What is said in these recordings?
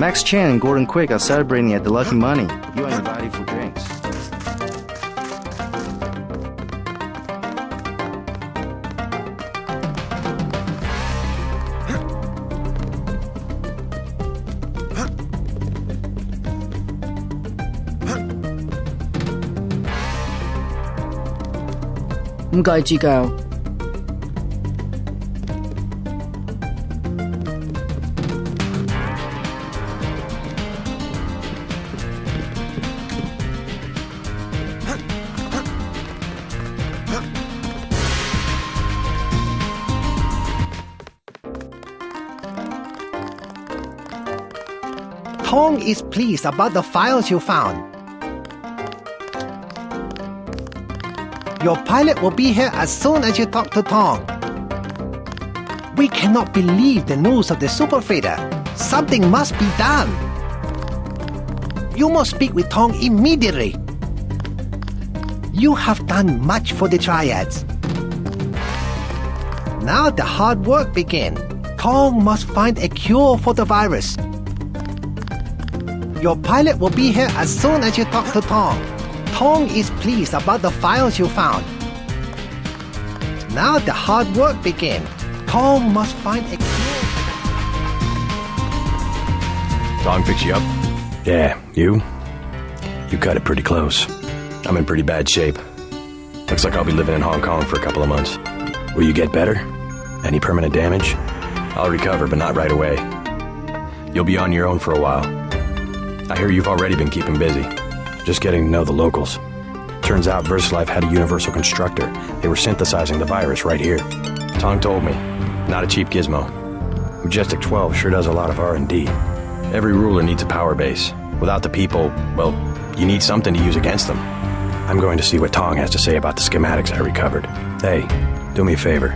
Max Chan and Gordon Quick are celebrating at the Lucky Money. You are invited for drinks. Không該指教。Tong is pleased about the files you found. Your pilot will be here as soon as you talk to Tong. We cannot believe the news of the super freighter. Something must be done. You must speak with Tong immediately. You have done much for the Triads. Now the hard work begins. Tong must find a cure for the virus. Your pilot will be here as soon as you talk to Tong. Tong is pleased about the files you found. Now the hard work begins. Tong must find a cure. Tong fix you up? Yeah, you? You cut it pretty close. I'm in pretty bad shape. Looks like I'll be living in Hong Kong for a couple of months. Will you get better? Any permanent damage? I'll recover, but not right away. You'll be on your own for a while. I hear you've already been keeping busy. Just getting to know the locals. Turns out VersaLife had a universal constructor. They were synthesizing the virus right here. Tong told me. Not a cheap gizmo. Majestic 12 sure does a lot of R&D. Every ruler needs a power base. Without the people, well, you need something to use against them. I'm going to see what Tong has to say about the schematics I recovered. Hey, do me a favor.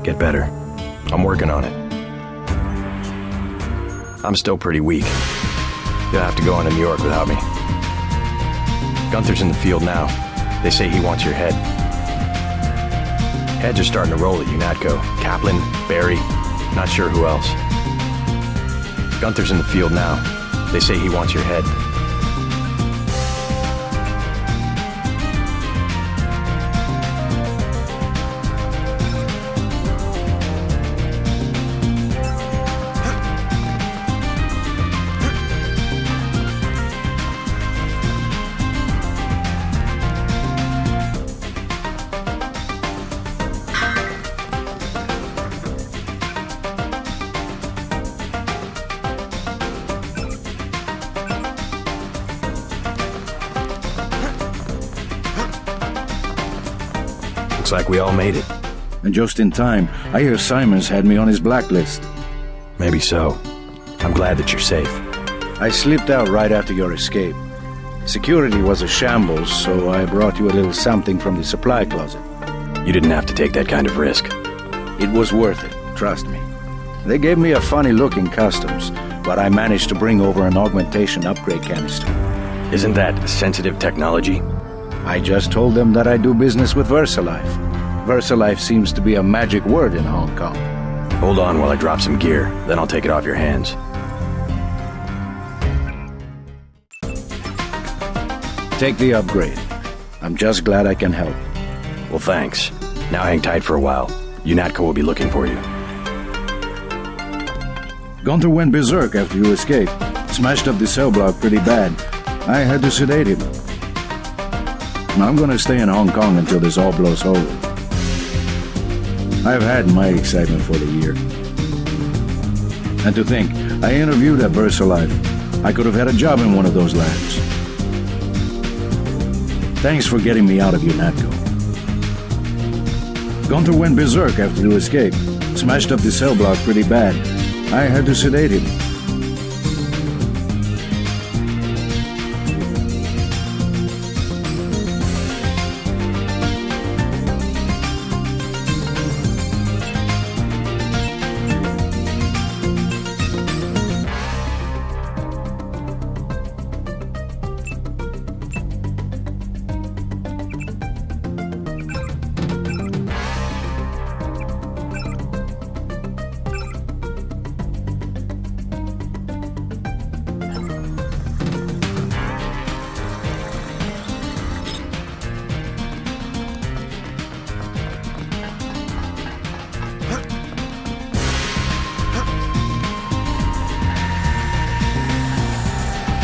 Get better. I'm working on it. I'm still pretty weak. You'll have to go on to New York without me. Gunther's in the field now. They say he wants your head. Heads are starting to roll at UNATCO. Kaplan, Barry, not sure who else. Gunther's in the field now. They say he wants your head. Looks like we all made it. And just in time. I hear Simons had me on his blacklist. Maybe so. I'm glad that you're safe. I slipped out right after your escape. Security was a shambles, so I brought you a little something from the supply closet. You didn't have to take that kind of risk. It was worth it, trust me. They gave me a funny-looking customs, but I managed to bring over an augmentation upgrade canister. Isn't that sensitive technology? I just told them that I do business with VersaLife. VersaLife seems to be a magic word in Hong Kong. Hold on while I drop some gear, then I'll take it off your hands. Take the upgrade. I'm just glad I can help. Well, thanks. Now hang tight for a while. UNATCO will be looking for you. Gunther went berserk after you escaped. Smashed up the cell block pretty bad. I had to sedate him. I'm gonna stay in Hong Kong until this all blows over. I've had my excitement for the year. And to think, I interviewed at VersaLife. I could have had a job in one of those labs. Thanks for getting me out of UNATCO. Gunther went berserk after you escaped. Smashed up the cell block pretty bad. I had to sedate him.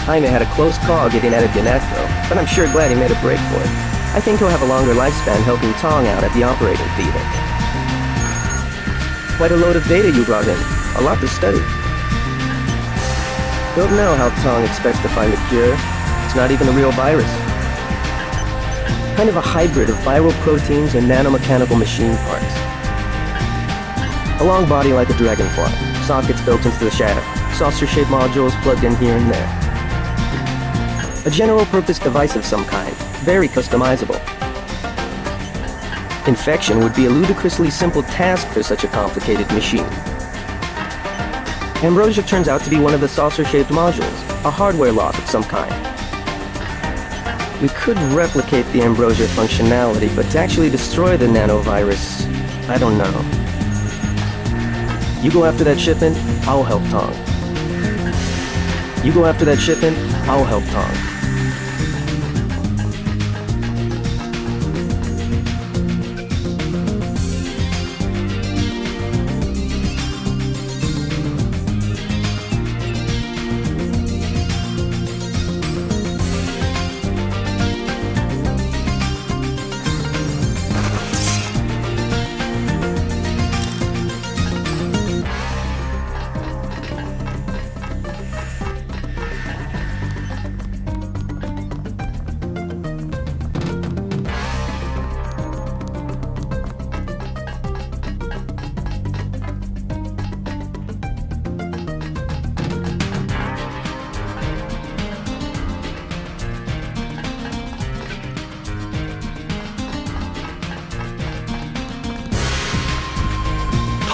Jaime had a close call getting out of Gannett though, but I'm sure glad he made a break for it. I think he'll have a longer lifespan helping Tong out at the operating theater. Quite a load of data you brought in. A lot to study. Don't know how Tong expects to find a cure. It's not even a real virus. Kind of a hybrid of viral proteins and nanomechanical machine parts. A long body like a dragonfly, sockets built into the shadow, saucer-shaped modules plugged in here and there. A general-purpose device of some kind, very customizable. Infection would be a ludicrously simple task for such a complicated machine. Ambrosia turns out to be one of the saucer-shaped modules, a hardware lock of some kind. We could replicate the Ambrosia functionality, but to actually destroy the nanovirus, I don't know. You go after that shipment, I'll help Tong. You go after that shipment, I'll help Tong.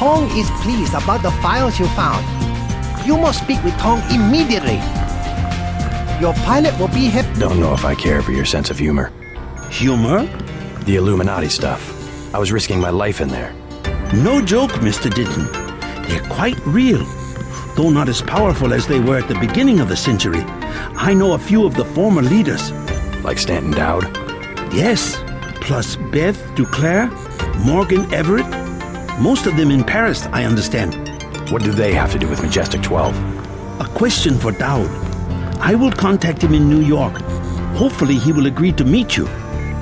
Tong is pleased about the files you found. You must speak with Tong immediately. Your pilot will be here. Don't know if I care for your sense of humor. Humor? The Illuminati stuff. I was risking my life in there. No joke, Mr. Ditton. They're quite real, though not as powerful as they were at the beginning of the century. I know a few of the former leaders. Like Stanton Dowd? Yes, plus Beth Duclair, Morgan Everett. Most of them in Paris, I understand. What do they have to do with Majestic 12? A question for Dowd. I will contact him in New York. Hopefully he will agree to meet you.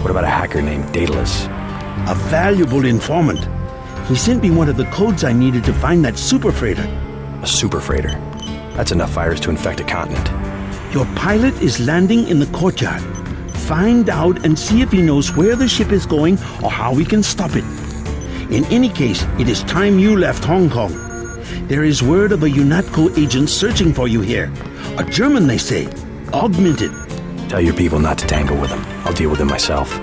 What about a hacker named Daedalus? A valuable informant. He sent me one of the codes I needed to find that super freighter. A super freighter. That's enough virus to infect a continent. Your pilot is landing in the courtyard. Find out and see if he knows where the ship is going or how we can stop it. In any case, it is time you left Hong Kong. There is word of a UNATCO agent searching for you here. A German, they say. Augmented. Tell your people not to tangle with him. I'll deal with him myself.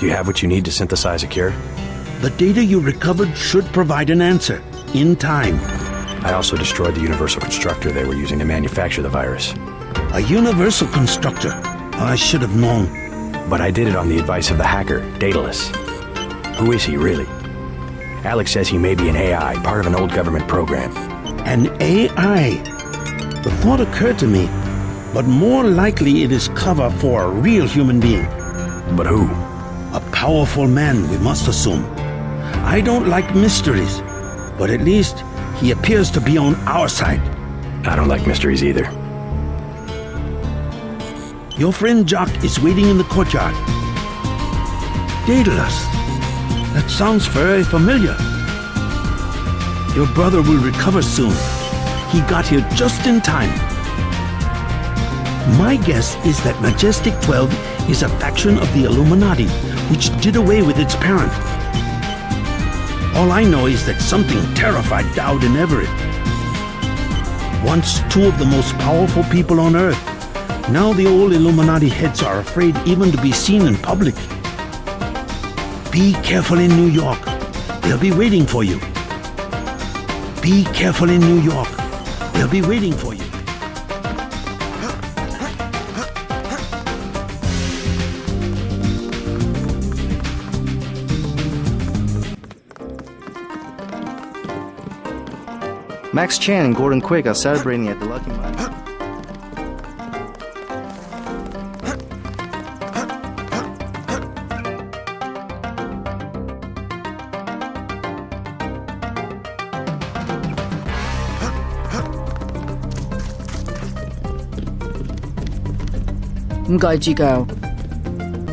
Do you have what you need to synthesize a cure? The data you recovered should provide an answer. In time. I also destroyed the universal constructor they were using to manufacture the virus. A universal constructor. I should have known. But I did it on the advice of the hacker, Daedalus. Who is he, really? Alex says he may be an AI, part of an old government program. An AI? The thought occurred to me, but more likely it is cover for a real human being. But who? A powerful man, we must assume. I don't like mysteries, but at least he appears to be on our side. I don't like mysteries either. Your friend Jock is waiting in the courtyard. Daedalus. That sounds very familiar. Your brother will recover soon. He got here just in time. My guess is that Majestic 12 is a faction of the Illuminati, which did away with its parent. All I know is that something terrified Dowd and Everett. Once two of the most powerful people on Earth, now the old Illuminati heads are afraid even to be seen in public. Be careful in New York. They'll be waiting for you. Be careful in New York. They'll be waiting for you. Max Chan and Gordon Quick are celebrating at the Lucky Money. 唔該指教。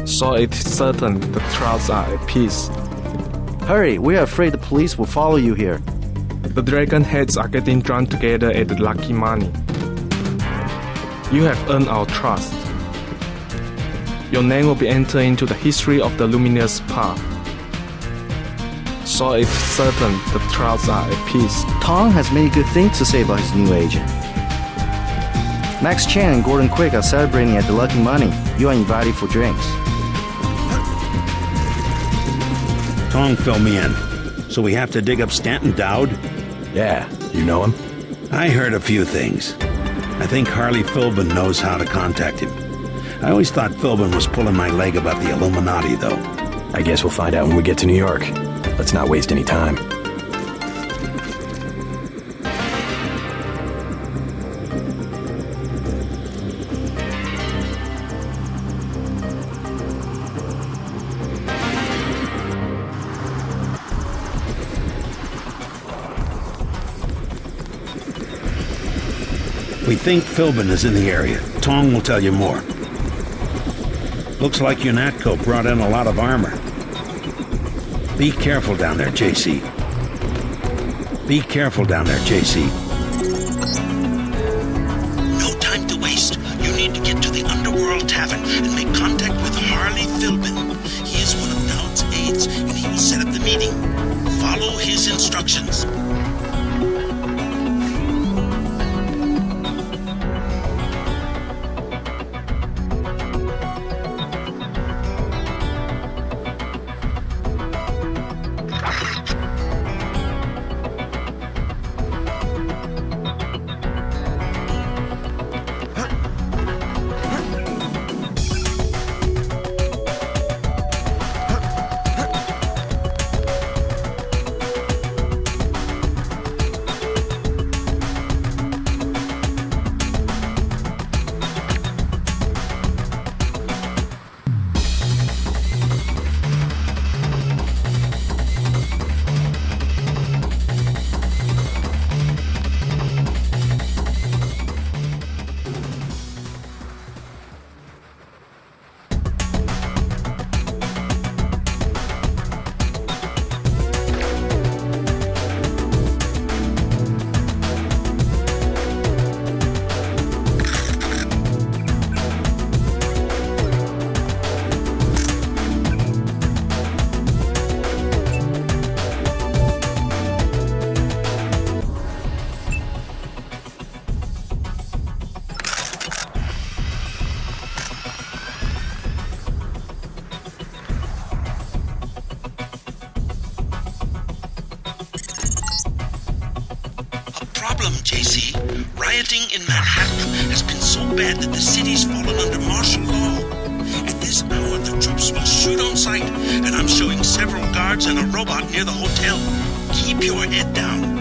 So it is certain the clouds are at peace. Hurry, we are afraid the police will follow you here. The dragon heads are getting drawn together at the lucky money. You have earned our trust. Your name will be entered into the history of the luminous path. So it's certain the clouds are at peace. Tong has many good things to say about his new agent. Max Chan and Gordon Quick are celebrating at the Lucky Money. You are invited for drinks. Tong fill me in. So we have to dig up Stanton Dowd? Yeah, you know him? I heard a few things. I think Harley Philbin knows how to contact him. I always thought Philbin was pulling my leg about the Illuminati, though. I guess we'll find out when we get to New York. Let's not waste any time. We think Philbin is in the area. Tong will tell you more. Looks like UNATCO brought in a lot of armor. Be careful down there, JC. Be careful down there, JC. No time to waste. You need to get to the Underworld Tavern and make contact with Harley Philbin. He is one of Dowd's aides, and he will set up the meeting. Follow his instructions. JC. Rioting in Manhattan has been so bad that the city's fallen under martial law. At this hour, the troops will shoot on sight, and I'm showing several guards and a robot near the hotel. Keep your head down.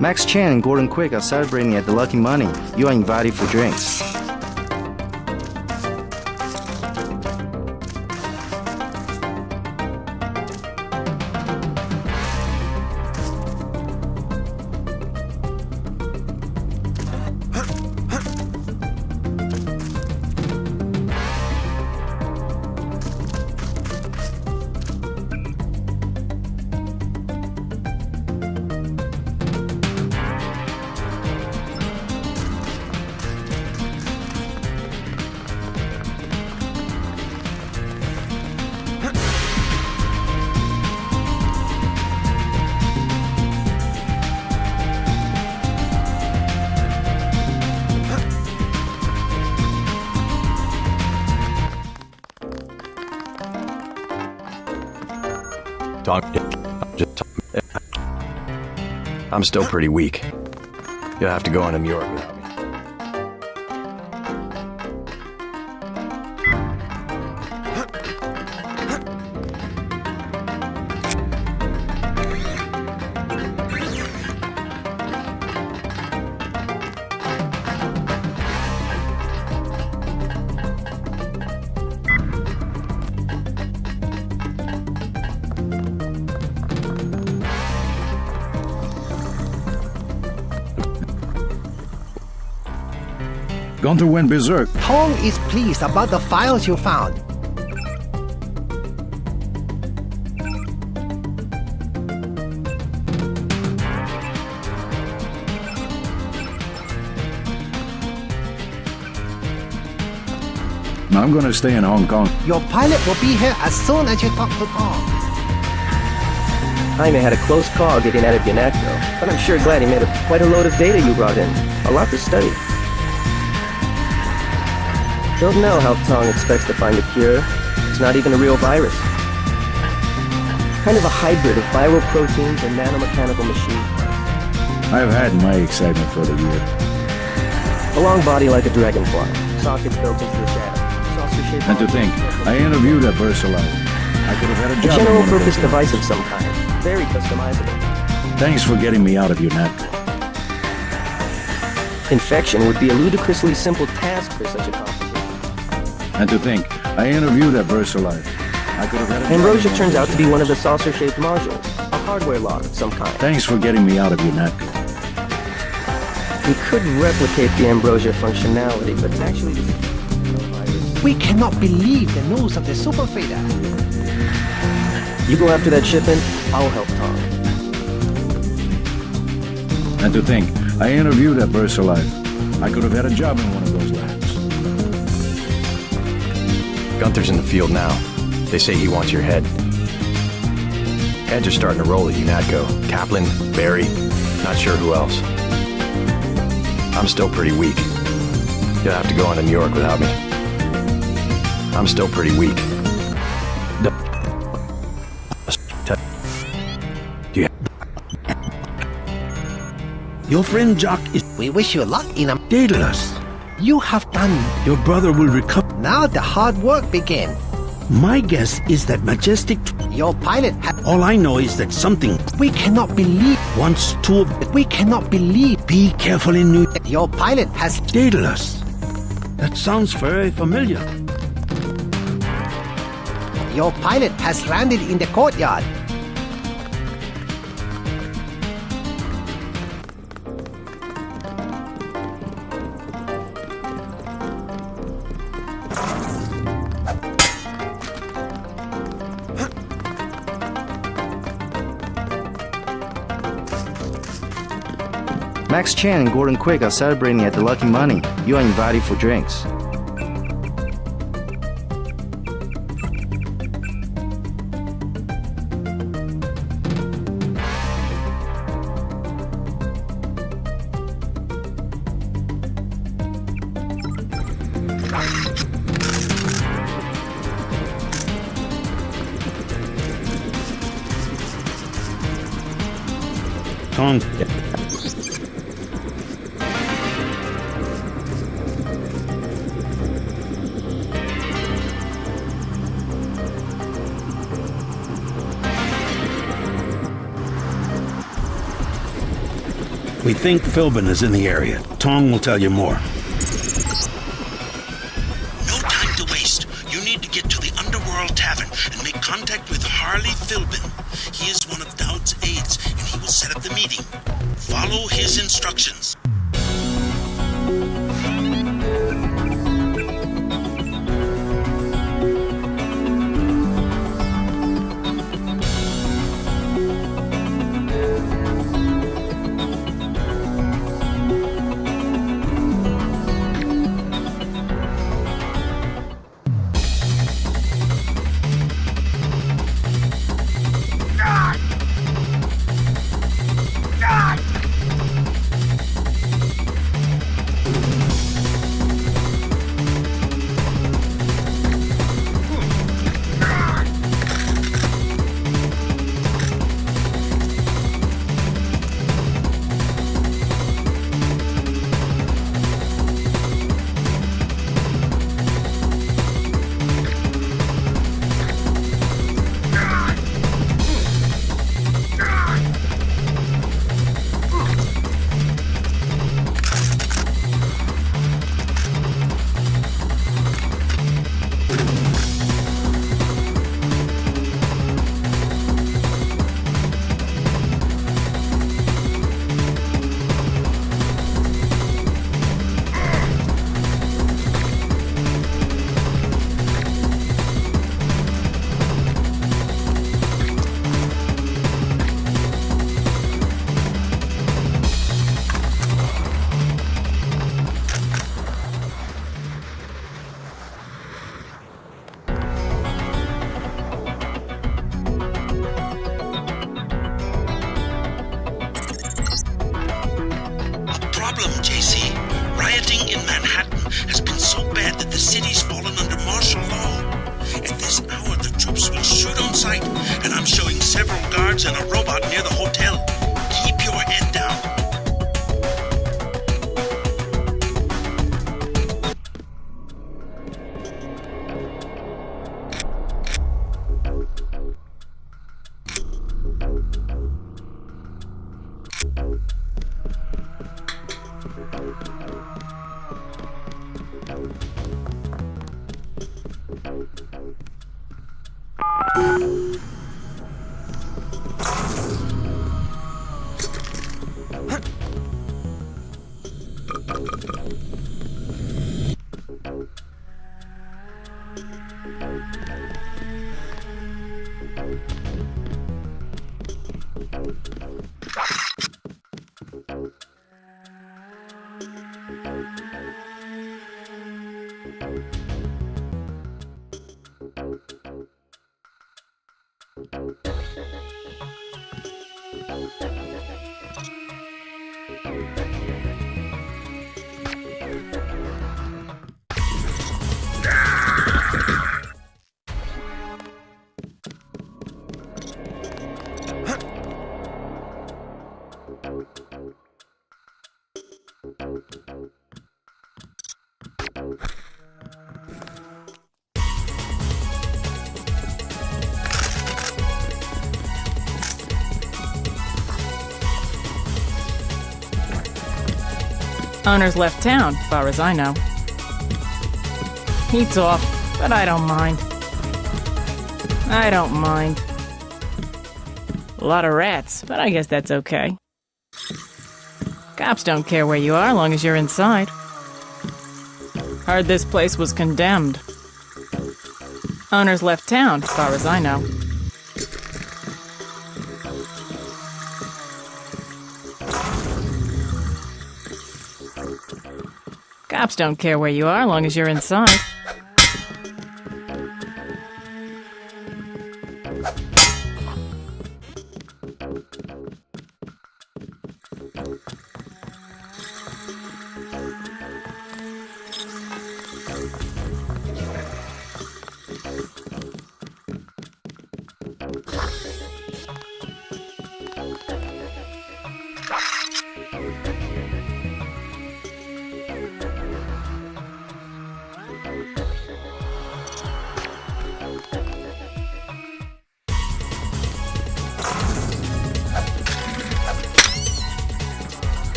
Max Chan and Gordon Quick are celebrating at the Lucky Money. You are invited for drinks. I'm still pretty weak. You'll have to go on to New York without me. Gunther went berserk. Tong is pleased about the files you found. I'm gonna stay in Hong Kong. Your pilot will be here as soon as you talk to Tong. Jaime had a close call getting out of UNATCO, but I'm sure glad he made quite a load of data you brought in. A lot to study. Don't know how Tong expects to find a cure. It's not even a real virus. Kind of a hybrid of viral proteins and nanomechanical machine parts. I've had my excitement for the year. A long body like a dragonfly. Sockets built into the shaft. Saucer-shaped And to think, I interviewed that Versalife. I could have had a a job. in general one of purpose those device labs. of some kind. Very customizable. Thanks for getting me out of UNATCO. Infection would be a ludicrously simple task for such a complication. And to think, I interviewed that Versalife. I could have had a job. Ambrosia in one turns of out those to be one of labs. the saucer-shaped modules. A hardware log of some kind. Thanks for getting me out of UNATCO. We could replicate the Ambrosia functionality, but it's actually the virus. We cannot believe the news of the super freighter. You go after that shipment, I'll help Tom. And to think, I interviewed that Versalife. I could have had a job in one of those labs. Gunther's in the field now. They say he wants your head. Heads are starting to roll at UNATCO. Kaplan, Barry, not sure who else. I'm still pretty weak. You'll have to go on to New York without me. I'm still pretty weak. Your friend Jock is We wish you luck in a... Daedalus. You have done. Your brother will recover. Now the hard work begin. My guess is that Majestic... Your pilot All I know is that something We cannot believe. wants two of... We cannot believe. Be careful in New... Your pilot has... Daedalus. That sounds very familiar. Your pilot has landed in the courtyard. Max Chan and Gordon Quick are celebrating at the Lucky Money. You are invited for drinks. Tong. We think Philbin is in the area. Tong will tell you more. No time to waste. You need to get to the Underworld Tavern and make contact with Harley Philbin. He is one of Dowd's aides, and he will set up the meeting. Follow his instructions. And I'm showing several guards and a robot near the hotel. Keep your head down. Owner's left town, far as I know. Heat's off, but I don't mind. I don't mind. A lot of rats, but I guess that's okay. Cops don't care where you are, long as you're inside. Heard this place was condemned. Owner's left town, far as I know. Cops don't care where you are, long as you're inside.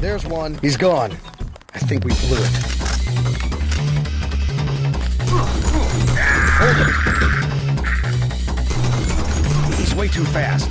There's one. He's gone. I think we blew it. Hold it. He's way too fast.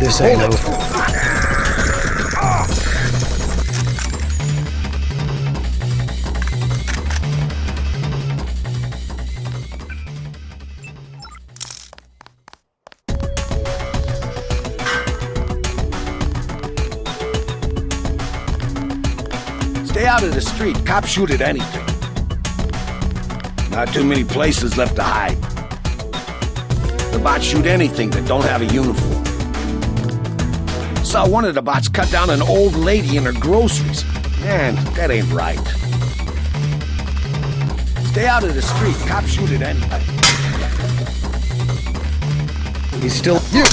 This ain't over. Stay out of the street. Cops shoot at anything. Not too many places left to hide. The bots shoot anything that don't have a uniform. Saw one of the bots cut down an old lady in her groceries. Man, that ain't right. Stay out of the street. Cops shoot at anything. He's still... You!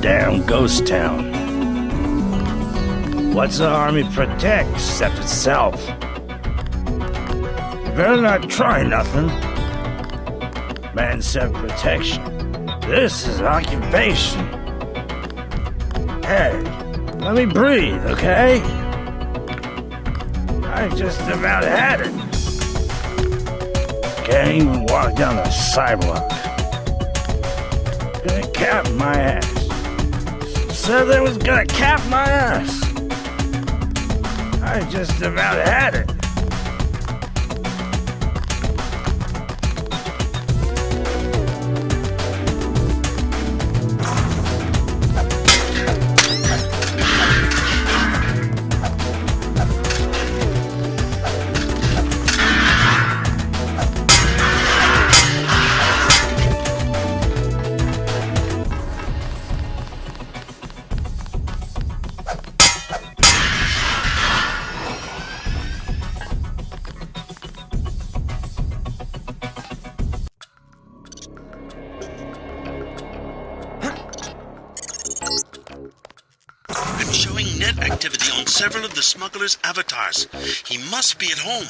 Damn ghost town. What's the army protect except itself? You better not try nothing. Man said protection. This is occupation. Hey, let me breathe, okay? I just about had it. Can't even walk down the sidewalk. Gonna cap my ass. Said they was gonna cap my ass. I just about had it. I'm showing net activity on several of the smuggler's avatars. He must be at home.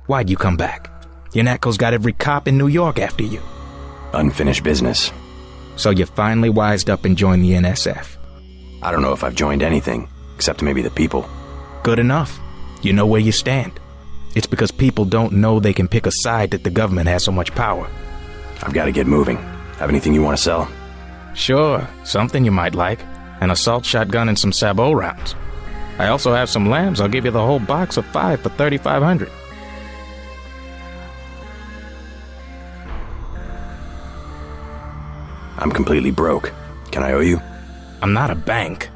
Why'd you come back? Your Natco's got every cop in New York after you. Unfinished business. So you finally wised up and joined the NSF. I don't know if I've joined anything, except maybe the people. Good enough. You know where you stand. It's because people don't know they can pick a side that the government has so much power. I've got to get moving. Have anything you want to sell? Sure, something you might like. An assault shotgun and some sabot rounds. I also have some lambs. I'll give you the whole box of 5 for $3,500. I'm completely broke. Can I owe you? I'm not a bank.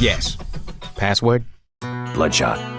Yes. Password? Bloodshot.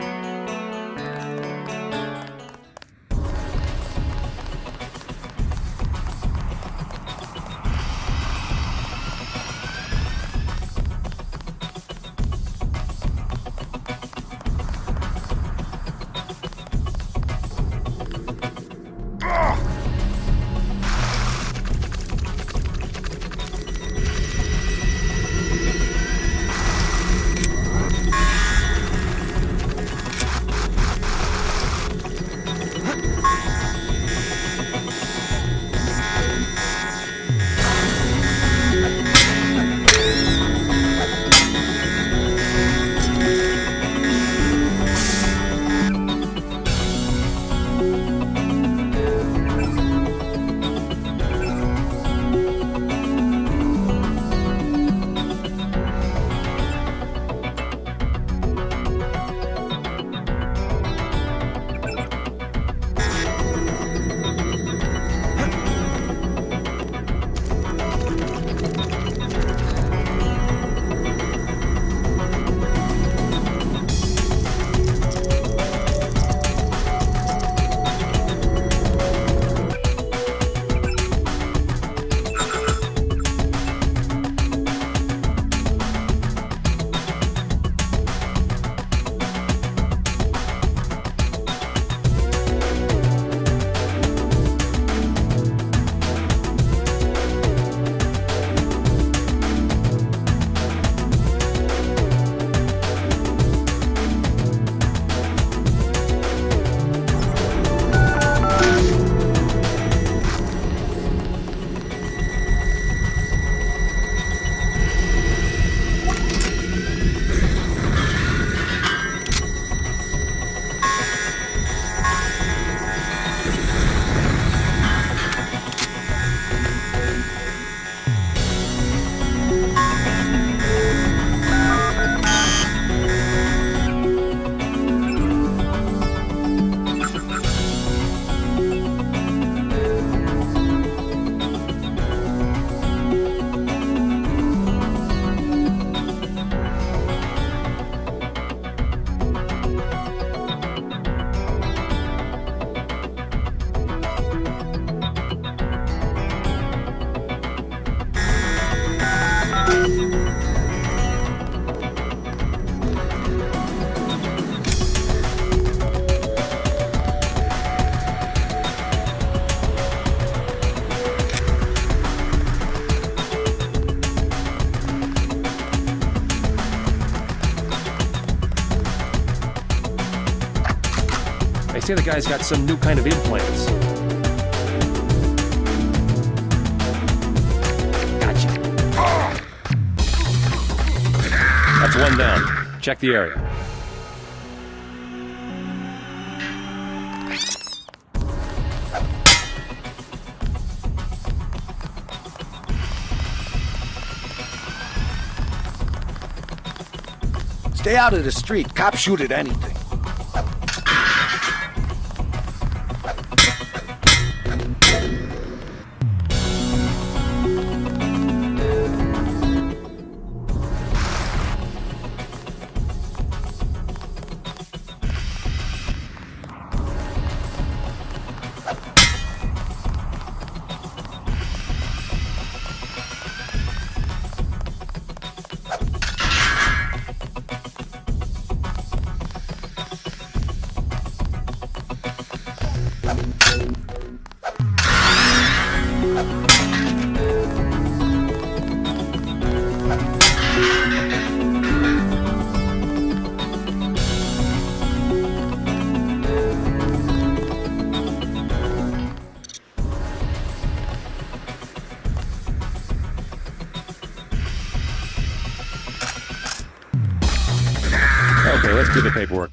say the guy's got some new kind of implants. Gotcha. That's one down. Check the area. Stay out of the street. Cops shoot at anything. Okay, let's do the paperwork.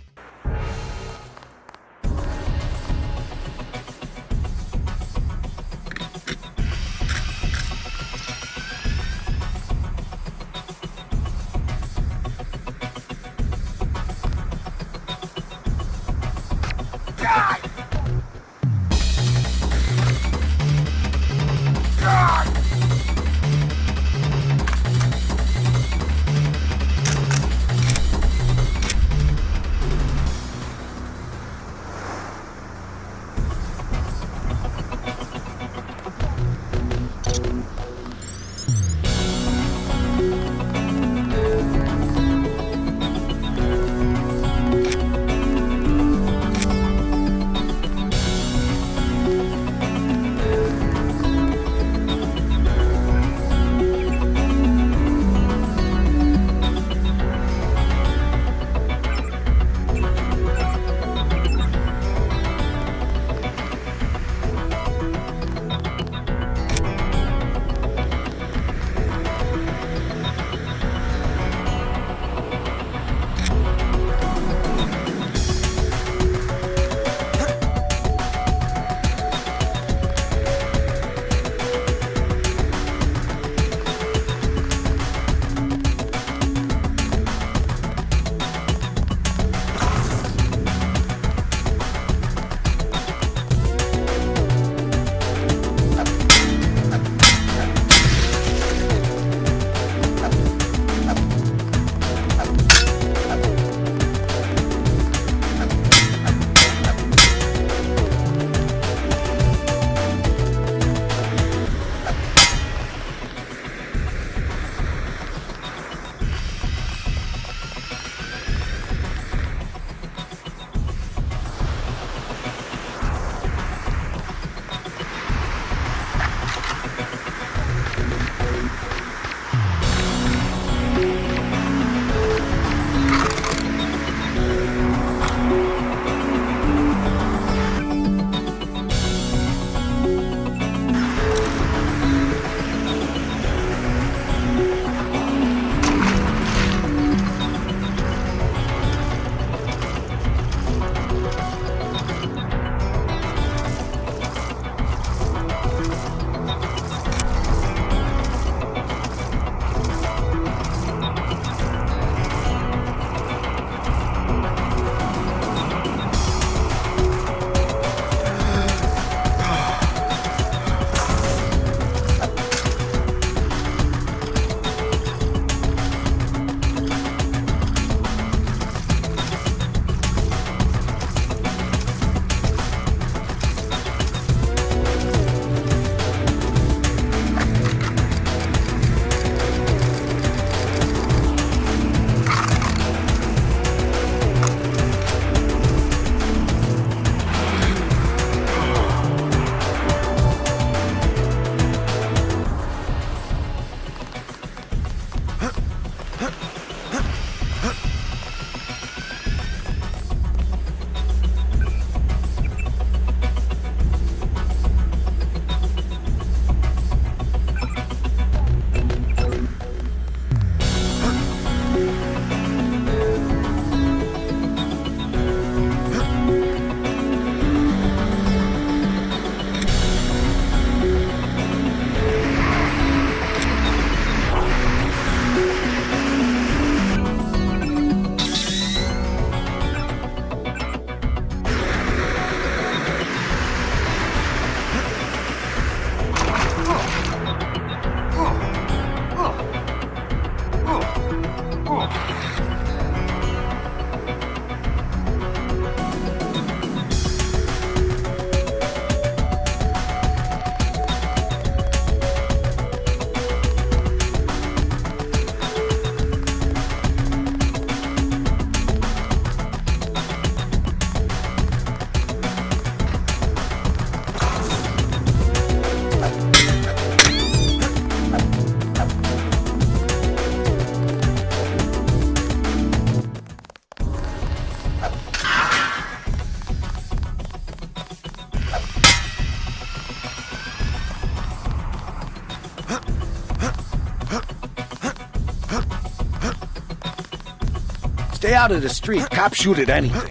Stay out of the street. Cops shoot at anything.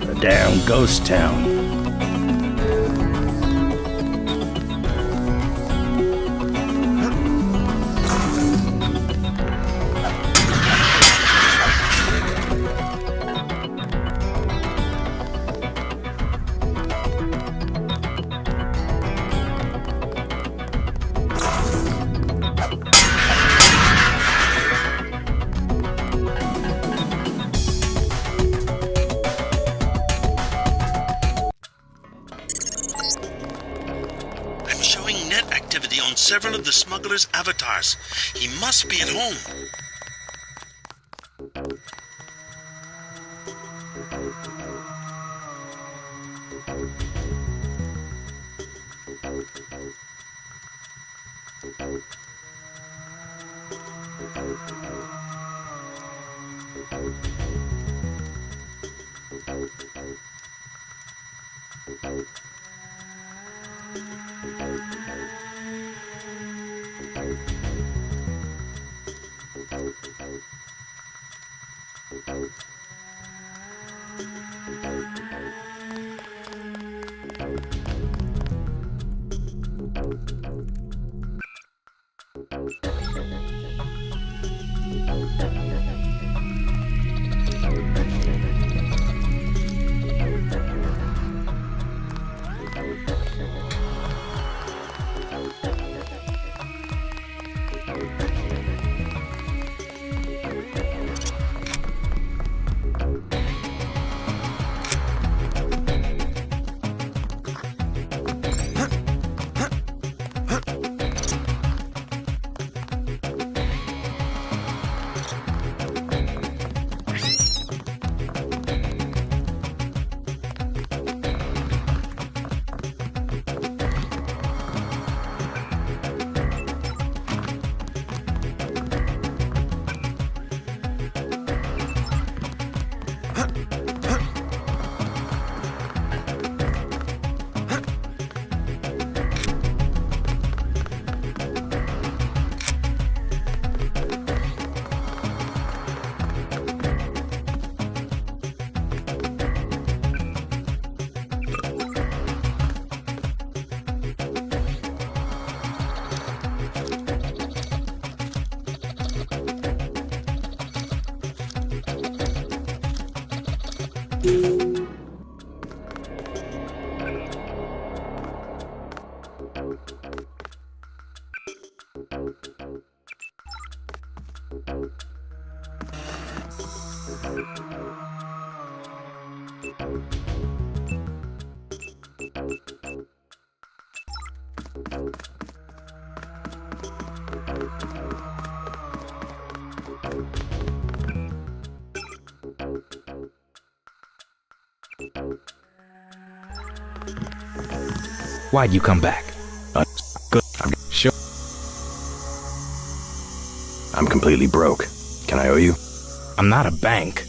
A damn ghost town. I'm showing net activity on several of the smuggler's avatars. He must be at home. Why'd you come back? Good. Sure. I'm completely broke. Can I owe you? I'm not a bank.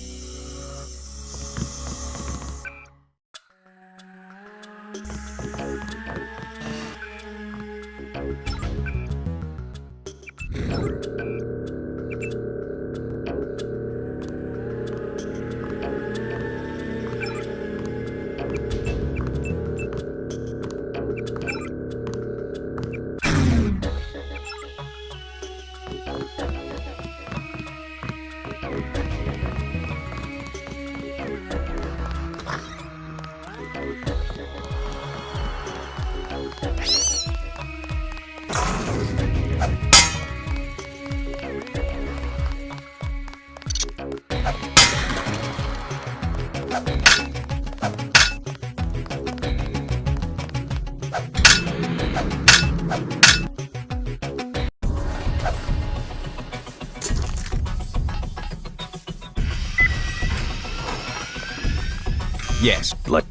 Yes. Let.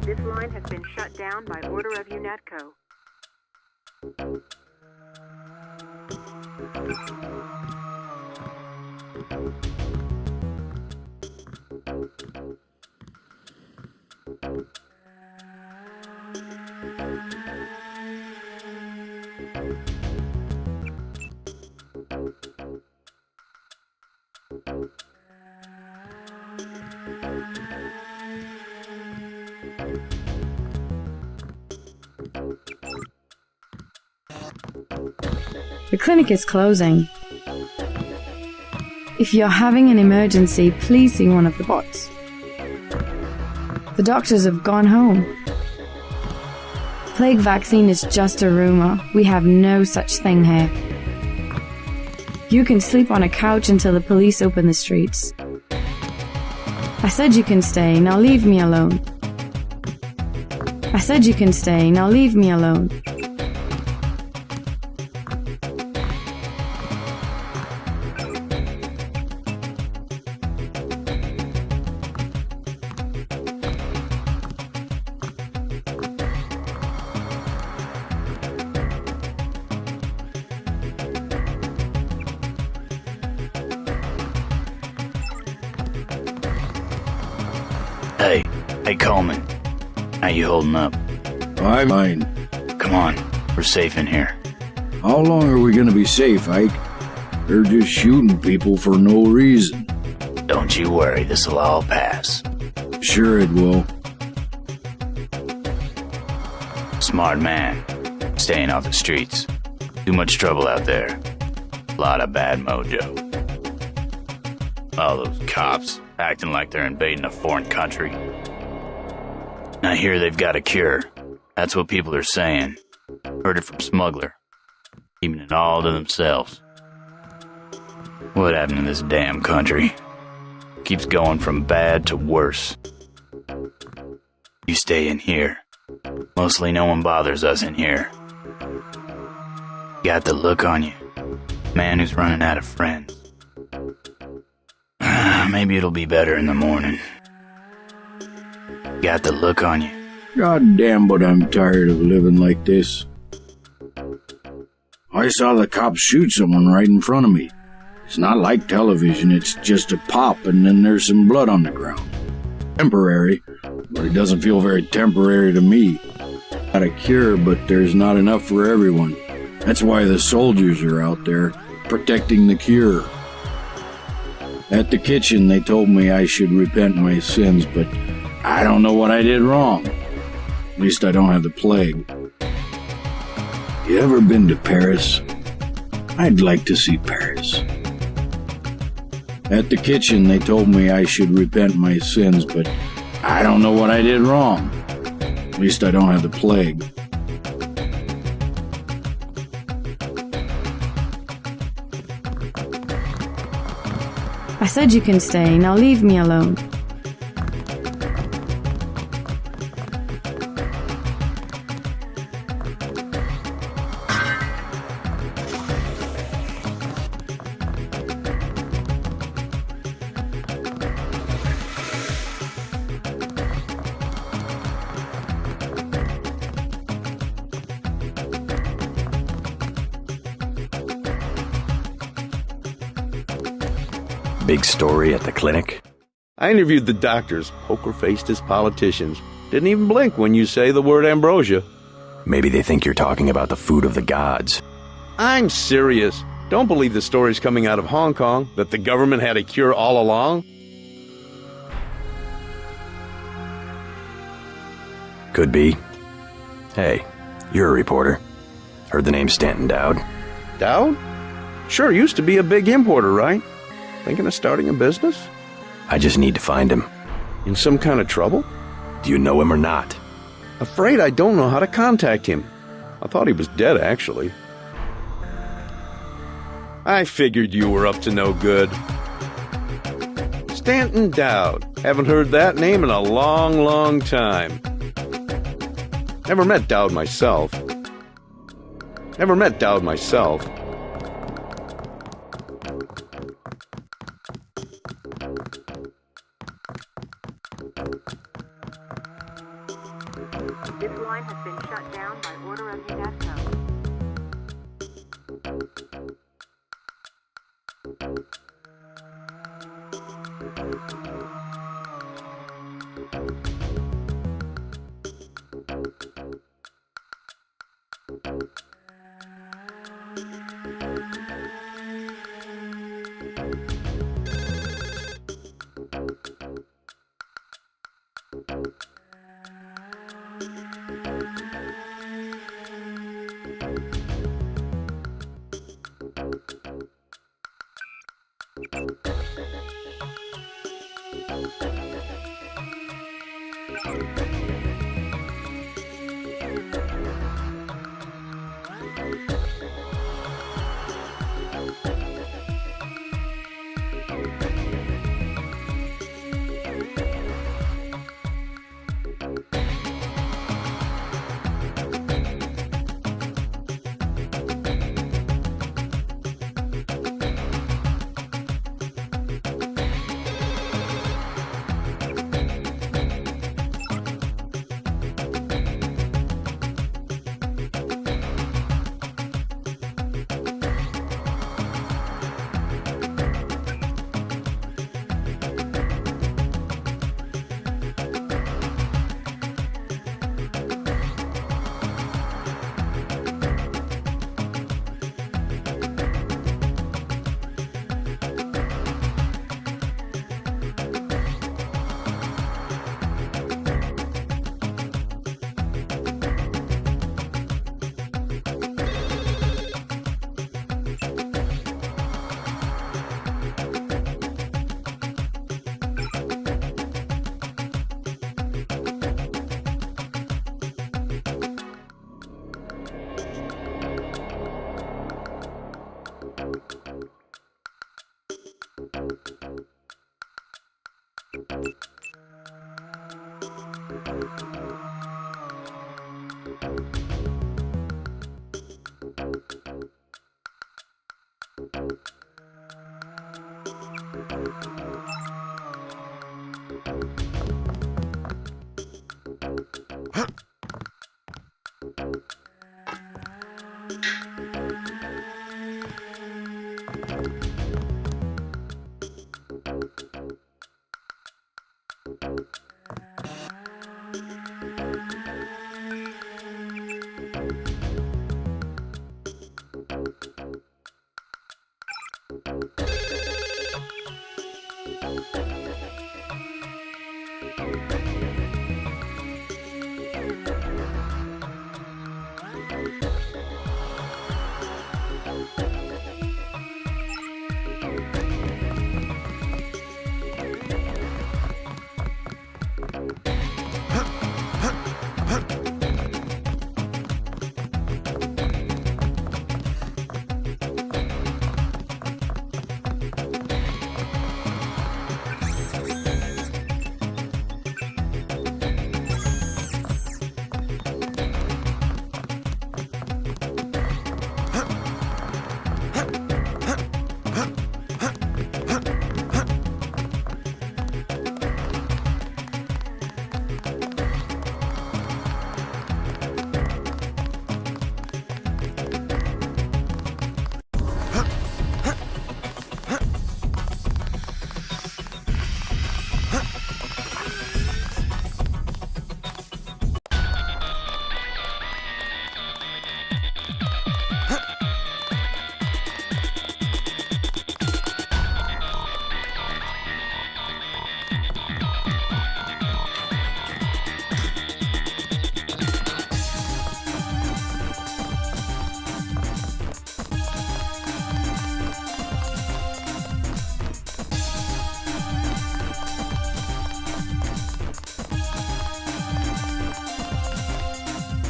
This line has been shut down by order of UNETCO. The clinic is closing. If you're having an emergency, please see one of the bots. The doctors have gone home. Plague vaccine is just a rumor. We have no such thing here. You can sleep on a couch until the police open the streets. I said you can stay, now leave me alone. I said you can stay, now leave me alone. Hey Coleman, how you holding up? I'm fine. Come on, we're safe in here. How long are we gonna be safe, Ike? They're just shooting people for no reason. Don't you worry, this'll all pass. Sure it will. Smart man, staying off the streets. Too much trouble out there. Lot of bad mojo. All those cops acting like they're invading a foreign country. I hear they've got a cure. That's what people are saying. Heard it from Smuggler. Keeping it all to themselves. What happened to this damn country? Keeps going from bad to worse. You stay in here. Mostly no one bothers us in here. Got the look on you. Man who's running out of friends. Maybe it'll be better in the morning. Got the look on you. God damn, but I'm tired of living like this. I saw the cops shoot someone right in front of me. It's not like television, it's just a pop and then there's some blood on the ground. Temporary, but it doesn't feel very temporary to me. Got a cure, but there's not enough for everyone. That's why the soldiers are out there, protecting the cure. At the kitchen, they told me I should repent my sins, but I don't know what I did wrong. At least I don't have the plague. You ever been to Paris? I'd like to see Paris. At the kitchen, they told me I should repent my sins, but I don't know what I did wrong. At least I don't have the plague. I said you can stay, now leave me alone. Big story at the clinic? I interviewed the doctors, poker-faced as politicians. Didn't even blink when you say the word ambrosia. Maybe they think you're talking about the food of the gods. I'm serious. Don't believe the stories coming out of Hong Kong that the government had a cure all along. Could be. Hey, you're a reporter. Heard the name Stanton Dowd? Dowd? Sure, used to be a big importer, right? Thinking of starting a business? I just need to find him. In some kind of trouble? Do you know him or not? Afraid I don't know how to contact him. I thought he was dead, actually. I figured you were up to no good. Stanton Dowd. Haven't heard that name in a long, long time. Never met Dowd myself. This line has been shut down by order of UNESCO.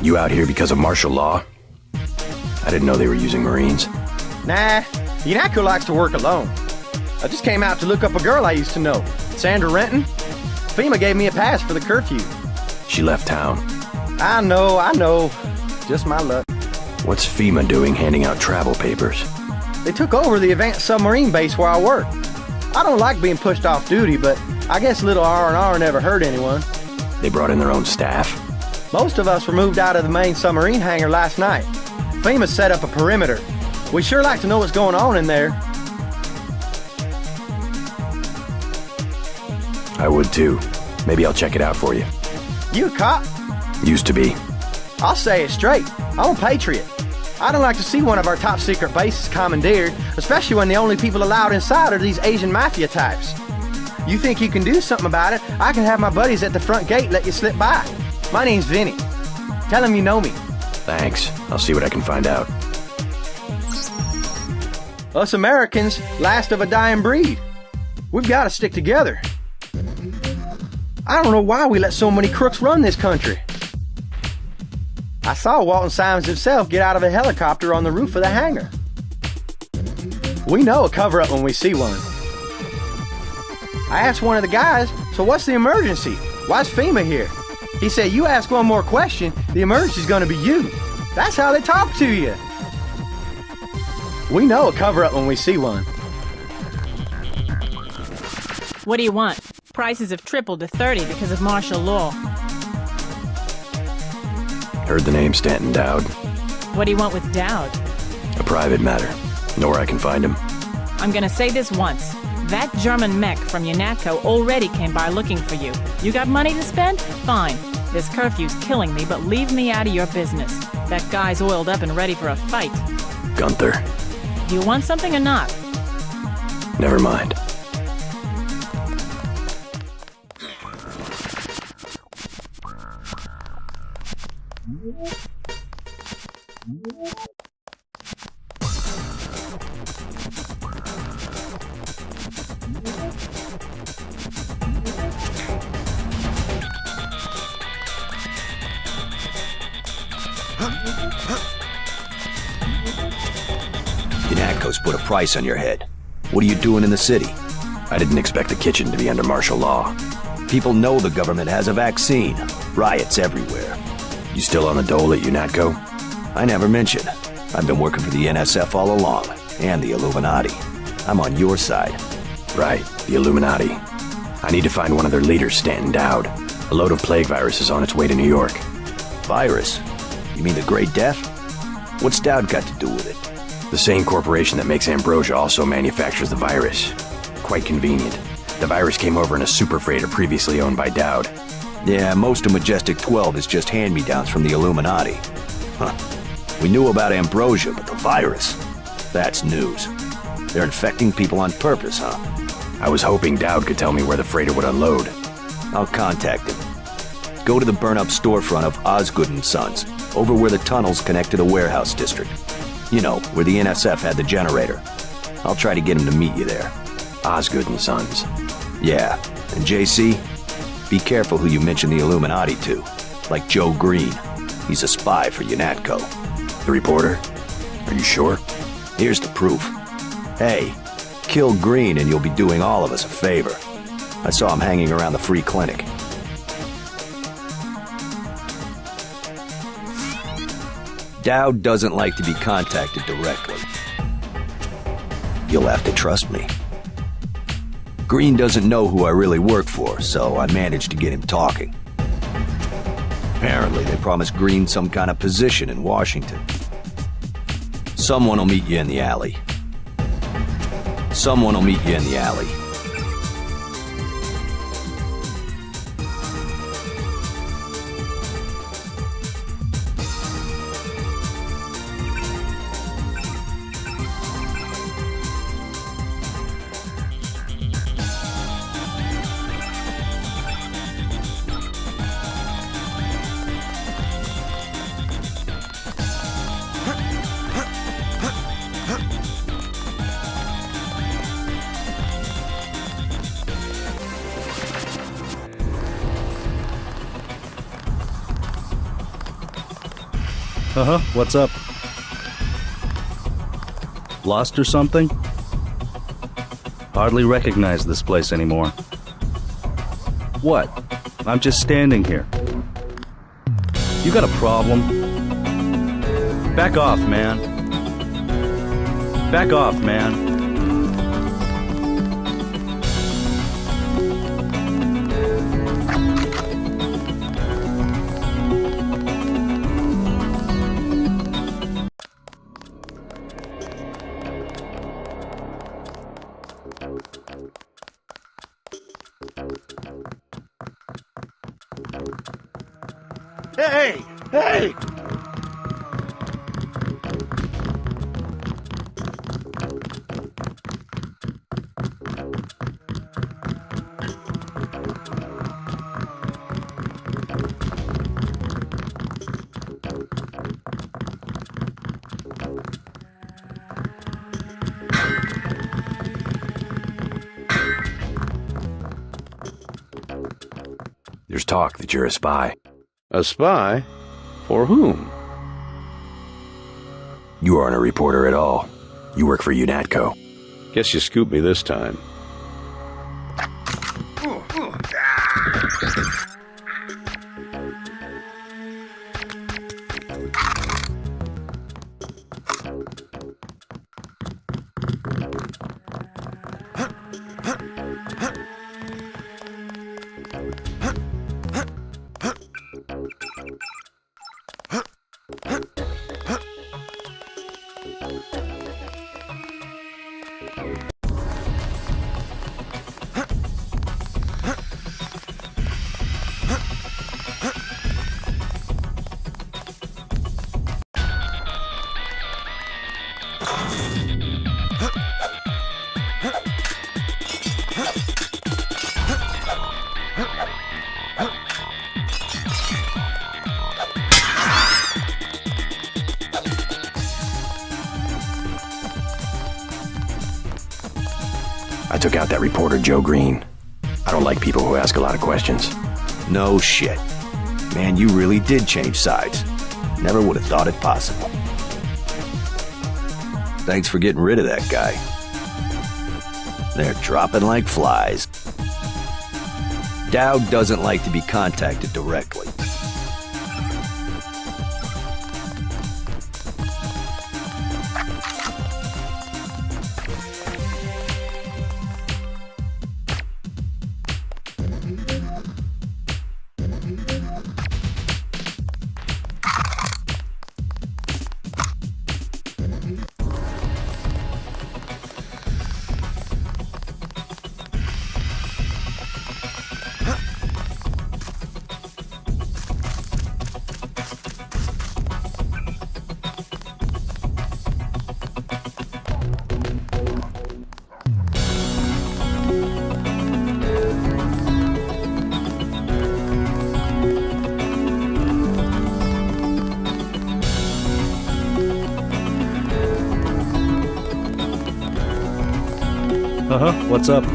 You out here because of martial law? I didn't know they were using Marines. Nah, UNATCO likes to work alone. I just came out to look up a girl I used to know, Sandra Renton. FEMA gave me a pass for the curfew. She left town. I know. Just my luck. What's FEMA doing handing out travel papers? They took over the advanced submarine base where I work. I don't like being pushed off duty, but I guess little R&R never hurt anyone. They brought in their own staff? Most of us were moved out of the main submarine hangar last night. FEMA set up a perimeter. We'd sure like to know what's going on in there. I would too. Maybe I'll check it out for you. You a cop? Used to be. I'll say it straight. I'm a patriot. I don't like to see one of our top secret bases commandeered, especially when the only people allowed inside are these Asian mafia types. You think you can do something about it, I can have my buddies at the front gate let you slip by. My name's Vinny. Tell them you know me. Thanks. I'll see what I can find out. Us Americans, last of a dying breed. We've got to stick together. I don't know why we let so many crooks run this country. I saw Walton Simons himself get out of a helicopter on the roof of the hangar. We know a cover-up when we see one. I asked one of the guys, so what's the emergency? Why's FEMA here? He said, you ask one more question, the emergency's gonna be you. That's how they talk to you. We know a cover-up when we see one. What do you want? Prices have tripled to 30 because of martial law. Heard the name Stanton Dowd. What do you want with Dowd? A private matter. Know where I can find him? I'm gonna say this once. That German mech from UNATCO already came by looking for you. You got money to spend? Fine. This curfew's killing me, but leave me out of your business. That guy's oiled up and ready for a fight. Gunther. Do you want something or not? Never mind. UNATCO's put a price on your head. What are you doing in the city? I didn't expect the kitchen to be under martial law. People know the government has a vaccine. Riots everywhere. You still on the dole at UNATCO? I never mentioned. I've been working for the NSF all along, and the Illuminati. I'm on your side. Right, the Illuminati. I need to find one of their leaders, Stanton Dowd. A load of plague virus is on its way to New York. Virus? You mean the Great Death? What's Dowd got to do with it? The same corporation that makes ambrosia also manufactures the virus. Quite convenient. The virus came over in a super freighter previously owned by Dowd. Yeah, most of Majestic 12 is just hand-me-downs from the Illuminati. Huh. We knew about ambrosia, but the virus? That's news. They're infecting people on purpose, huh? I was hoping Dowd could tell me where the freighter would unload. I'll contact him. Go to the burn-up storefront of Osgood & Sons, over where the tunnels connect to the warehouse district. You know, where the NSF had the generator. I'll try to get him to meet you there. Osgood & Sons. Yeah, and JC, be careful who you mention the Illuminati to. Like Joe Green. He's a spy for UNATCO. The reporter? Are you sure? Here's the proof. Hey, kill Green and you'll be doing all of us a favor. I saw him hanging around the free clinic. Dowd doesn't like to be contacted directly. You'll have to trust me. Green doesn't know who I really work for, so I managed to get him talking. Apparently, they promised Green some kind of position in Washington. Someone will meet you in the alley. Someone will meet you in the alley. What's up? Lost or something? Hardly recognize this place anymore. What? I'm just standing here. You got a problem? Back off, man. Back off, man. Hey! Hey! There's talk that you're a spy. A spy? For whom? You aren't a reporter at all. You work for UNATCO. Guess you scooped me this time. I took out that reporter, Joe Green. I don't like people who ask a lot of questions. No shit. Man, you really did change sides. Never would have thought it possible. Thanks for getting rid of that guy. They're dropping like flies. Dowd doesn't like to be contacted directly. What's up?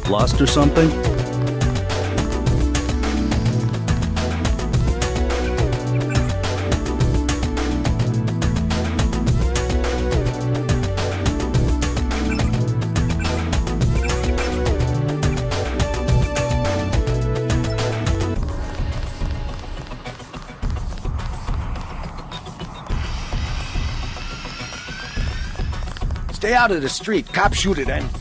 Lost or something? Stay out of the street. Cops shoot at anything.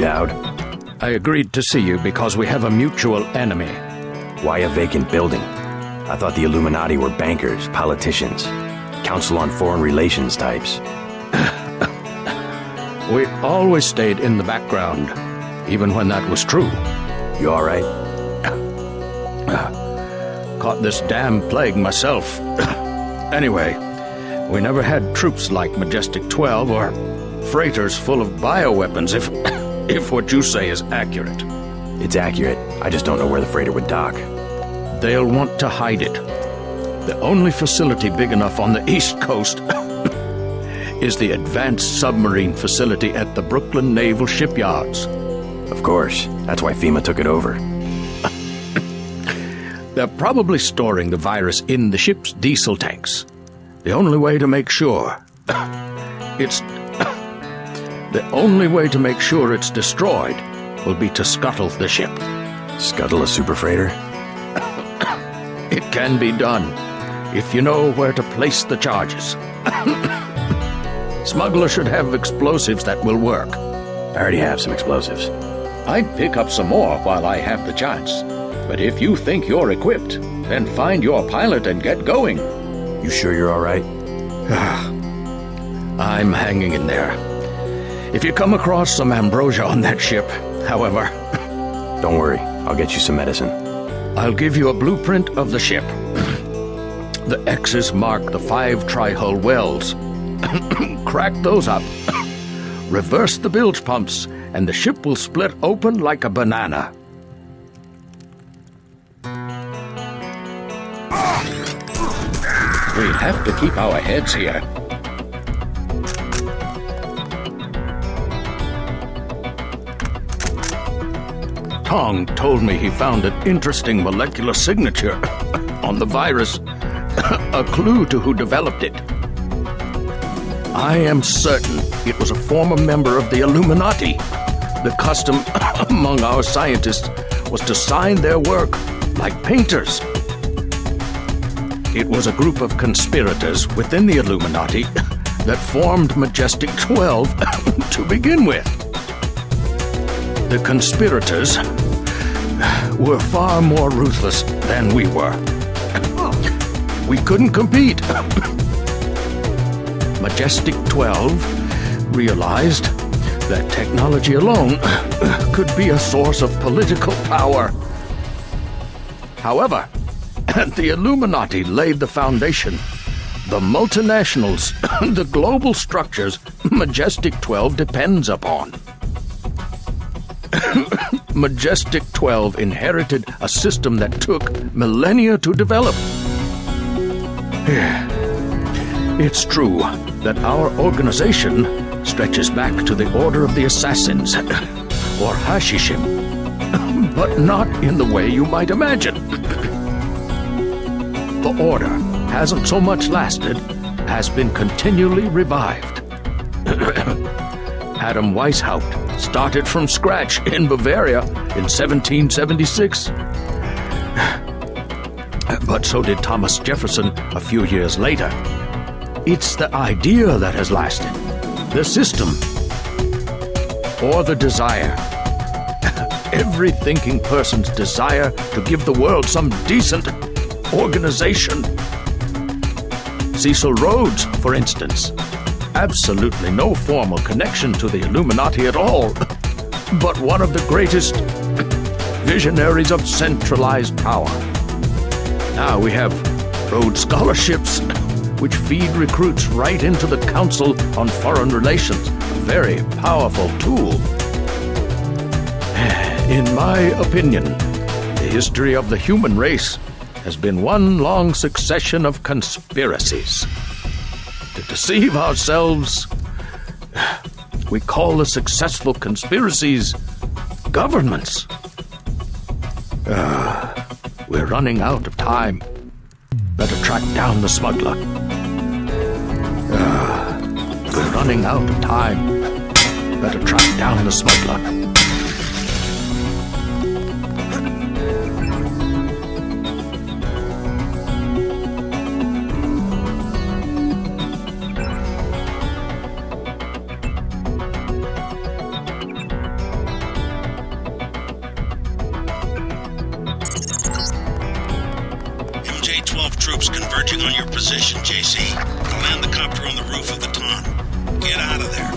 Dowd? I agreed to see you because we have a mutual enemy. Why a vacant building? I thought the Illuminati were bankers, politicians, Council on Foreign Relations types. We always stayed in the background, even when that was true. You all right? Caught this damn plague myself. Anyway, we never had troops like Majestic 12 or freighters full of bioweapons, if what you say is accurate. It's accurate. I just don't know where the freighter would dock. They'll want to hide it. The only facility big enough on the East Coast is the Advanced Submarine Facility at the Brooklyn Naval Shipyards. Of course. That's why FEMA took it over. They're probably storing the virus in the ship's diesel tanks. The only way to make sure it's destroyed will be to scuttle the ship. Scuttle a super freighter? It can be done if you know where to place the charges. Smuggler should have explosives that will work. I already have some explosives. I'd pick up some more while I have the chance. But if you think you're equipped, then find your pilot and get going. You sure you're all right? I'm hanging in there. If you come across some ambrosia on that ship, however... Don't worry, I'll get you some medicine. I'll give you a blueprint of the ship. The X's mark the 5 tri-hull wells. Crack those up. Reverse the bilge pumps, and the ship will split open like a banana. We have to keep our heads here. Tong told me he found an interesting molecular signature on the virus, a clue to who developed it. I am certain it was a former member of the Illuminati. The custom among our scientists was to sign their work like painters. It was a group of conspirators within the Illuminati that formed Majestic 12 to begin with. The conspirators were far more ruthless than we were. We couldn't compete. Majestic 12 realized that technology alone could be a source of political power. However, the Illuminati laid the foundation. The multinationals, the global structures Majestic 12 depends upon. Majestic 12 inherited a system that took millennia to develop. It's true that our organization stretches back to the Order of the Assassins, or Hashishim, but not in the way you might imagine. The Order hasn't so much lasted, has been continually revived. Adam Weishaupt started from scratch in Bavaria in 1776. But so did Thomas Jefferson a few years later. It's the idea that has lasted, the system, or the desire. Every thinking person's desire to give the world some decent organization. Cecil Rhodes, for instance, absolutely no formal connection to the Illuminati at all, but one of the greatest visionaries of centralized power. Now we have Rhodes Scholarships, which feed recruits right into the Council on Foreign Relations, a very powerful tool. In my opinion, the history of the human race has been one long succession of conspiracies. To deceive ourselves, we call the successful conspiracies governments. We're running out of time. Better track down the smuggler. We're running out of time. Better track down the smuggler. position, JC. I'll land the copter on the roof of the Ton. Get out of there.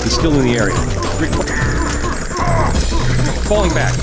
He's still in the area. Falling back.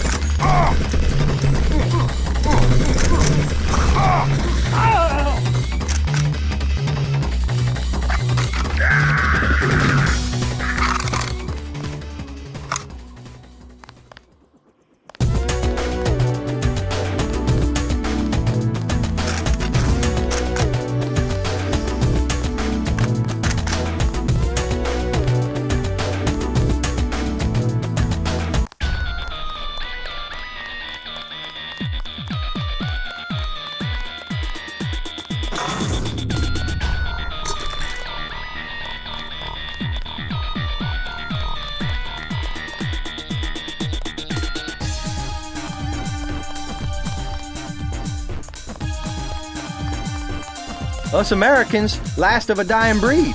Us Americans, last of a dying breed.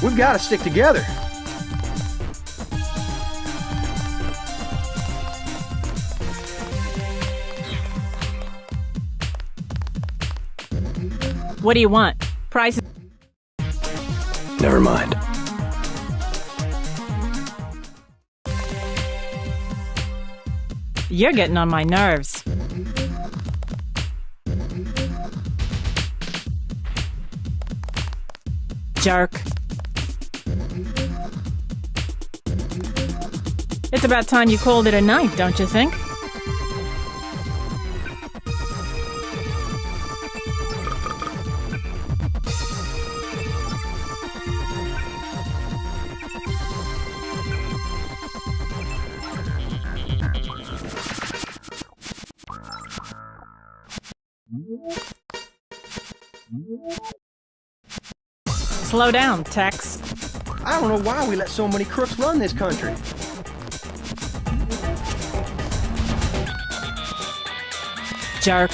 We've got to stick together. What do you want? Price? Never mind. You're getting on my nerves. Jerk. It's about time you called it a night, don't you think? Slow down, Tex. I don't know why we let so many crooks run this country. Jerk.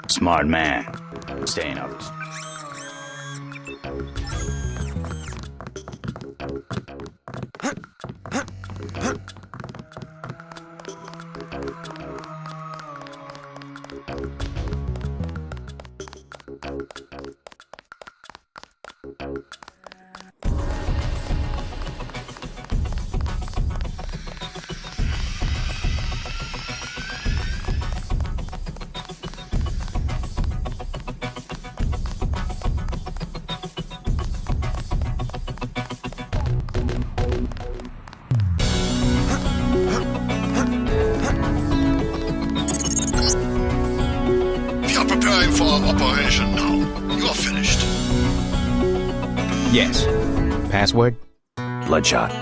Smart man. Staying up. For operation now. You're finished. Yes. Password? Bloodshot.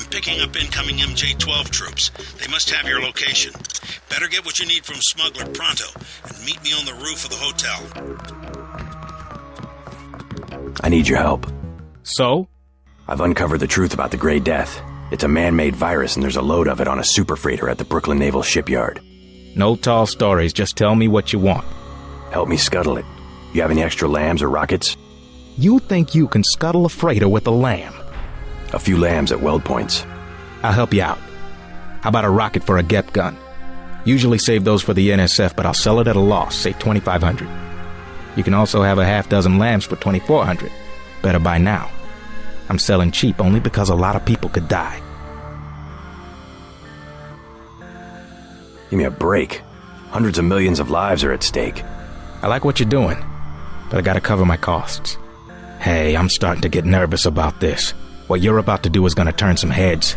Picking up incoming MJ-12 troops. They must have your location. Better get what you need from Smuggler pronto, and meet me on the roof of the hotel. I need your help. So? I've uncovered the truth about the Grey Death. It's a man-made virus and there's a load of it on a super freighter at the Brooklyn Naval Shipyard. No tall stories, just tell me what you want. Help me scuttle it. You have any extra lambs or rockets? You think you can scuttle a freighter with a lamb? A few lambs at weld points. I'll help you out. How about a rocket for a GEP gun? Usually save those for the NSF, but I'll sell it at a loss, say $2,500. You can also have a half dozen lambs for $2,400. Better buy now. I'm selling cheap only because a lot of people could die. Give me a break. Hundreds of millions of lives are at stake. I like what you're doing, but I gotta cover my costs. Hey, I'm starting to get nervous about this. What you're about to do is gonna turn some heads.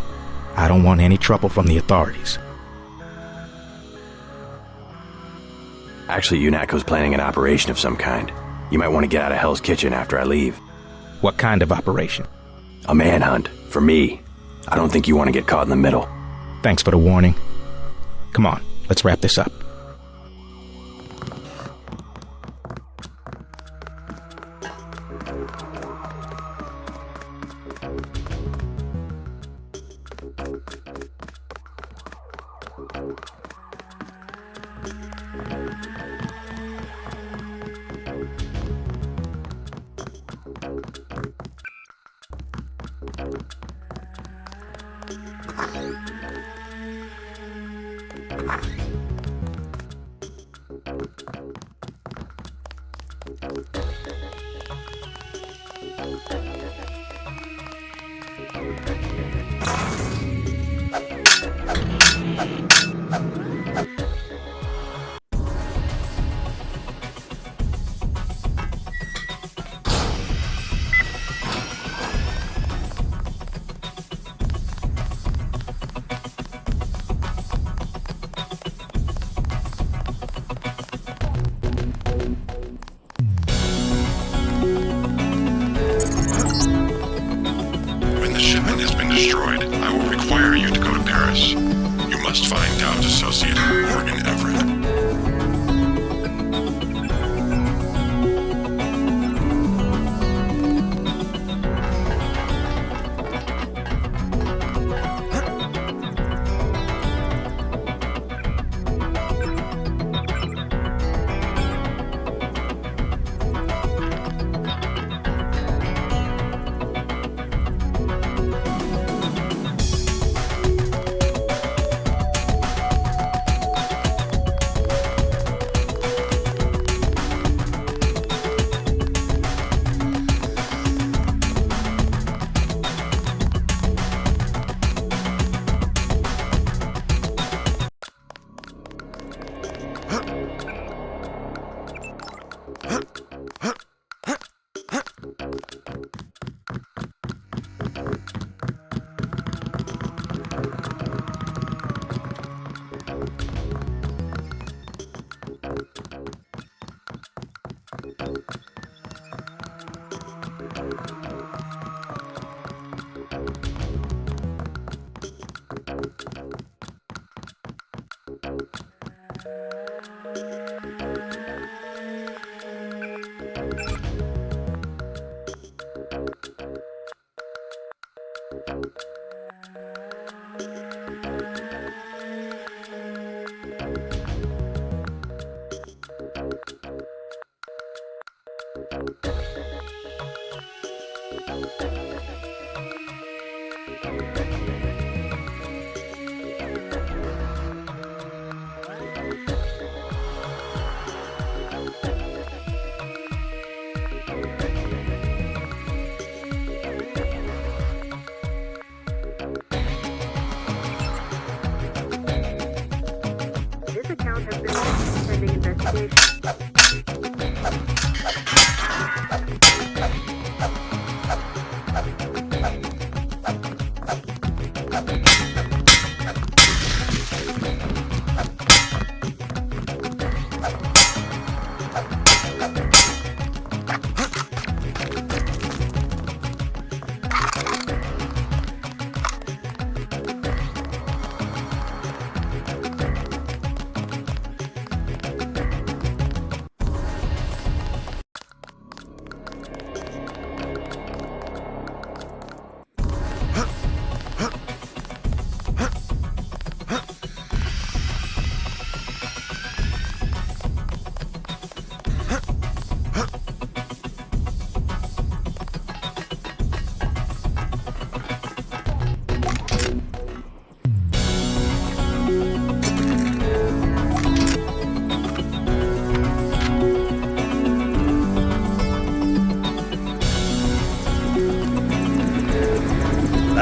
I don't want any trouble from the authorities. Actually, UNATCO's planning an operation of some kind. You might want to get out of Hell's Kitchen after I leave. What kind of operation? A manhunt. For me. I don't think you want to get caught in the middle. Thanks for the warning. Come on, let's wrap this up. When the shipment has been destroyed, I will require you to go to Paris. You must find Dowd's associate, Morgan Everett. This account has been lost pending investigation.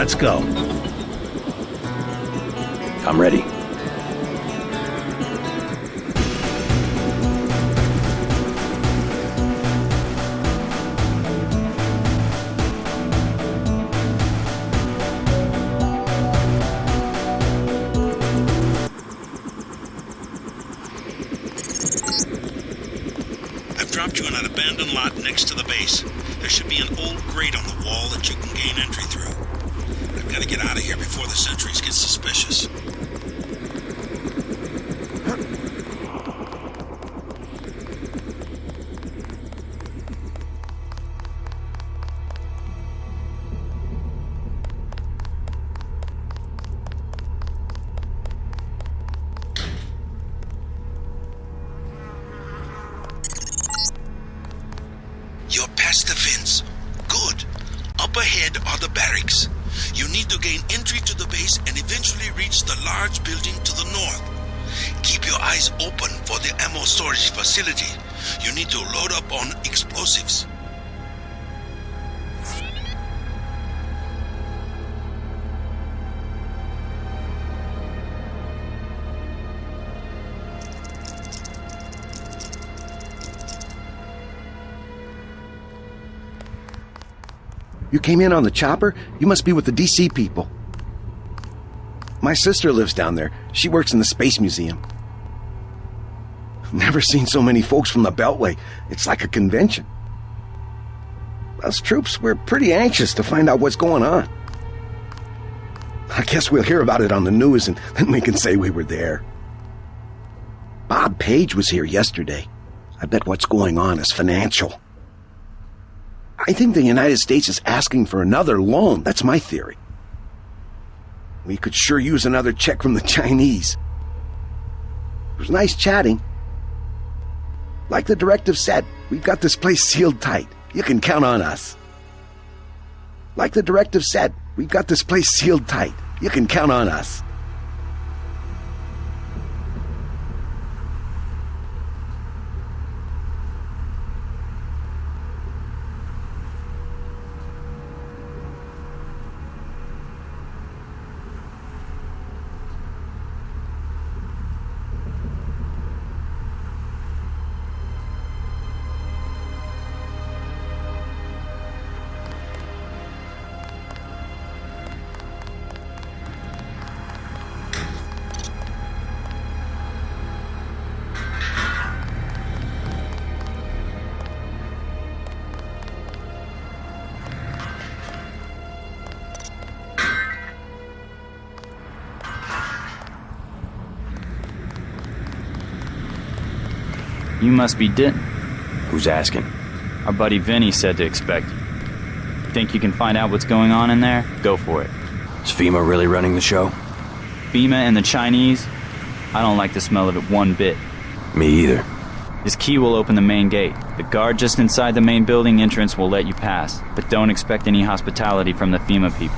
Let's go. I'm ready. I've dropped you on an abandoned lot next to the base. There should be an old grate on the wall that you can gain entry through. I've got to get out of here before the sentries get suspicious. You're past the fence. Good. Up ahead are the barracks. You need to gain entry to the base and eventually reach the large building to the north. Keep your eyes open for the ammo storage facility. You need to load up on explosives. You came in on the chopper? You must be with the DC people. My sister lives down there. She works in the Space Museum. Never seen so many folks from the Beltway. It's like a convention. Us troops, we're pretty anxious to find out what's going on. I guess we'll hear about it on the news and then we can say we were there. Bob Page was here yesterday. I bet what's going on is financial. I think the United States is asking for another loan. That's my theory. We could sure use another check from the Chinese. It was nice chatting. Like the directive said, we've got this place sealed tight. You can count on us. Like the directive said, we've got this place sealed tight. You can count on us. You must be Denton. Who's asking? Our buddy Vinny said to expect you. Think you can find out what's going on in there? Go for it. Is FEMA really running the show? FEMA and the Chinese? I don't like the smell of it one bit. Me either. This key will open the main gate. The guard just inside the main building entrance will let you pass, but don't expect any hospitality from the FEMA people.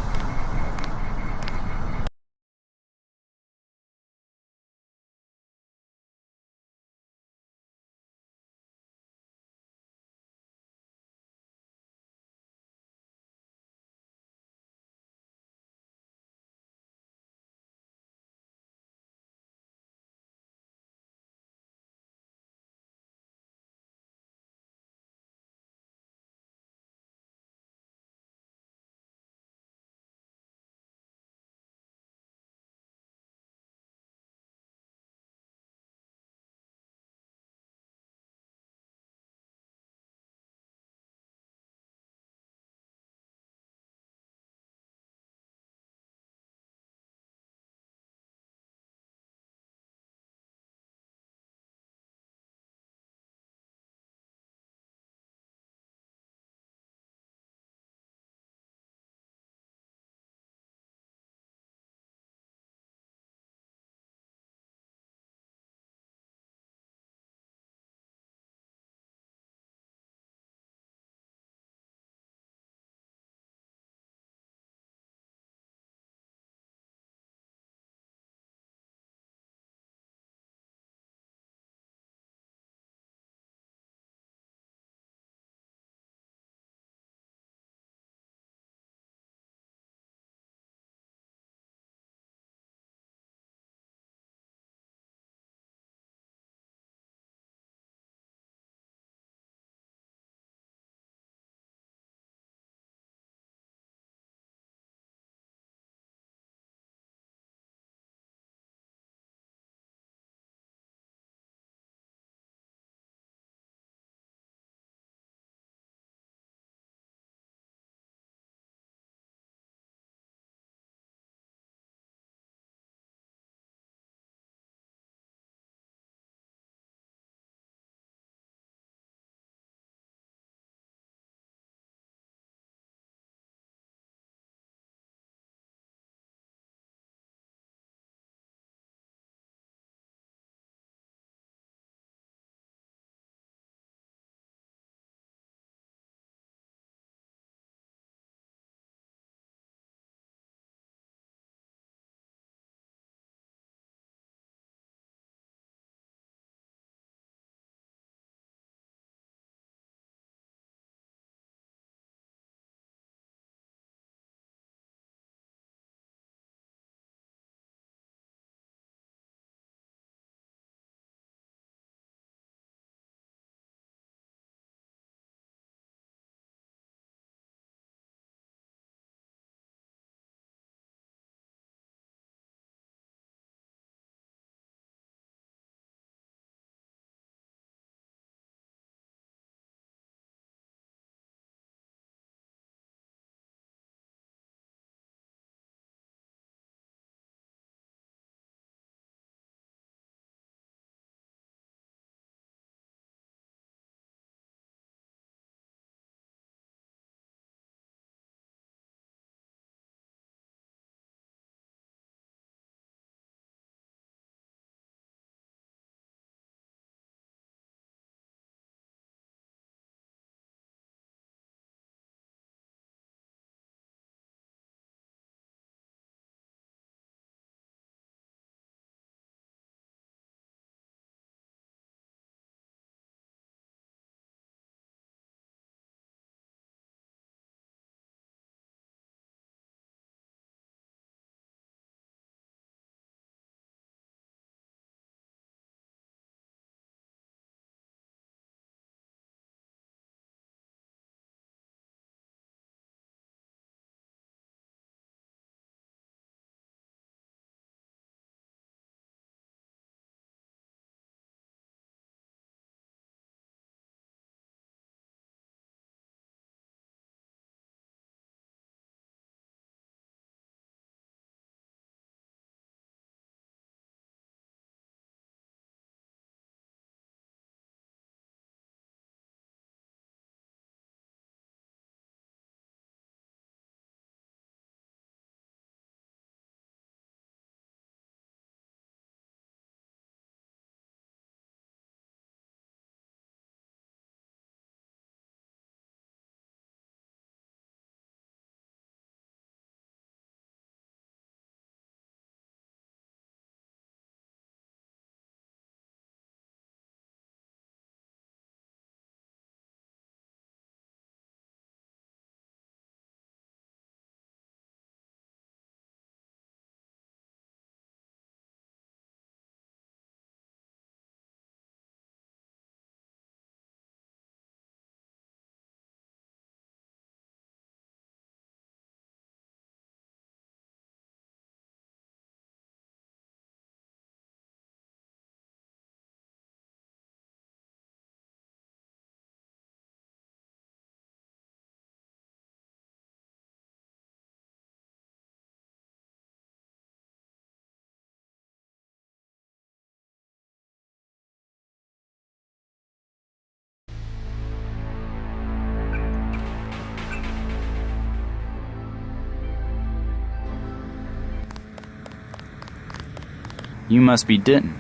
You must be Denton.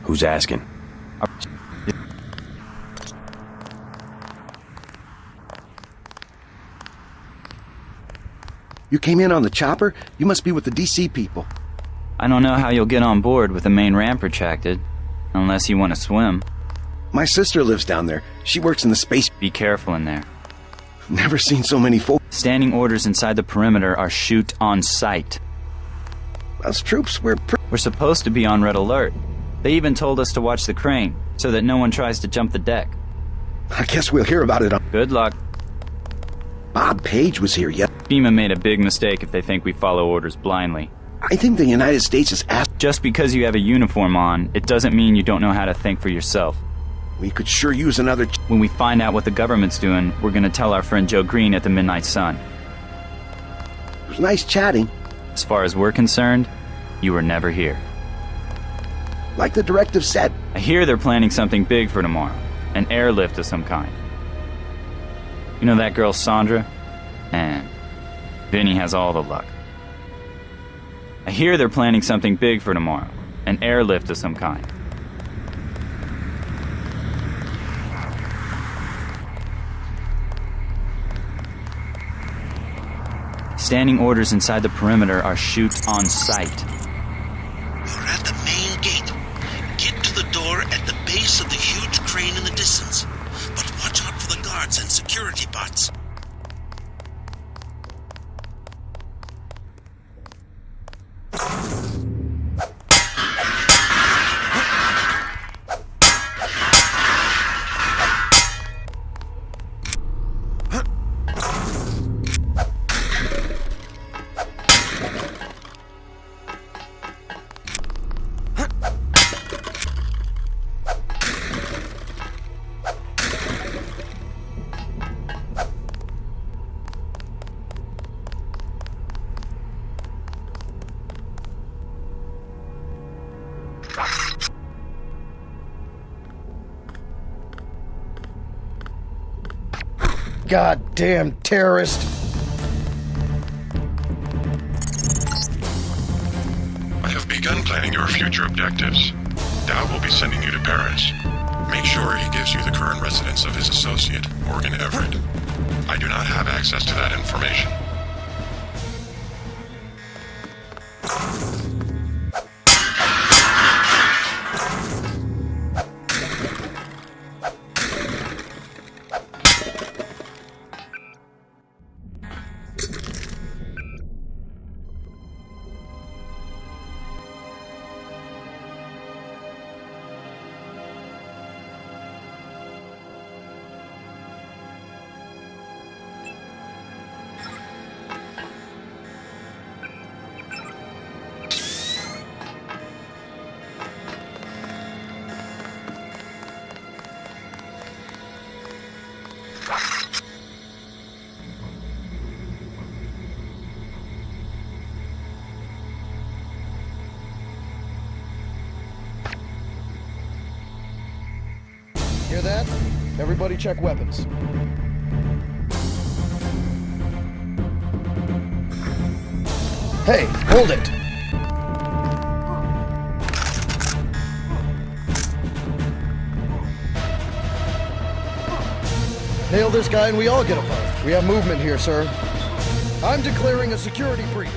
Who's asking? You came in on the chopper? You must be with the DC people. I don't know how you'll get on board with the main ramp retracted, unless you want to swim. My sister lives down there. She works in the space... Be careful in there. Never seen so many folk... Standing orders inside the perimeter are shoot on sight. Us troops, we're supposed to be on red alert. They even told us to watch the crane, so that no one tries to jump the deck. I guess we'll hear about it on... Good luck. Bob Page was here yet. FEMA made a big mistake if they think we follow orders blindly. I think the United States is asked... Just because you have a uniform on, it doesn't mean you don't know how to think for yourself. We could sure use another... When we find out what the government's doing, we're gonna tell our friend Joe Green at the Midnight Sun. It was nice chatting. As far as we're concerned, you were never here. Like the directive said. I hear they're planning something big for tomorrow. An airlift of some kind. You know that girl Sandra? And Vinny has all the luck. I hear they're planning something big for tomorrow. An airlift of some kind. Standing orders inside the perimeter are shoot on sight. You're at the main gate. Get to the door at the base of the huge crane in the distance. But watch out for the guards and security bots. Goddamn terrorist. I have begun planning your future objectives. Dow will be sending you to Paris. Make sure he gives you the current residence of his associate, Morgan Everett. I do not have access to that information. Hear that? Everybody check weapons. Hey, hold it! Nail this guy and we all get a post. We have movement here, sir. I'm declaring a security breach.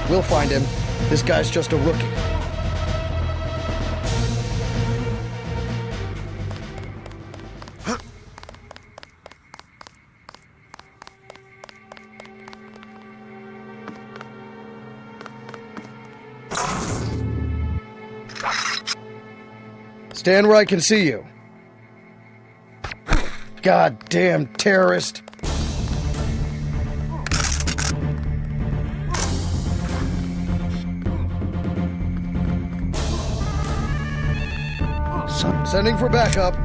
We'll find him. This guy's just a rookie. Stand where I can see you. Goddamn terrorist. son. Sending for backup.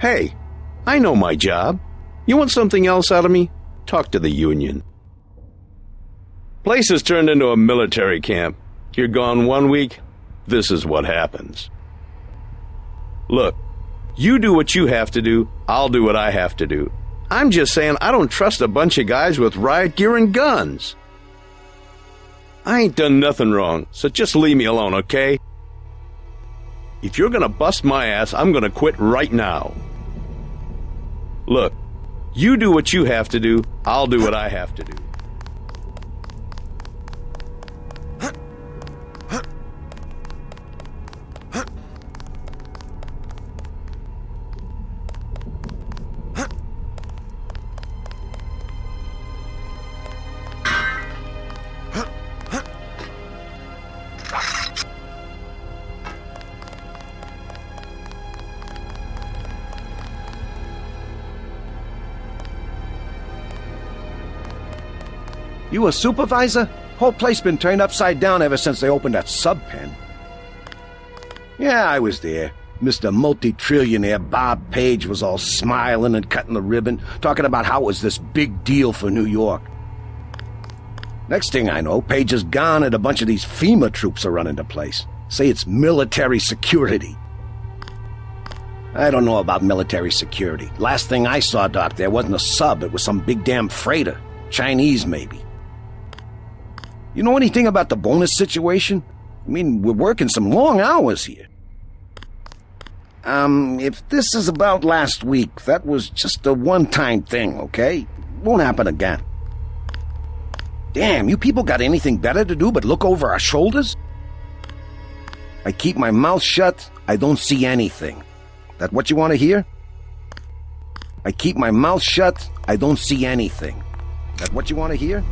Hey, I know my job. You want something else out of me? Talk to the union. Place has turned into a military camp. You're gone 1 week, this is what happens. Look, you do what you have to do, I'll do what I have to do. I'm just saying I don't trust a bunch of guys with riot gear and guns. I ain't done nothing wrong, so just leave me alone, okay? If you're gonna bust my ass, I'm gonna quit right now. Look, you do what you have to do, I'll do what I have to do. You a supervisor? Whole place been turned upside down ever since they opened that sub pen. Yeah, I was there. Mr. Multi-Trillionaire Bob Page was all smiling and cutting the ribbon, talking about how it was this big deal for New York. Next thing I know, Page is gone and a bunch of these FEMA troops are running the place. Say it's military security. I don't know about military security. Last thing I saw, Doc, there wasn't a sub. It was some big damn freighter. Chinese, maybe. You know anything about the bonus situation? I mean, we're working some long hours here. If this is about last week, that was just a one-time thing, okay? Won't happen again. Damn, you people got anything better to do but look over our shoulders? I keep my mouth shut, I don't see anything. That what you want to hear? I keep my mouth shut, I don't see anything. That what you want to hear?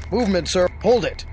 Movement, sir. Hold it.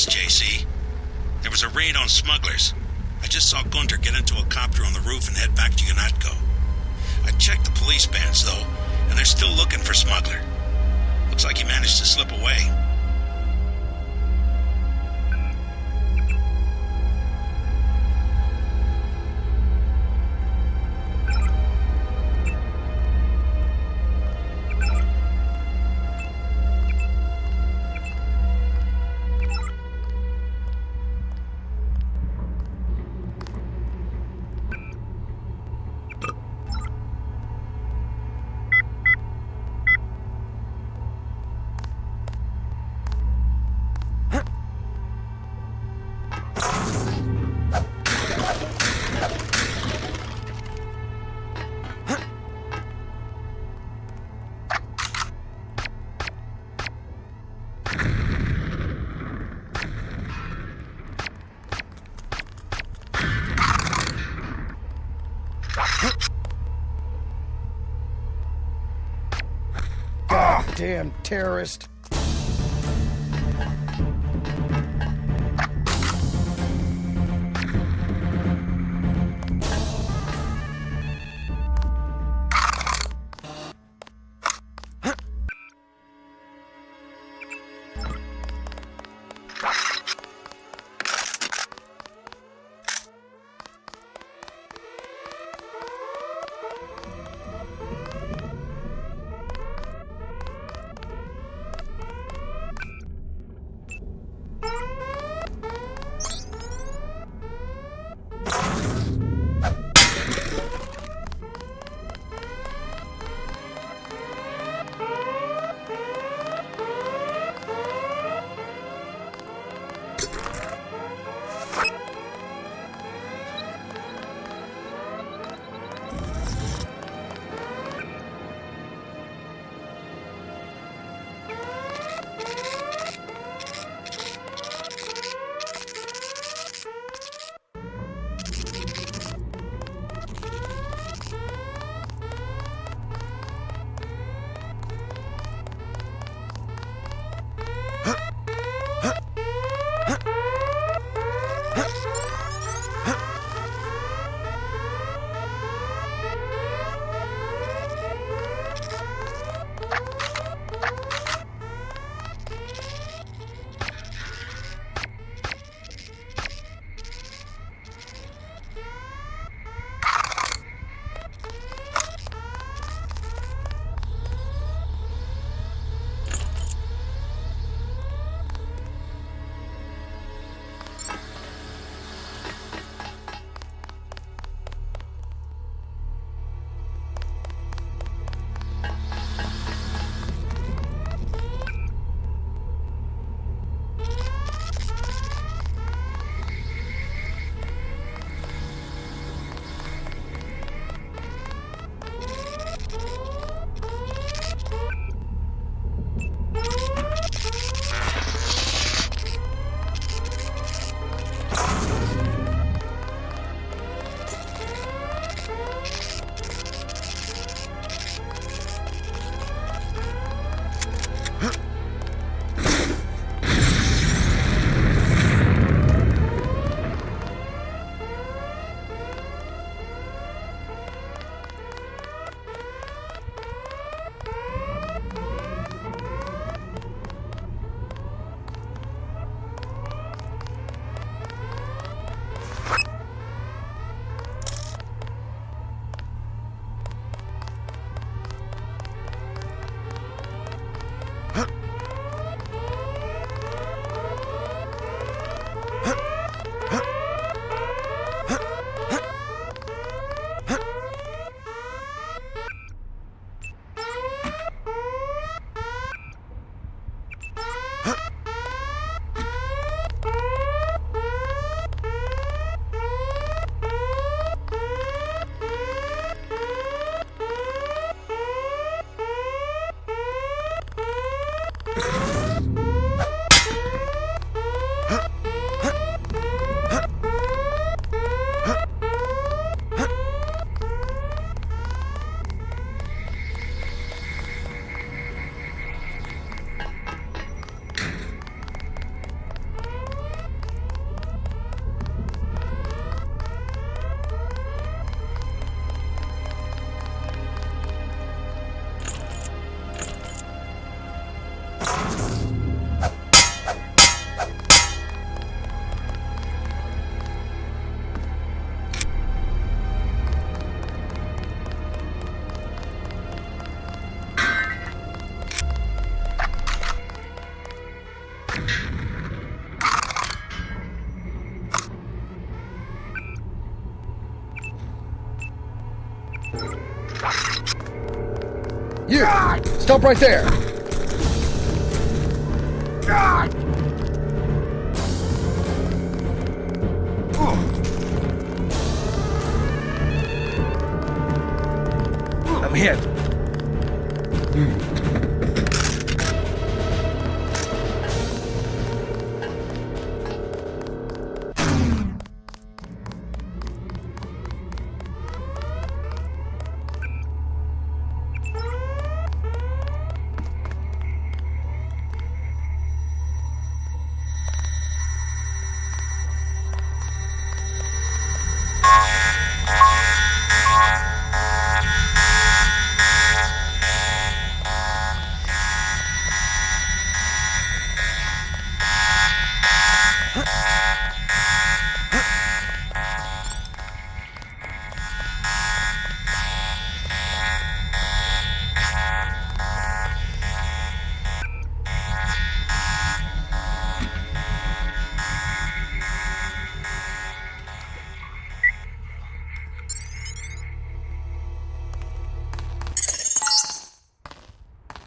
this, JC. There was a raid on smugglers. I just saw Gunter get into a copter on the roof and head back to UNATCO. I checked the police bands, though, and they're still looking for Smuggler. Looks like he managed to slip away. Damn terrorist. You! Stop right there! I'm hit.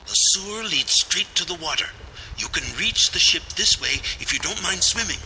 The sewer leads straight to the water. You can reach the ship this way if you don't mind swimming.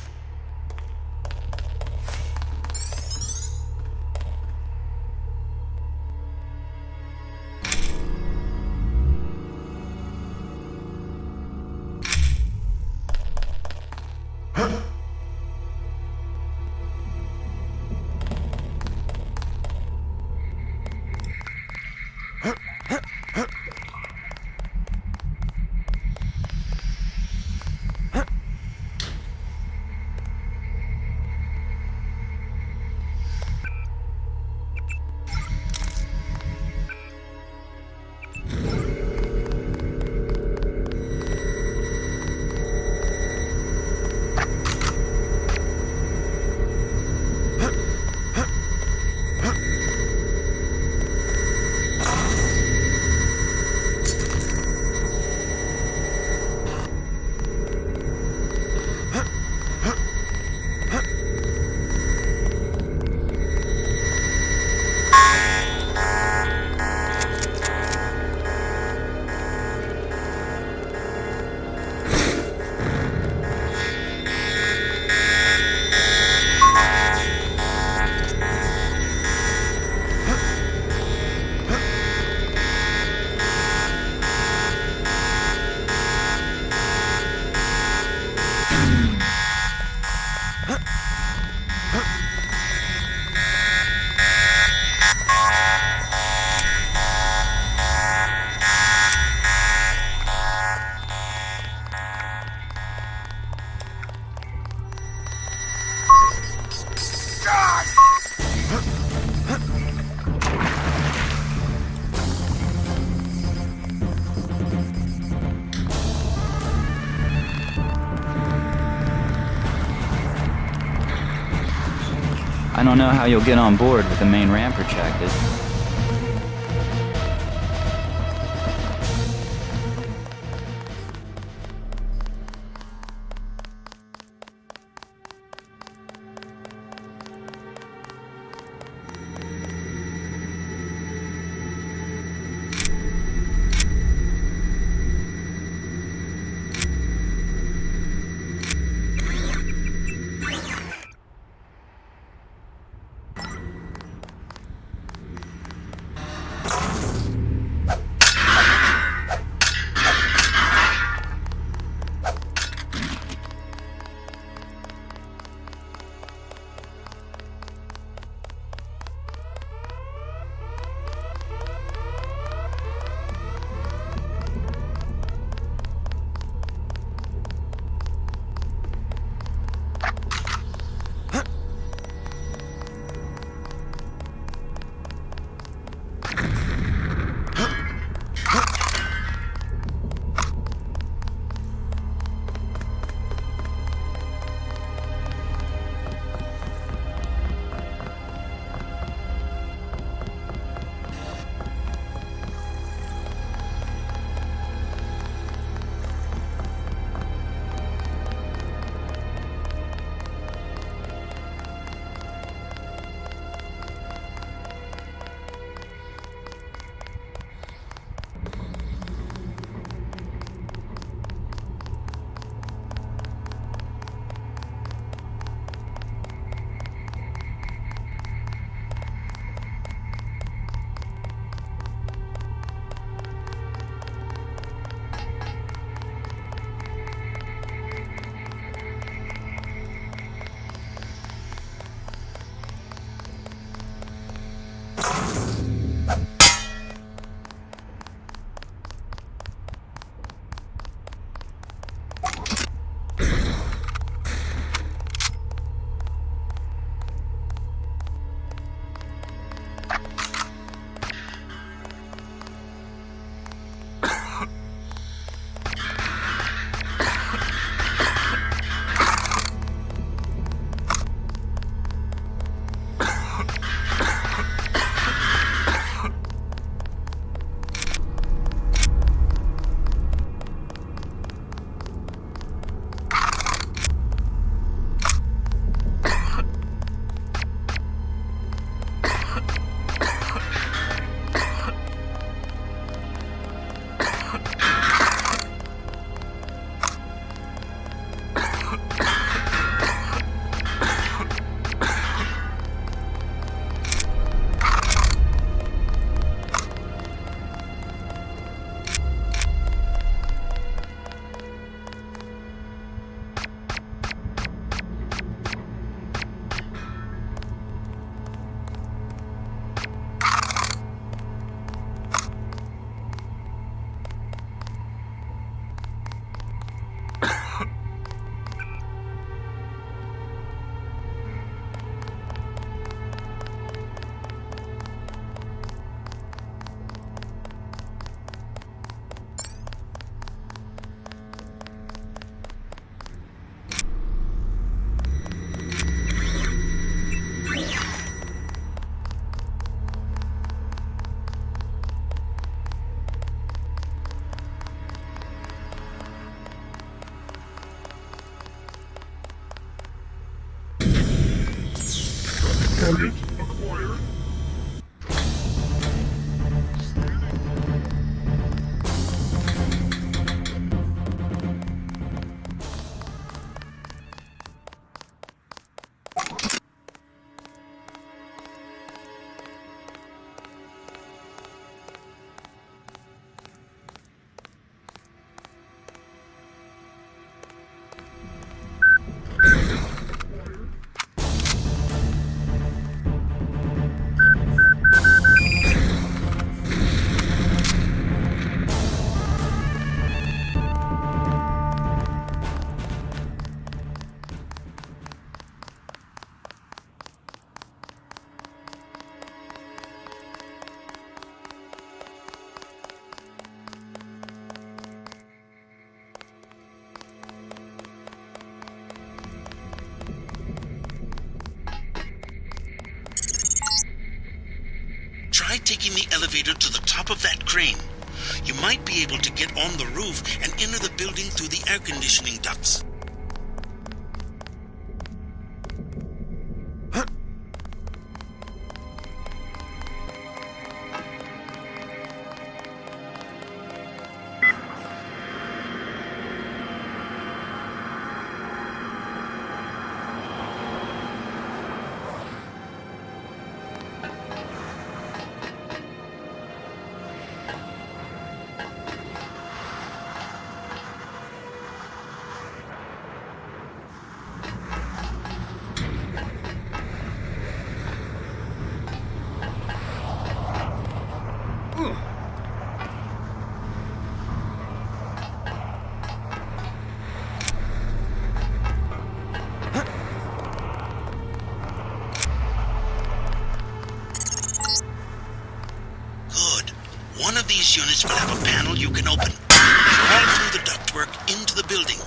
I don't know how you'll get on board with the main ramp retracted. Try taking the elevator to the top of that crane. You might be able to get on the roof and enter the building through the air conditioning ducts. One of these units will have a panel you can open. Crawl through the ductwork into the building.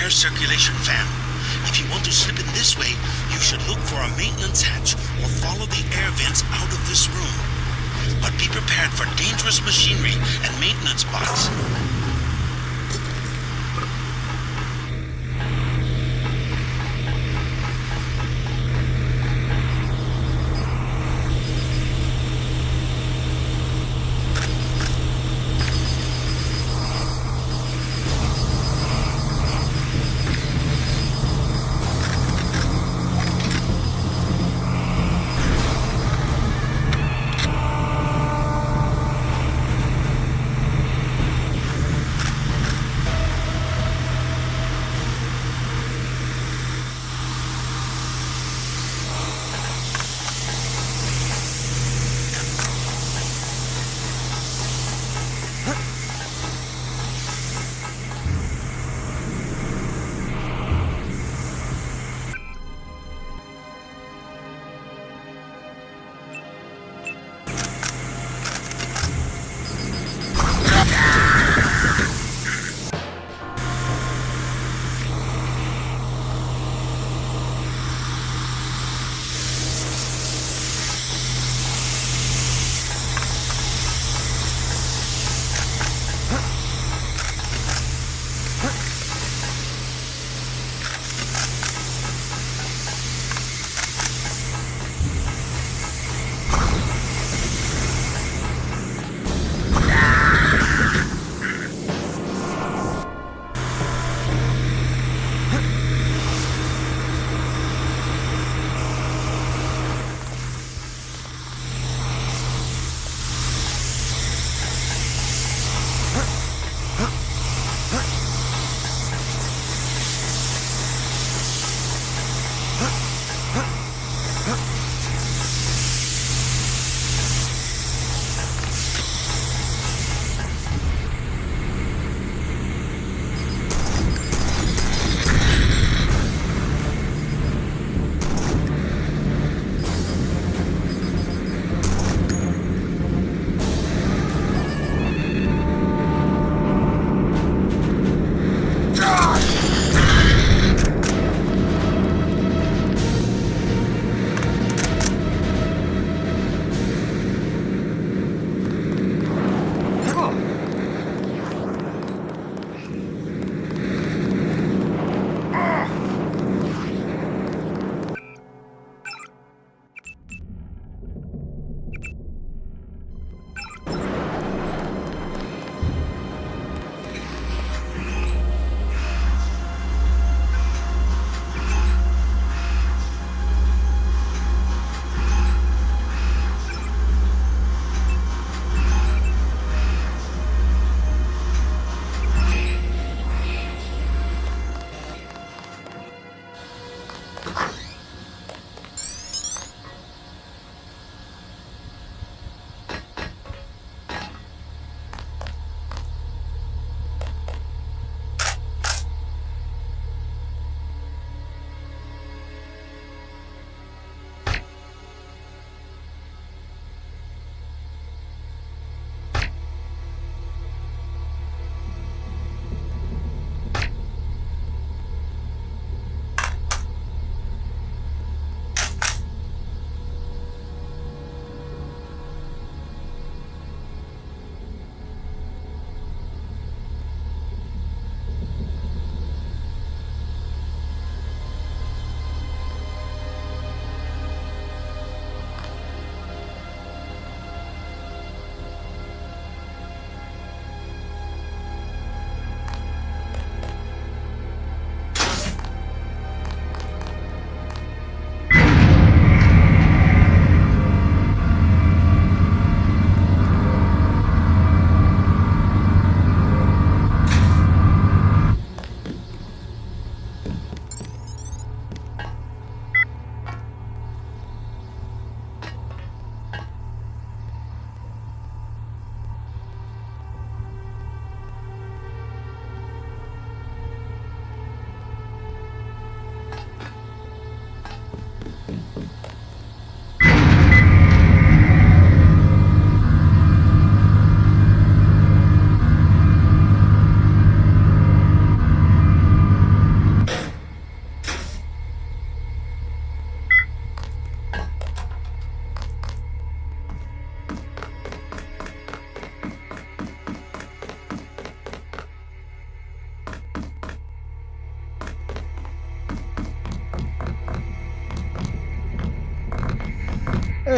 Circulation fan. If you want to slip in this way, you should look for a maintenance hatch or follow the air vents out of this room. But be prepared for dangerous machinery and maintenance bots.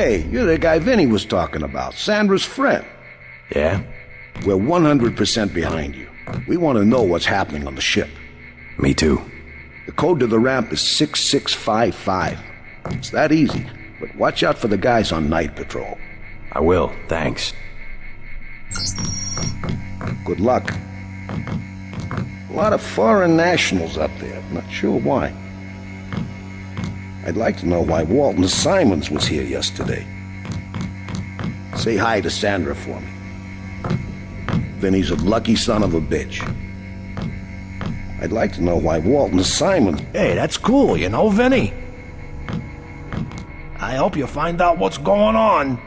Hey, you're the guy Vinny was talking about, Sandra's friend. Yeah? We're 100% behind you. We want to know what's happening on the ship. Me too. The code to the ramp is 6655. It's that easy, but watch out for the guys on night patrol. I will, thanks. Good luck. A lot of foreign nationals up there, not sure why. I'd like to know why Walton Simons was here yesterday. Say hi to Sandra for me. Vinny's a lucky son of a bitch. I'd like to know why Walton Simons... Hey, that's cool, you know, Vinny? I hope you find out what's going on.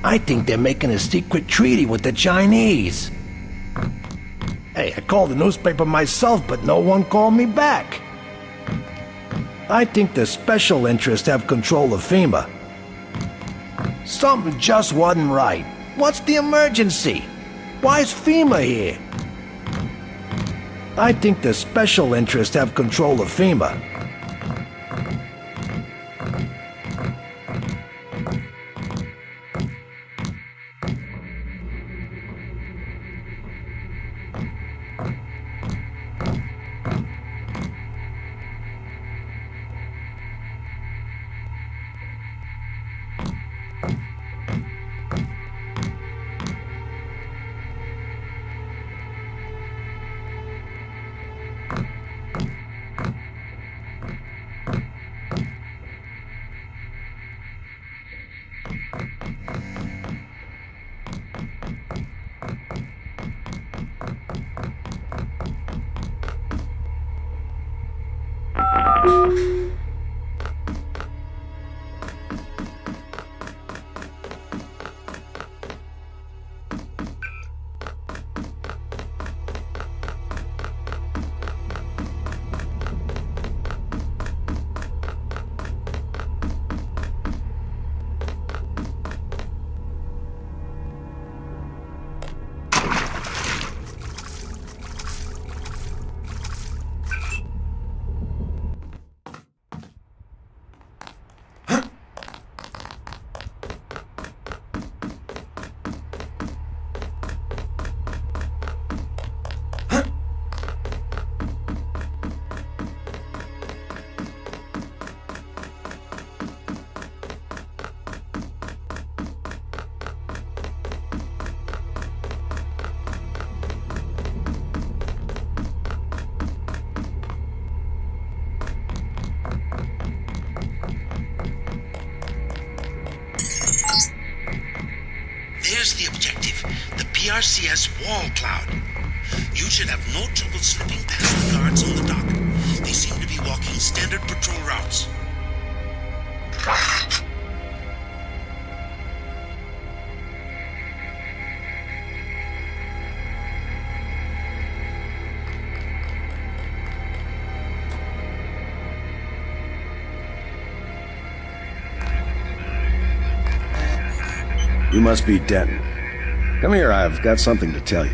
I think they're making a secret treaty with the Chinese. Hey, I called the newspaper myself, but no one called me back. I think the special interests have control of FEMA. Something just wasn't right. What's the emergency? Why is FEMA here? I think the special interests have control of FEMA. There's the objective, the PRCS wall cloud. You should have no trouble slipping past the guards on the dock. They seem to be walking standard patrol routes. You must be Denton. Come here, I've got something to tell you.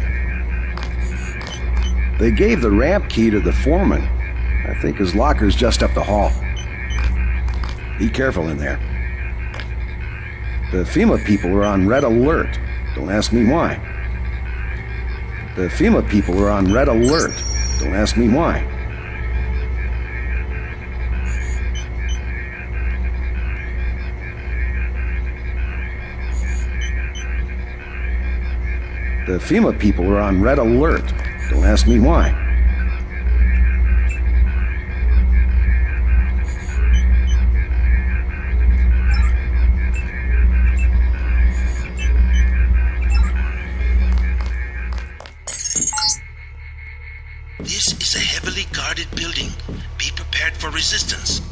They gave the ramp key to the foreman. I think his locker's just up the hall. Be careful in there. The FEMA people are on red alert. Don't ask me why. The FEMA people are on red alert. Don't ask me why. The FEMA people are on red alert. Don't ask me why. This is a heavily guarded building. Be prepared for resistance.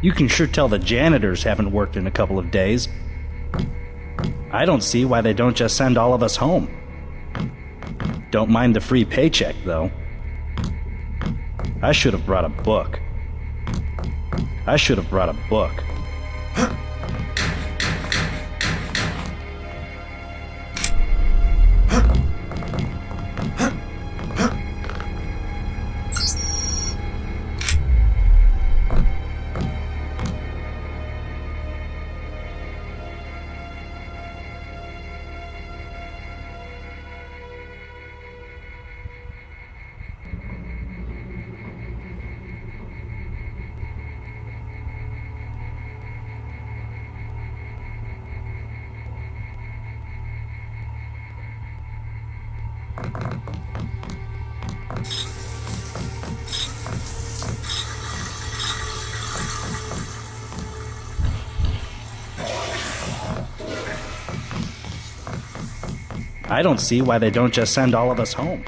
You can sure tell the janitors haven't worked in a couple of days. I don't see why they don't just send all of us home. Don't mind the free paycheck, though. I should have brought a book. I should have brought a book. I don't see why they don't just send all of us home.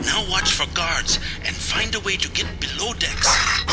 Now watch for guards and find a way to get below decks.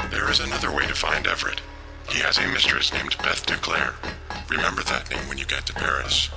There is another way to find Everett. He has a mistress named Beth Duclair. Remember that name when you get to Paris.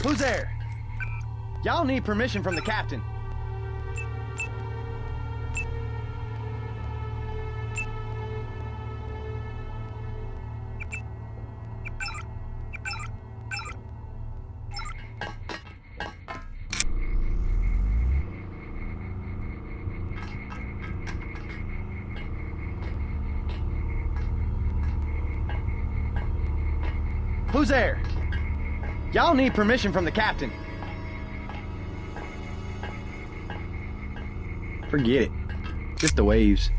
Who's there? Y'all need permission from the captain. Who's there? Y'all need permission from the captain. Forget it. Just the waves.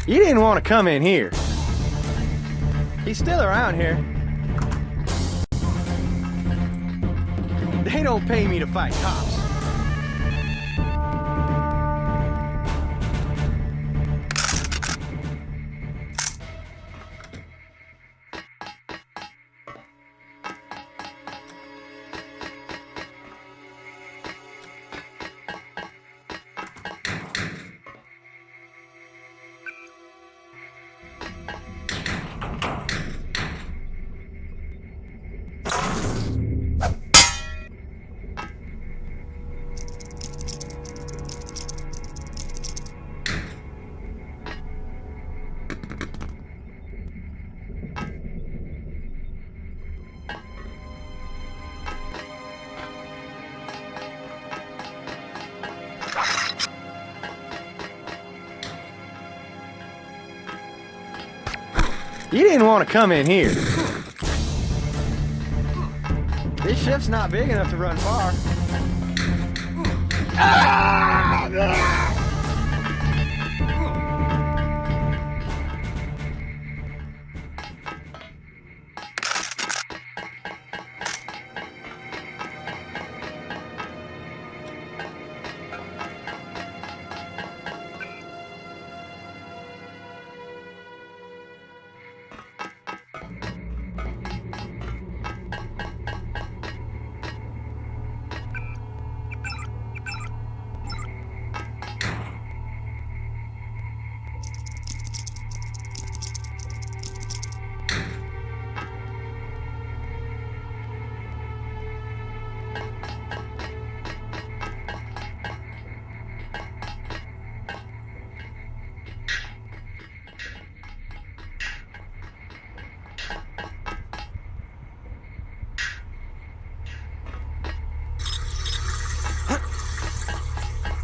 You didn't want to come in here. He's still around here. They don't pay me to fight cops. You didn't want to come in here. This ship's not big enough to run far.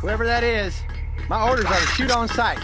Whoever that is, my orders are to shoot on sight.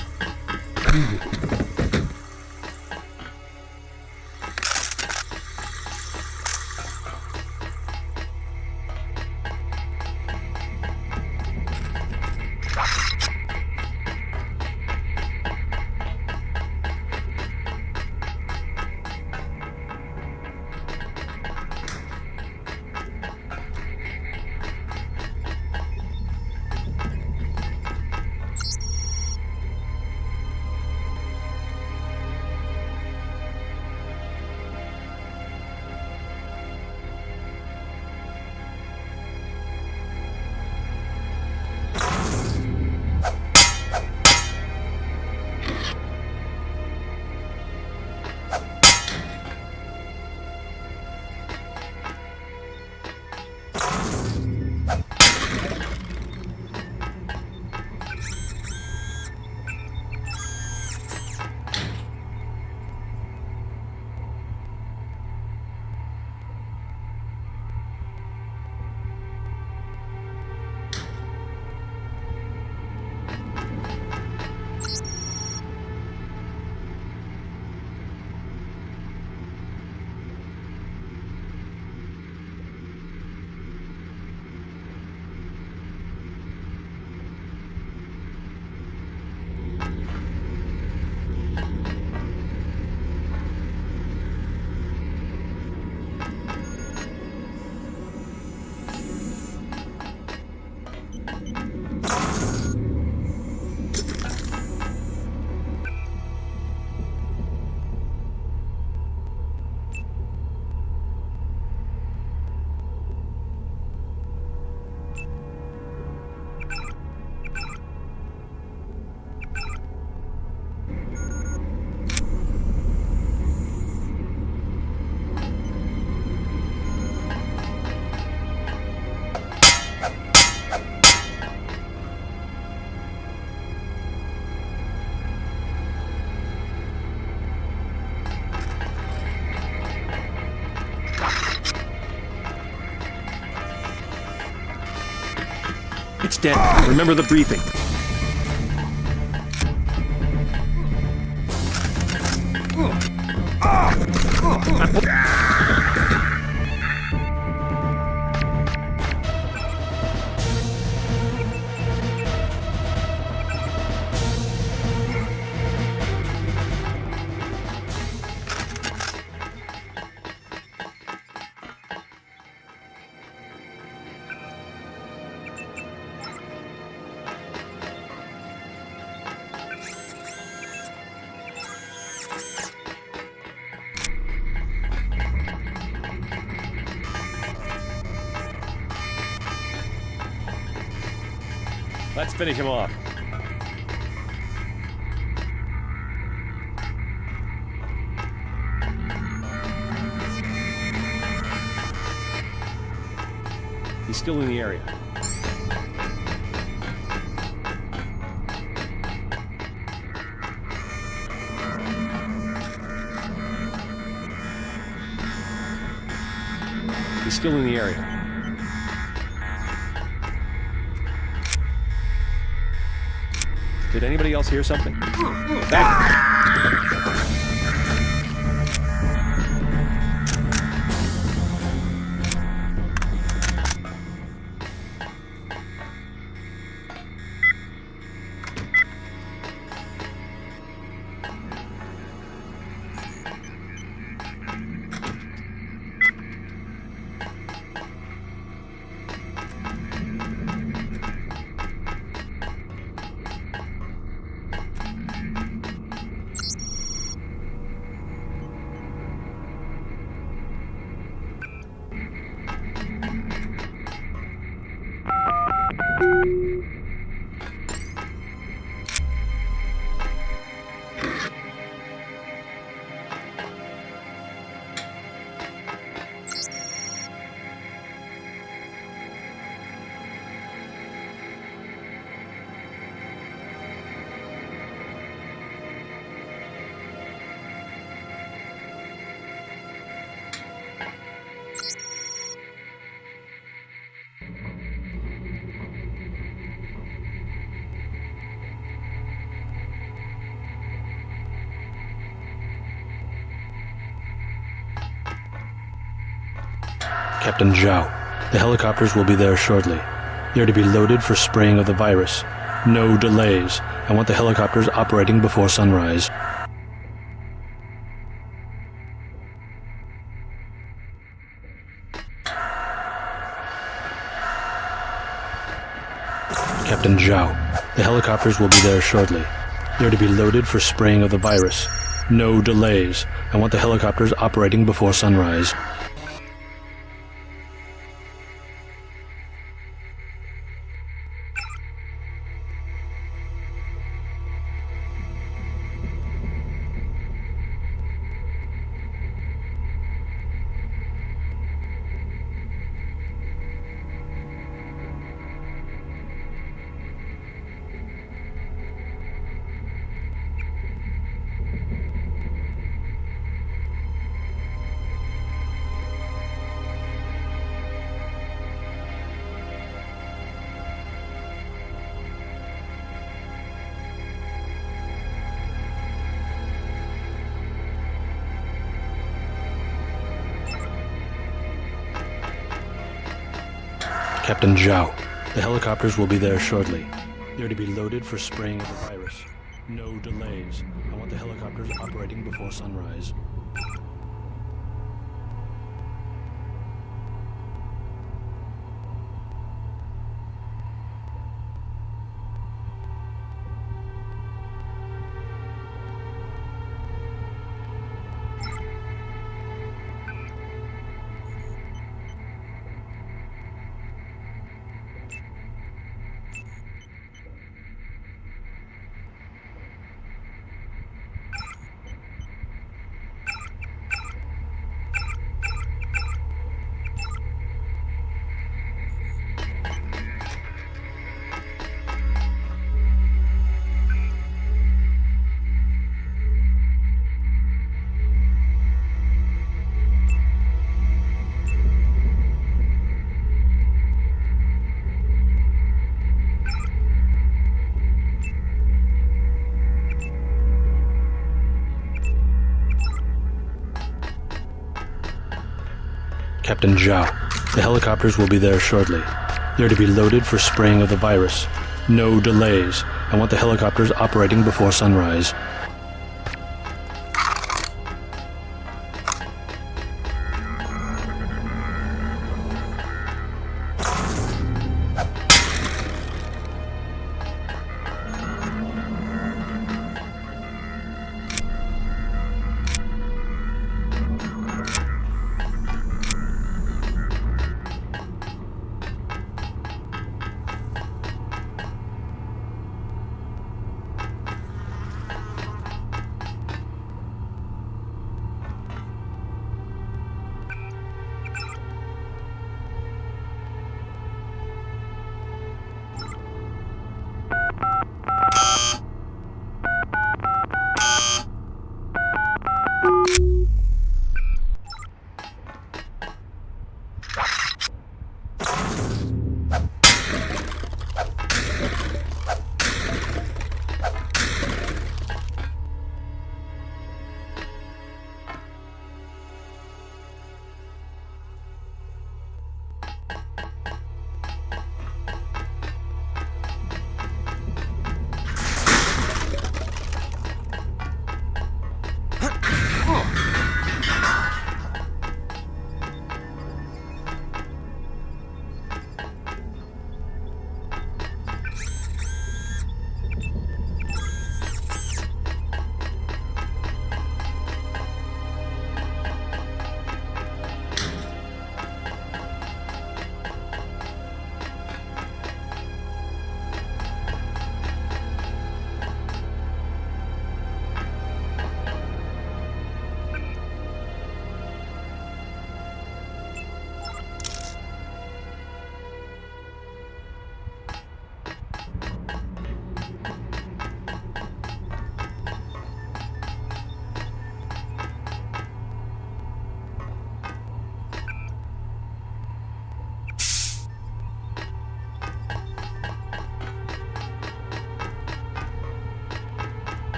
It's dead. Remember the briefing. Let's finish him off. He's still in the area. He's still in the area. Did anybody else hear something? Captain Zhao, the helicopters will be there shortly. They are to be loaded for spraying of the virus. No delays. I want the helicopters operating before sunrise. Captain Zhao, the helicopters will be there shortly. They are to be loaded for spraying of the virus. No delays. I want the helicopters operating before sunrise. Captain Zhao, the helicopters will be there shortly. They are to be loaded for spraying of the virus. No delays. I want the helicopters operating before sunrise. Captain Zhao. The helicopters will be there shortly. They're to be loaded for spraying of the virus. No delays. I want the helicopters operating before sunrise.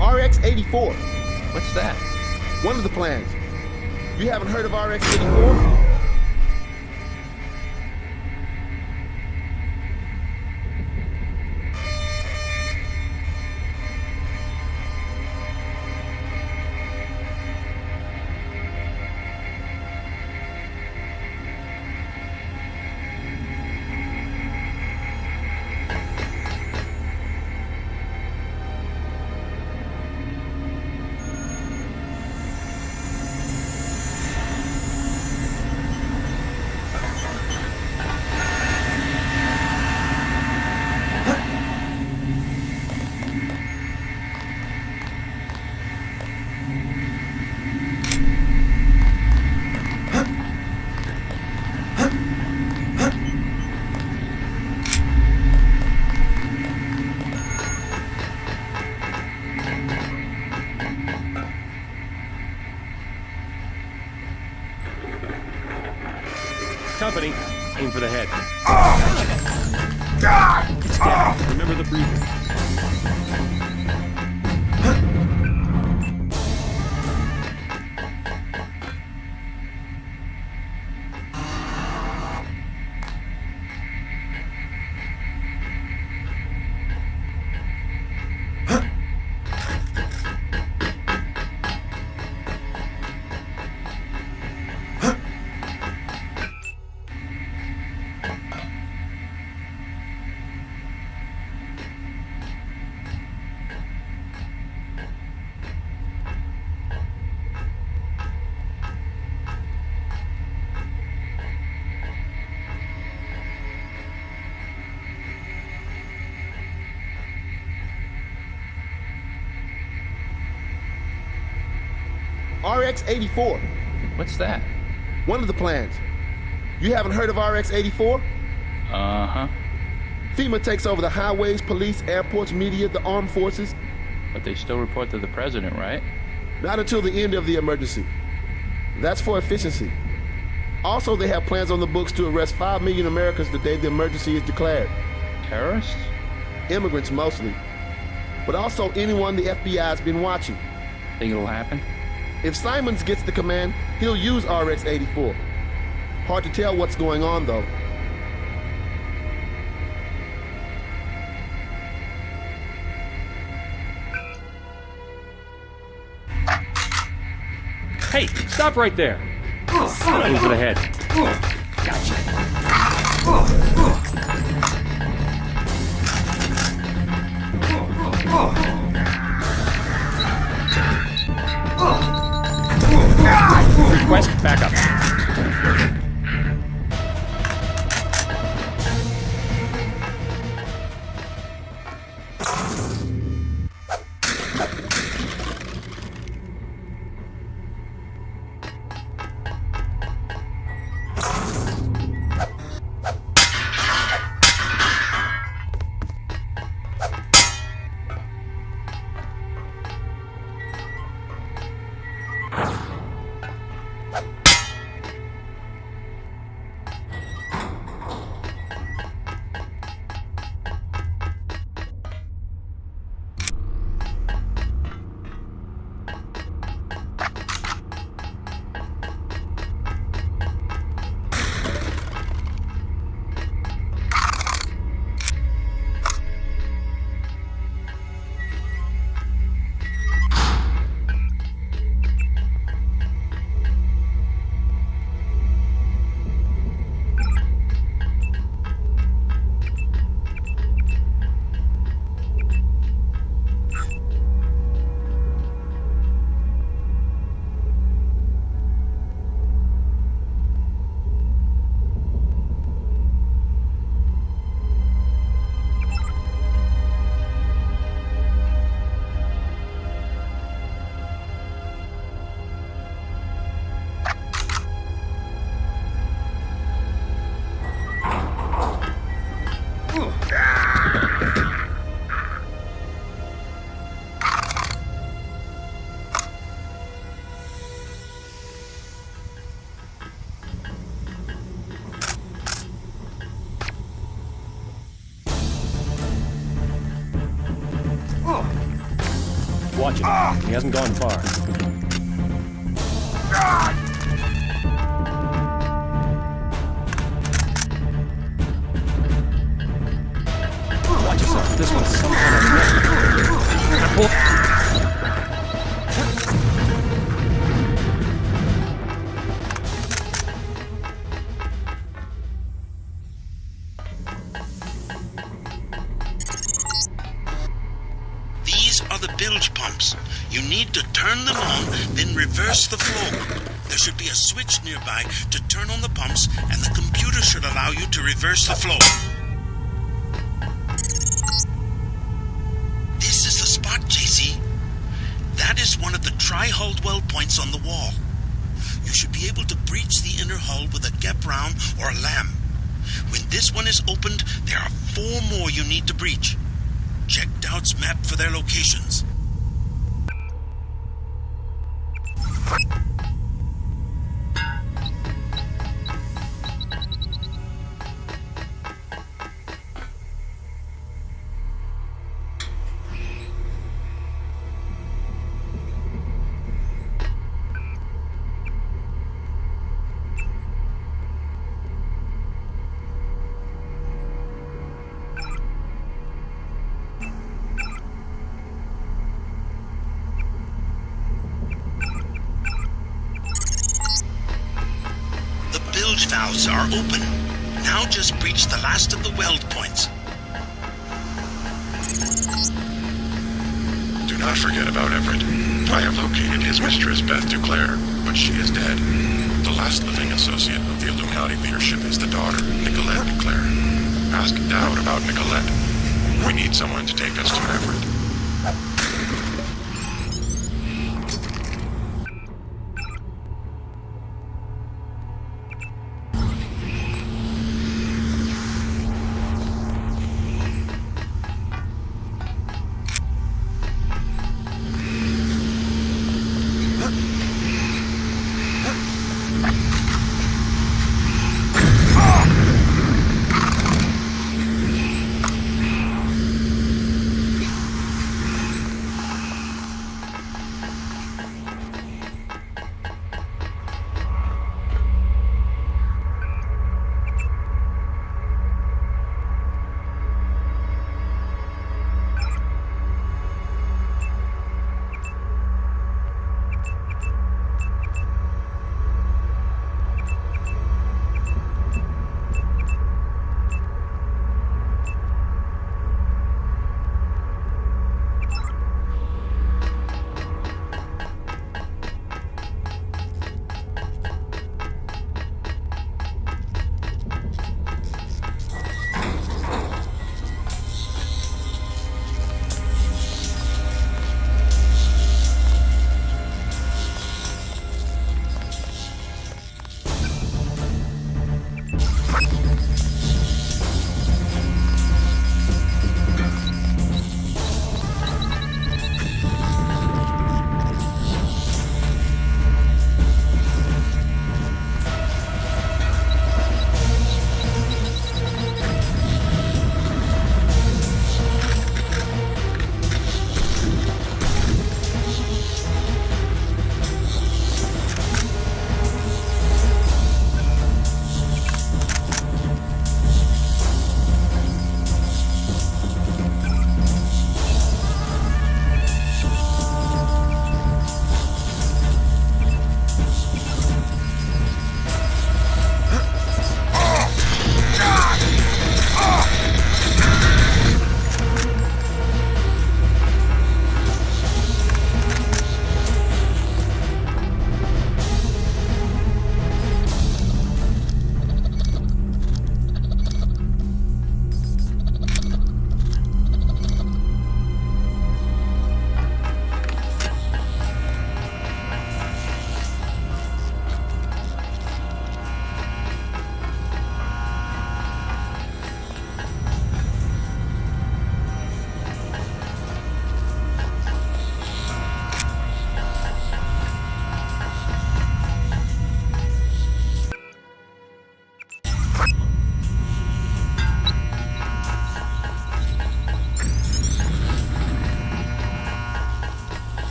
RX-84. What's that? One of the plans. You haven't heard of RX-84? company. Aim for the head. It's dead. Remember the breathing. RX-84. What's that? One of the plans. You haven't heard of RX-84? Uh-huh. FEMA takes over the highways, police, airports, media, the armed forces. But they still report to the president, right? Not until the end of the emergency. That's for efficiency. Also, they have plans on the books to arrest 5 million Americans the day the emergency is declared. Terrorists? Immigrants mostly. But also anyone the FBI's been watching. Think it'll happen? If Simons gets the command, he'll use RX-84. Hard to tell what's going on, though. Hey, stop right there. Aim for the head. Request backup. Watch him. He hasn't gone far. Watch yourself. This one's some kind of mess. bilge pumps. You need to turn them on, then reverse the flow. There should be a switch nearby to turn on the pumps, and the computer should allow you to reverse the flow. This is the spot, JC. That is one of the tri-hulled well points on the wall. You should be able to breach the inner hull with a gap round or a lam. When this one is opened, there are 4 more you need to breach. Check Doubt's map for their locations. valves are open. Now just breach the last of the weld points. Do not forget about Everett. I have located his mistress, Beth Duclair, but she is dead. The last living associate of the Illuminati leadership is the daughter, Nicolette Duclair. Ask Dowd about Nicolette. We need someone to take us to Everett.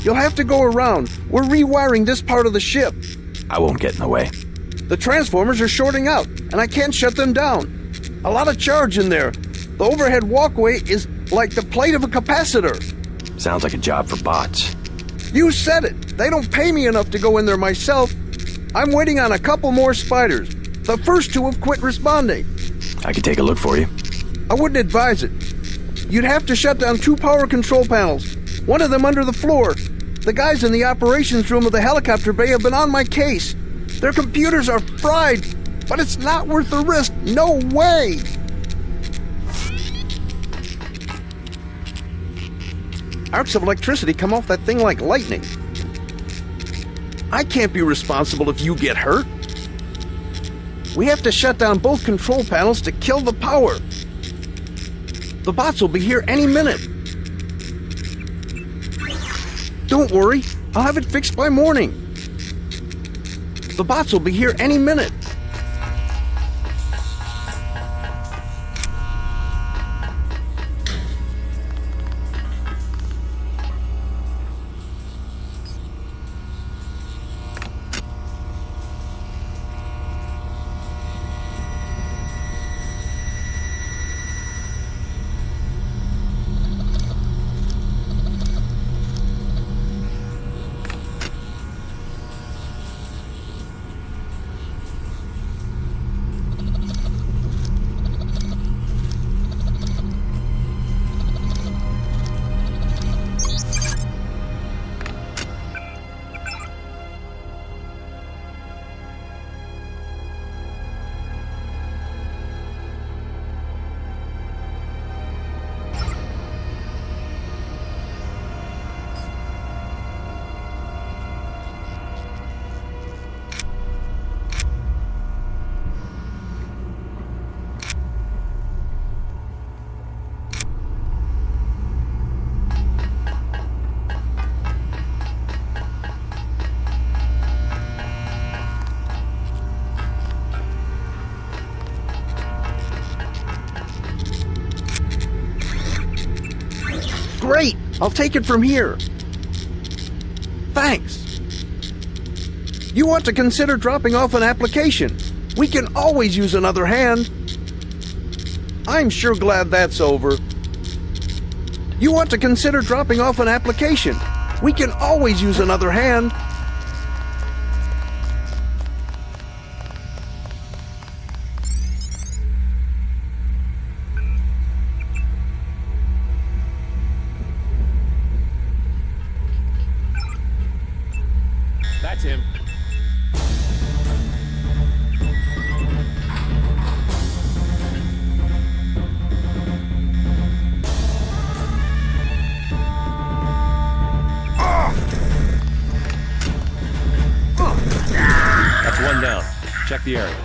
You'll have to go around. We're rewiring this part of the ship. I won't get in the way. The transformers are shorting out, and I can't shut them down. A lot of charge in there. The overhead walkway is like the plate of a capacitor. Sounds like a job for bots. You said it. They don't pay me enough to go in there myself. I'm waiting on a couple more spiders. The first two have quit responding. I could take a look for you. I wouldn't advise it. You'd have to shut down 2 power control panels, one of them under the floor. The guys in the operations room of the helicopter bay have been on my case. Their computers are fried, but it's not worth the risk. No way! Arcs of electricity come off that thing like lightning. I can't be responsible if you get hurt. We have to shut down both control panels to kill the power. The bots will be here any minute. Don't worry, I'll have it fixed by morning. The bots will be here any minute. Great! I'll take it from here. Thanks. You want to consider dropping off an application? We can always use another hand. I'm sure glad that's over. You want to consider dropping off an application? We can always use another hand. That's him. That's one down. Check the area.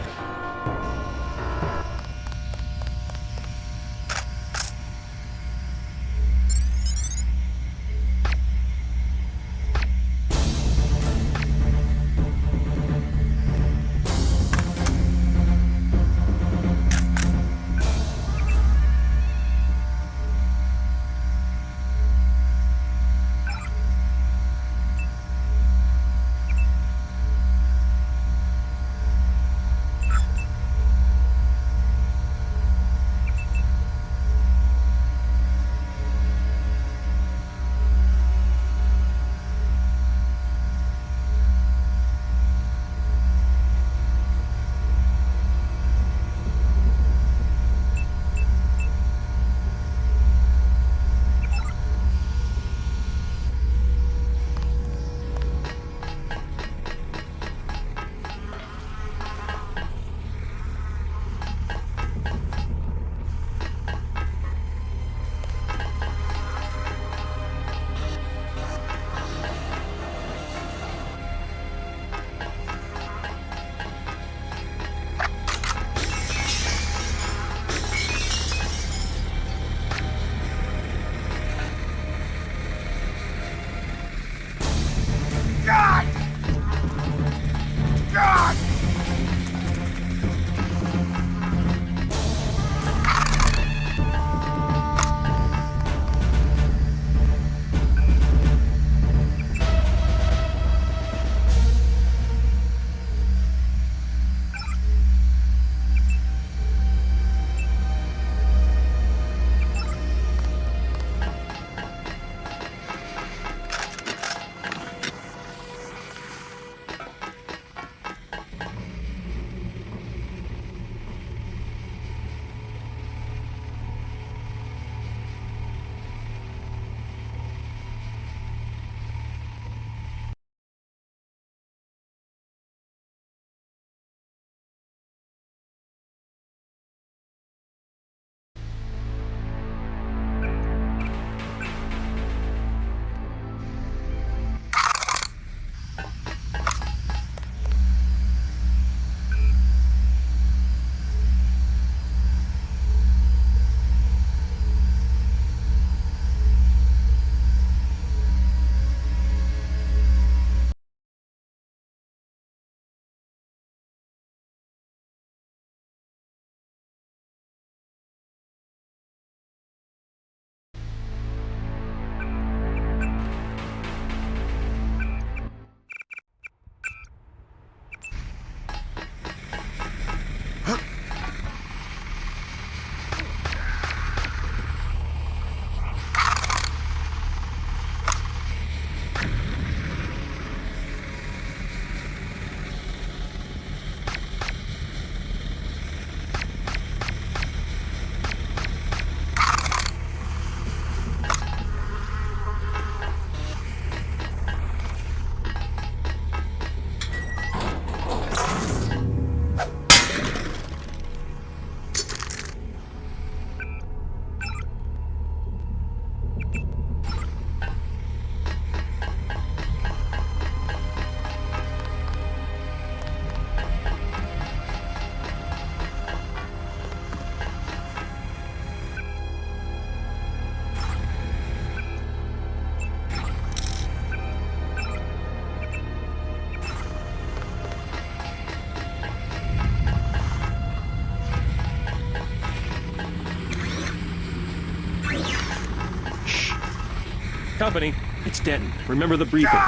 Company. It's Denton. Remember the briefing.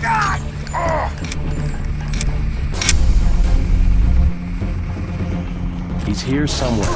God! He's here somewhere.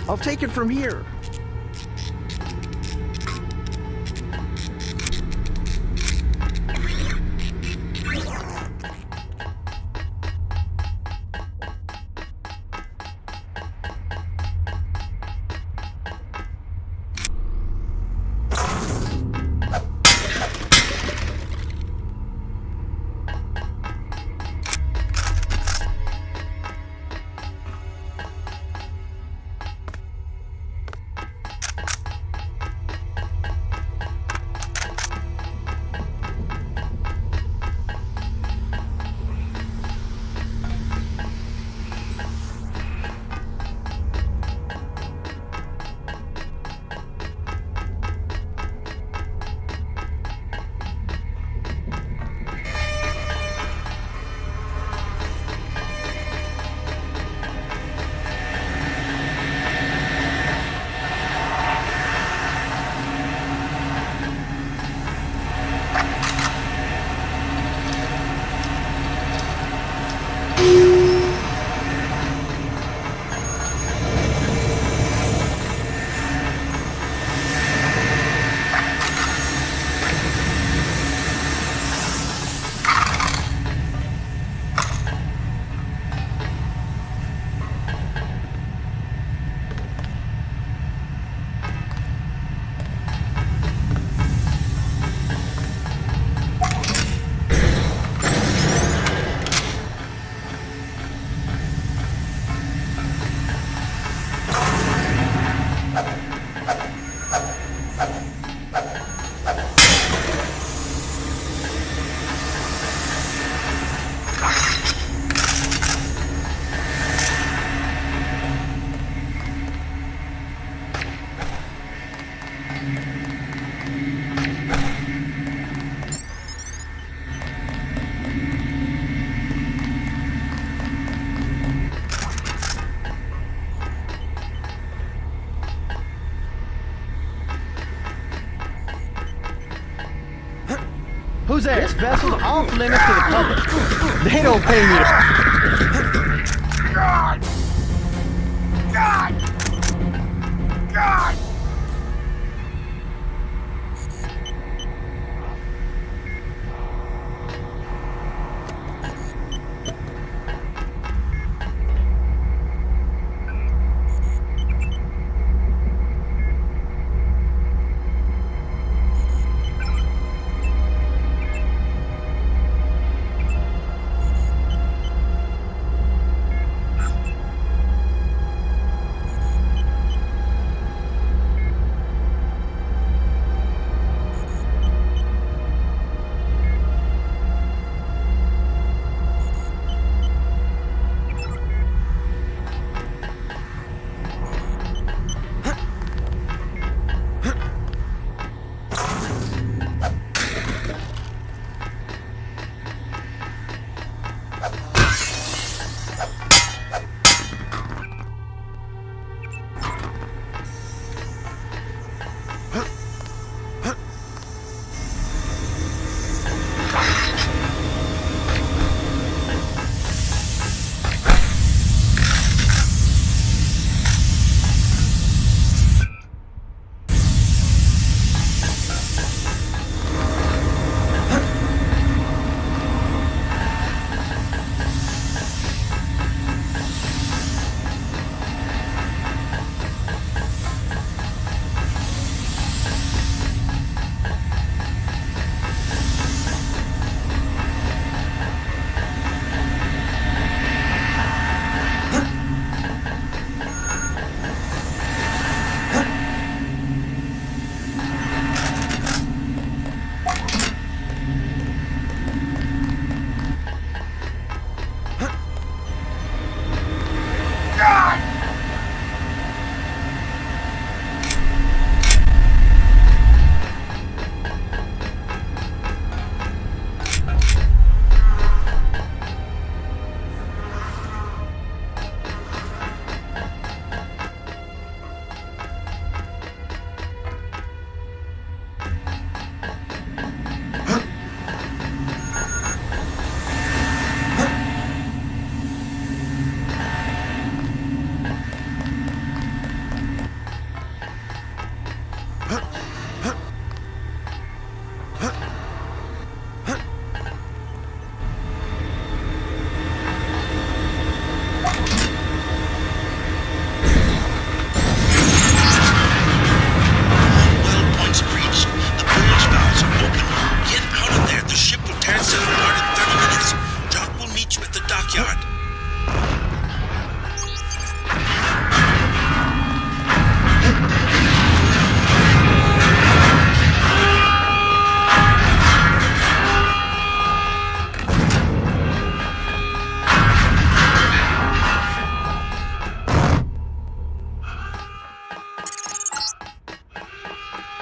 I'll take it from here. Who's that? This vessel's off limits to the public. They don't pay me to... God! God! God!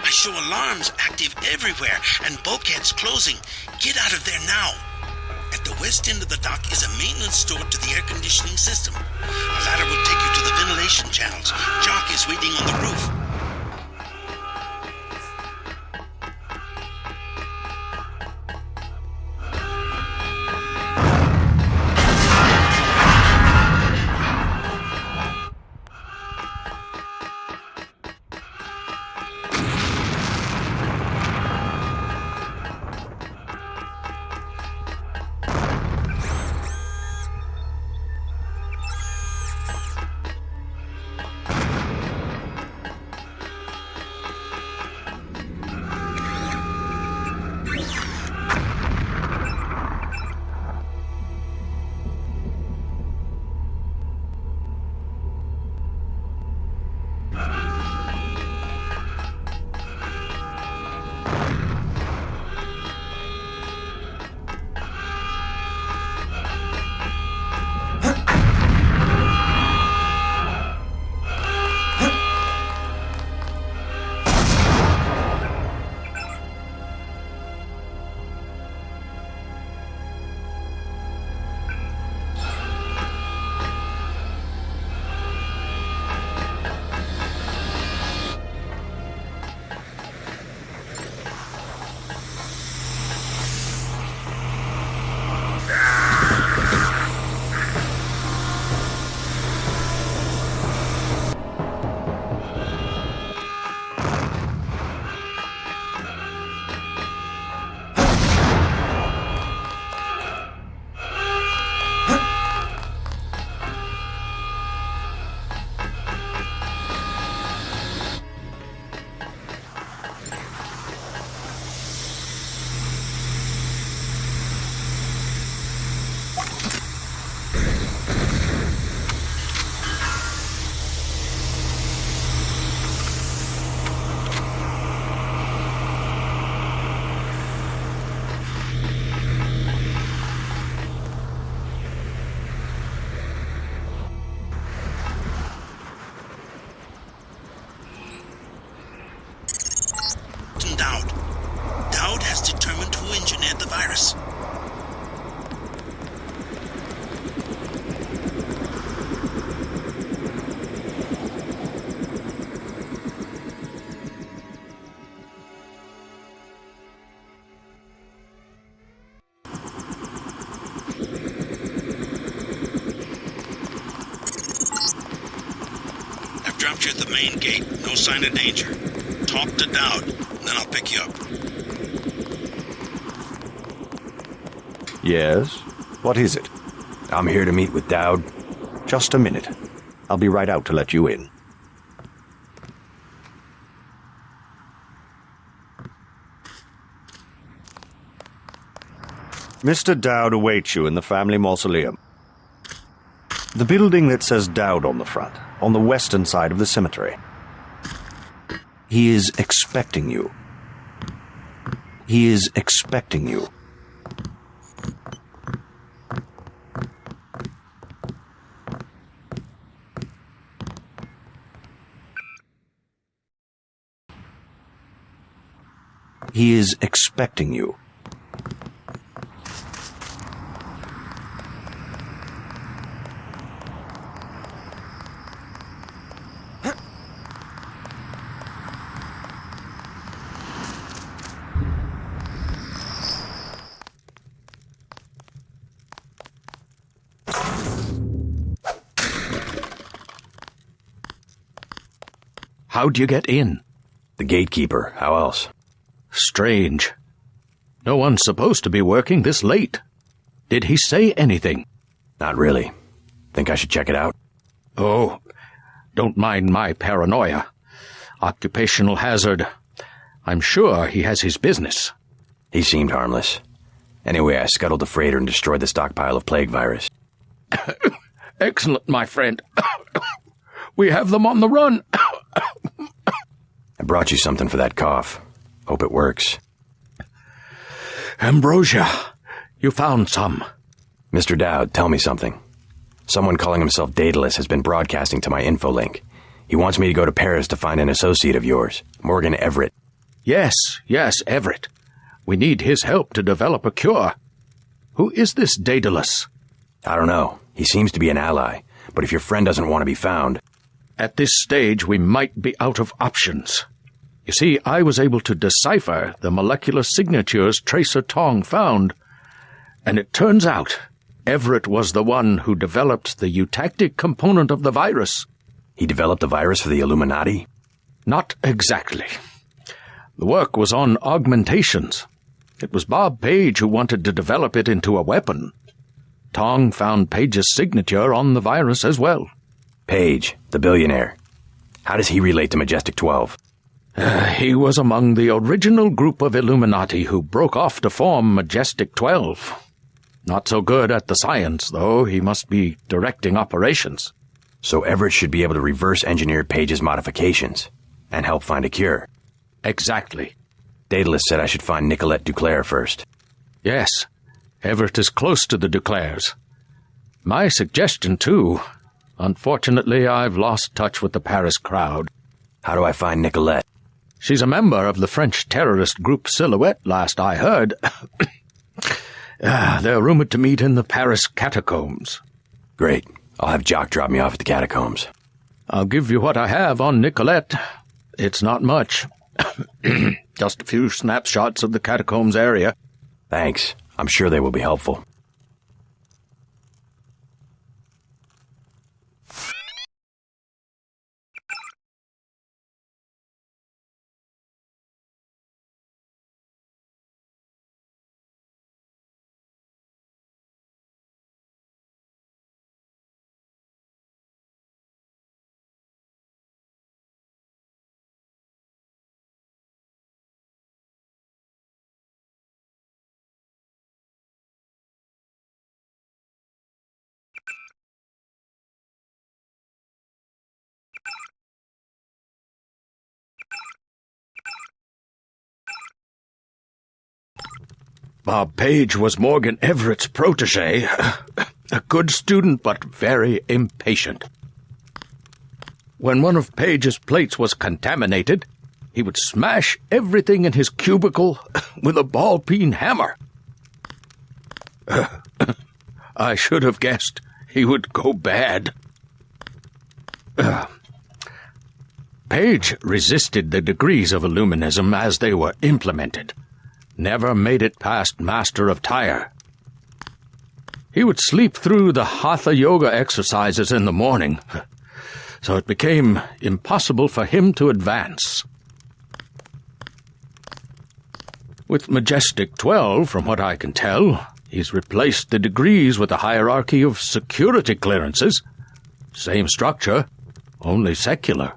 I show alarms active everywhere and bulkheads closing. Get out of there now. At the west end of the dock is a maintenance store to the air conditioning system. A ladder will take you to the ventilation channels. Jock is waiting on the roof. Dowd has determined who engineered the virus. I've dropped you at the main gate. No sign of danger. Talk to Dowd, then I'll pick you up. Yes? What is it? I'm here to meet with Dowd. Just a minute. I'll be right out to let you in. Mr. Dowd awaits you in the family mausoleum. The building that says Dowd on the front, on the western side of the cemetery. He is expecting you. He is expecting you. He is expecting you. How'd you get in? The gatekeeper. How else? Strange. No one's supposed to be working this late. Did he say anything? Not really. Think I should check it out? Oh, don't mind my paranoia. Occupational hazard. I'm sure he has his business. He seemed harmless. Anyway, I scuttled the freighter and destroyed the stockpile of plague virus. Excellent, my friend. We have them on the run. I brought you something for that cough. Hope it works. Ambrosia, you found some. Mr. Dowd, tell me something. Someone calling himself Daedalus has been broadcasting to my infolink. He wants me to go to Paris to find an associate of yours, Morgan Everett. Yes, Everett. We need his help to develop a cure. Who is this Daedalus? I don't know. He seems to be an ally, but if your friend doesn't want to be found... At this stage, we might be out of options. You see, I was able to decipher the molecular signatures Tracer Tong found, and it turns out Everett was the one who developed the eutactic component of the virus. He developed the virus for the Illuminati? Not exactly. The work was on augmentations. It was Bob Page who wanted to develop it into a weapon. Tong found Page's signature on the virus as well. Page, the billionaire. How does he relate to Majestic 12? He was among the original group of Illuminati who broke off to form Majestic 12. Not so good at the science, though. He must be directing operations. So Everett should be able to reverse engineer Page's modifications and help find a cure. Exactly. Daedalus said I should find Nicolette Duclair first. Yes, Everett is close to the Duclairs. My suggestion, too. Unfortunately, I've lost touch with the Paris crowd. How do I find Nicolette? She's a member of the French terrorist group Silhouette, last I heard. They're rumored to meet in the Paris catacombs. Great. I'll have Jock drop me off at the catacombs. I'll give you what I have on Nicolette. It's not much. Just a few snapshots of the catacombs area. Thanks. I'm sure they will be helpful. Bob Page was Morgan Everett's protege. A good student, but very impatient. When one of Page's plates was contaminated, he would smash everything in his cubicle with a ball-peen hammer. I should have guessed he would go bad. Page resisted the degrees of Illuminism as they were implemented. Never made it past Master of Tyre. He would sleep through the Hatha Yoga exercises in the morning, so it became impossible for him to advance. With Majestic 12, from what I can tell, he's replaced the degrees with a hierarchy of security clearances. Same structure, only secular.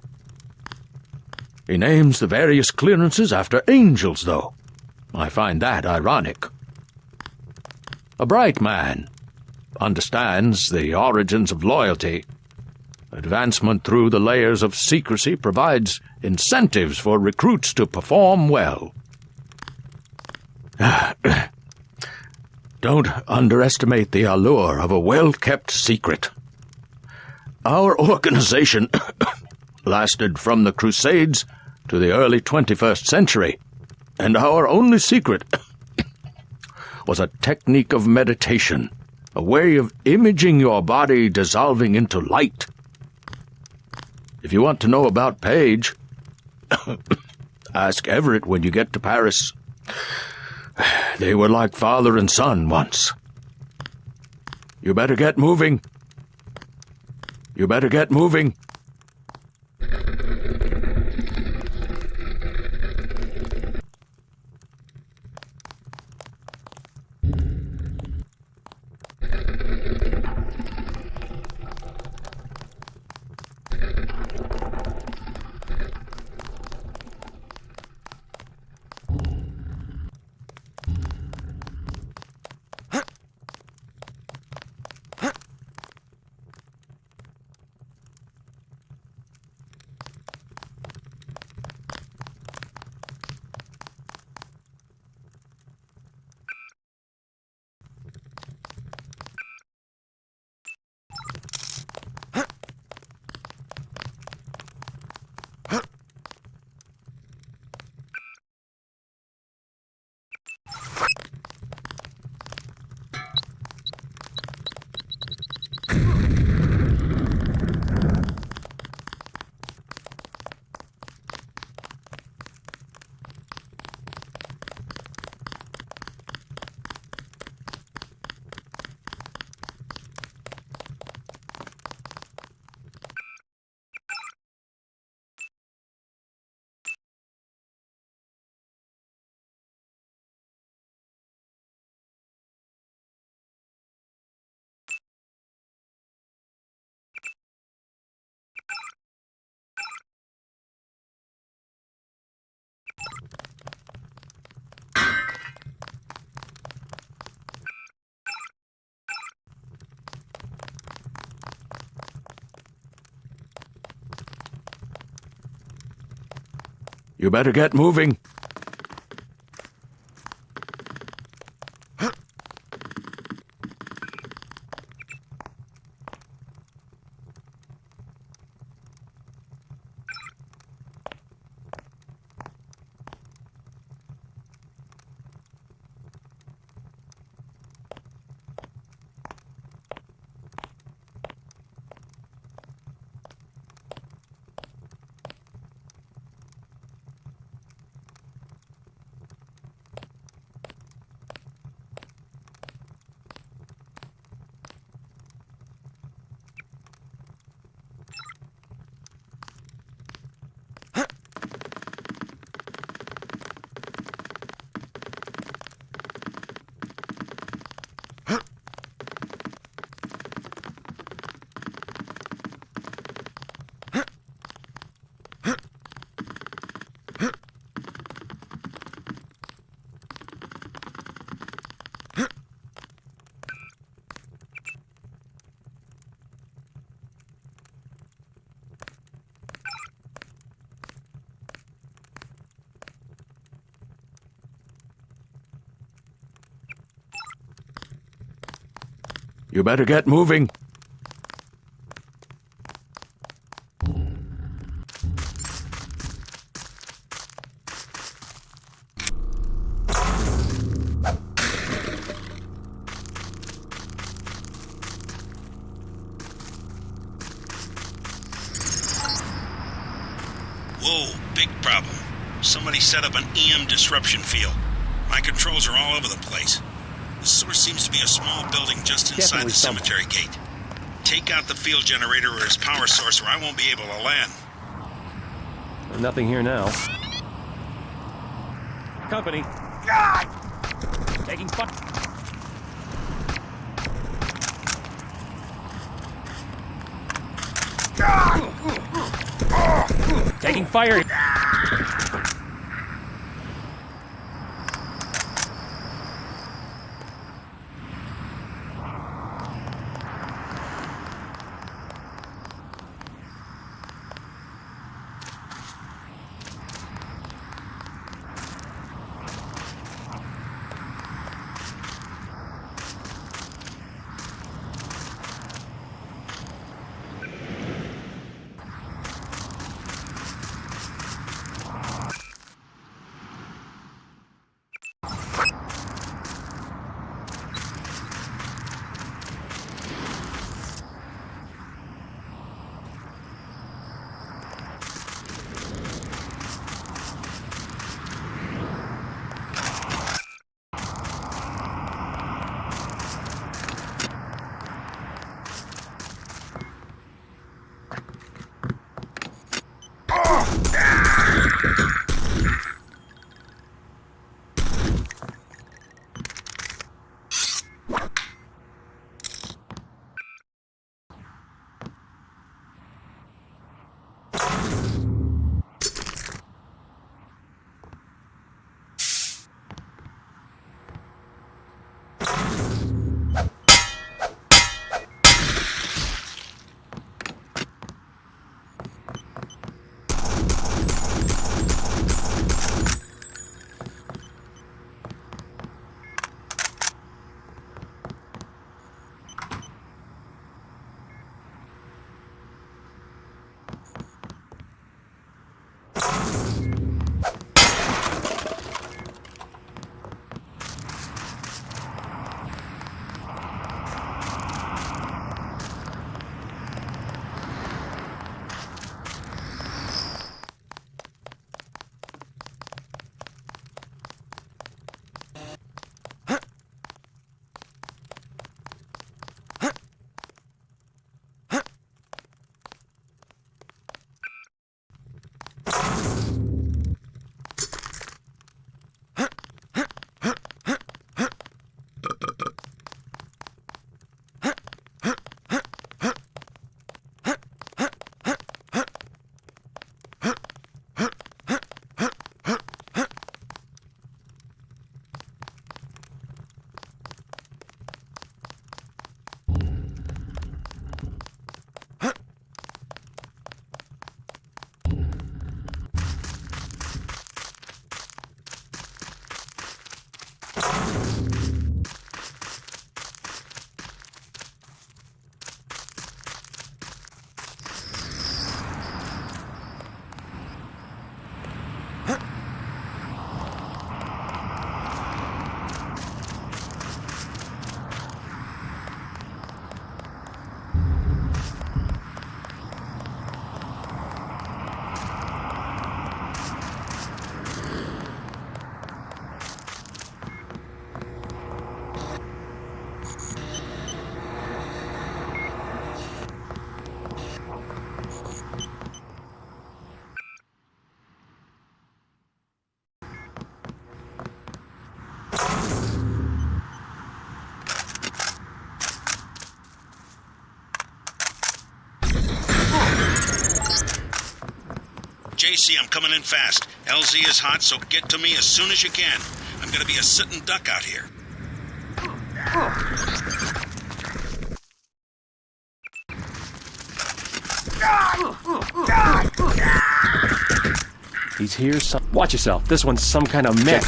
He names the various clearances after angels, though. I find that ironic. A bright man. Understands the origins of loyalty. Advancement through the layers of secrecy provides incentives for recruits to perform well. Don't underestimate the allure of a well-kept secret. Our organization lasted from the Crusades to the early 21st century, and our only secret was a technique of meditation, a way of imaging your body dissolving into light. If you want to know about Page, ask Everett when you get to Paris. They were like father and son once. You better get moving. You better get moving. You better get moving. You better get moving. Whoa, big problem. Somebody set up an EM disruption field. My controls are all over the place. The source seems to be a small building just inside the cemetery gate. Take out the field generator or its power source or I won't be able to land. Nothing here now. Company. Taking fire. Taking fire. see, I'm coming in fast. LZ is hot, so get to me as soon as you can. I'm gonna be a sitting duck out here. He's here. Watch yourself. This one's some kind of mech.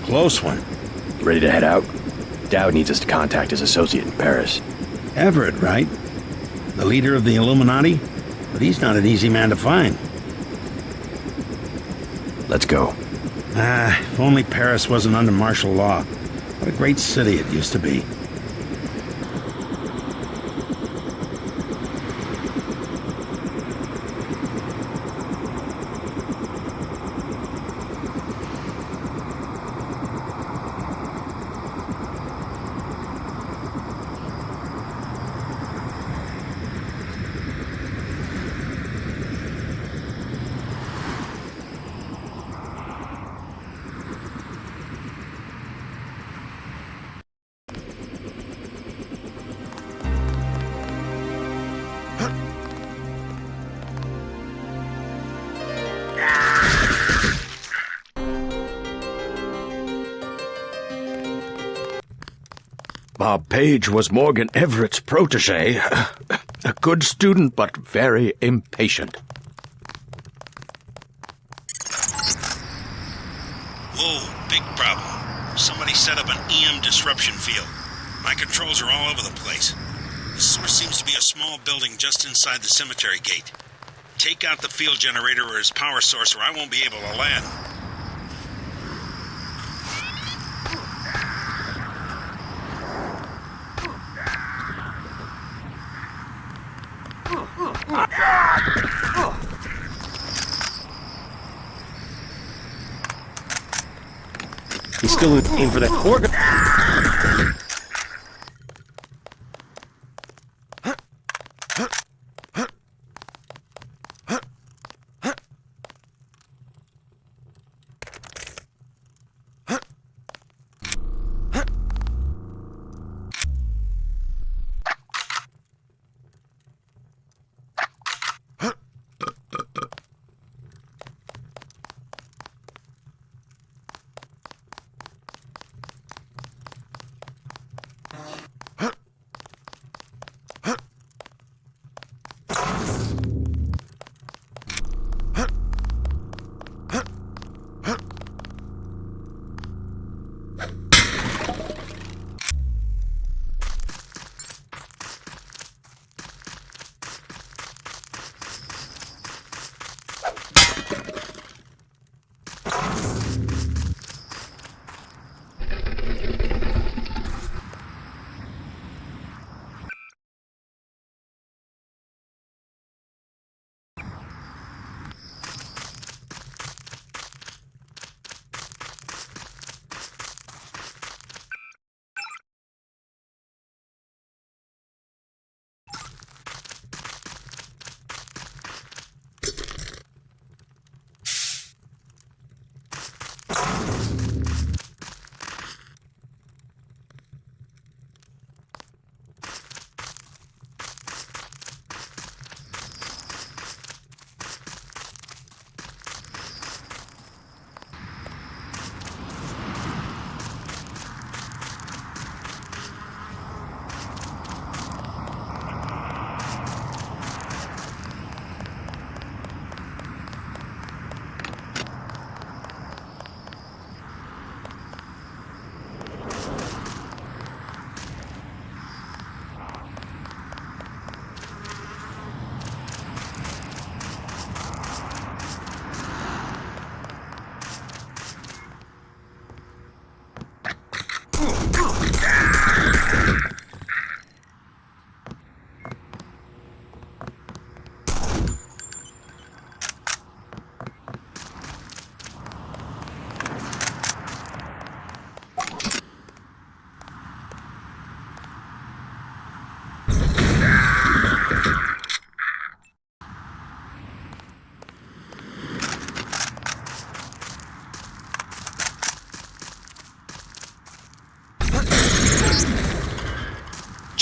Close one. Ready to head out? Dowd needs us to contact his associate in Paris. Everett, right? The leader of the Illuminati? But he's not an easy man to find. Let's go. If only Paris wasn't under martial law. What a great city it used to be. Bob Page was Morgan Everett's protege. A good student, but very impatient. Whoa, big problem. Somebody set up an EM disruption field. My controls are all over the place. The source seems to be a small building just inside the cemetery gate. Take out the field generator or his power source or I won't be able to land. He's still in for that organ.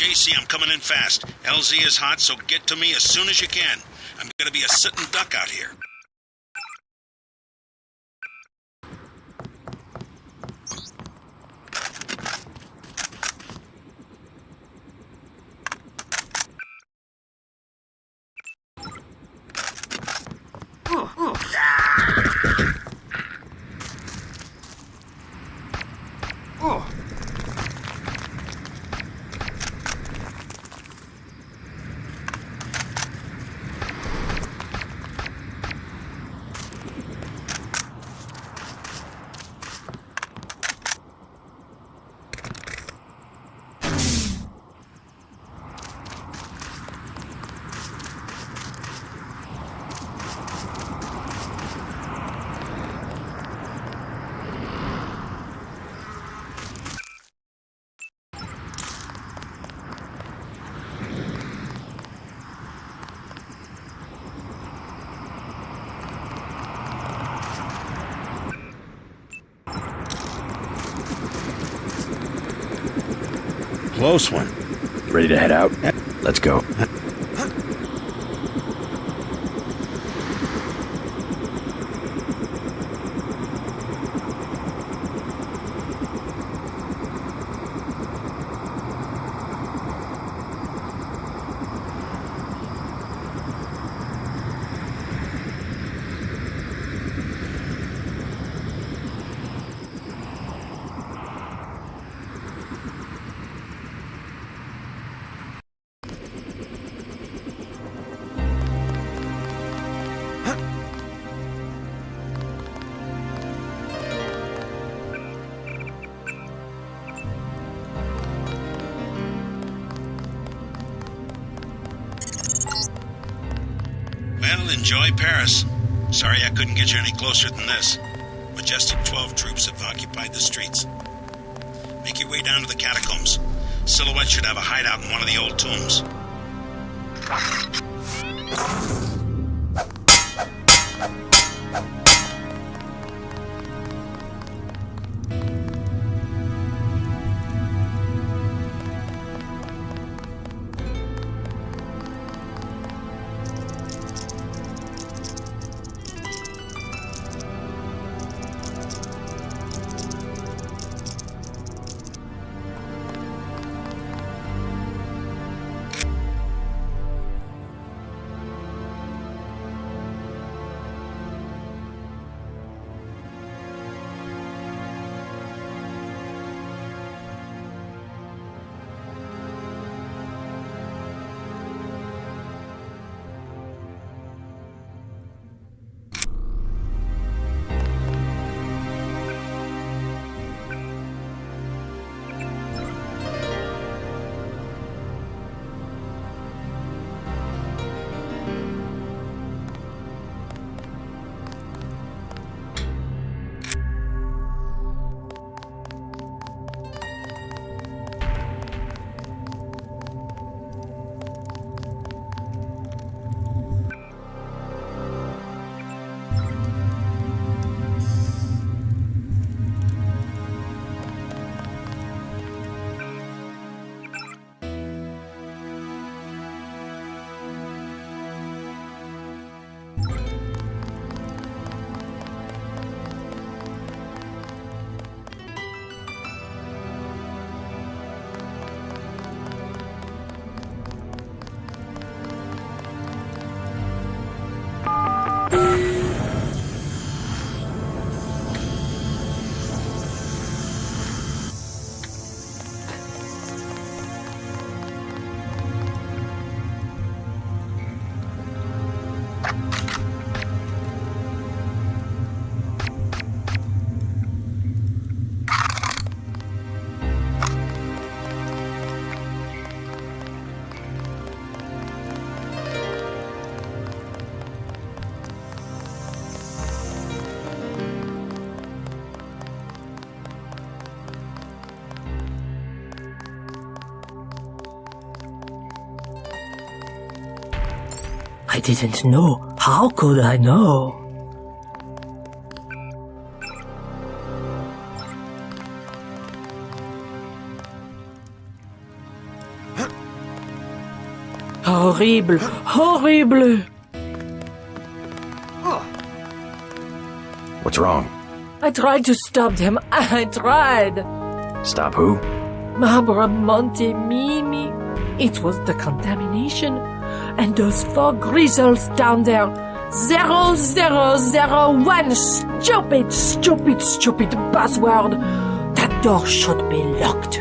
JC, I'm coming in fast. LZ is hot, so get to me as soon as you can. I'm gonna be a sitting duck out here. Close one. Ready to head out? Let's go. Well, enjoy Paris. Sorry I couldn't get you any closer than this. Majestic 12 troops have occupied the streets. Make your way down to the catacombs. Silhouette should have a hideout in one of the old tombs. I didn't know. How could I know? Huh? Horrible, horrible. What's wrong? I tried to stop them. I tried. Stop who? Barbara, Monte, Mimi. It was the contamination. And those 4 grizzles down there. 0001. Stupid, stupid, stupid password. That door should be locked.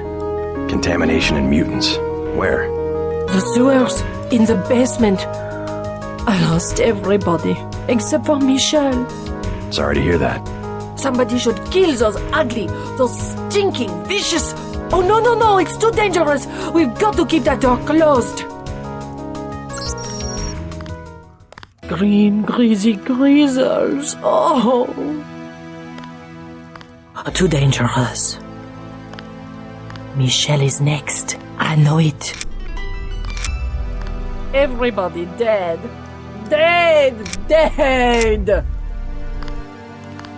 Contamination and mutants. Where? The sewers. In the basement. I lost everybody. Except for Michelle. Sorry to hear that. Somebody should kill those ugly, those stinking, vicious... Oh, no, no, no, it's too dangerous. We've got to keep that door closed. Green, greasy grizzles. Oh. Too dangerous. Michelle is next. I know it. Everybody dead. Dead! Dead!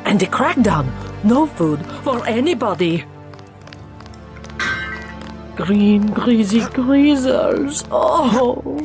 And the crackdown. No food for anybody. Green, greasy grizzles. Oh.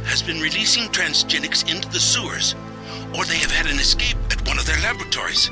Has been releasing transgenics into the sewers, or they have had an escape at one of their laboratories.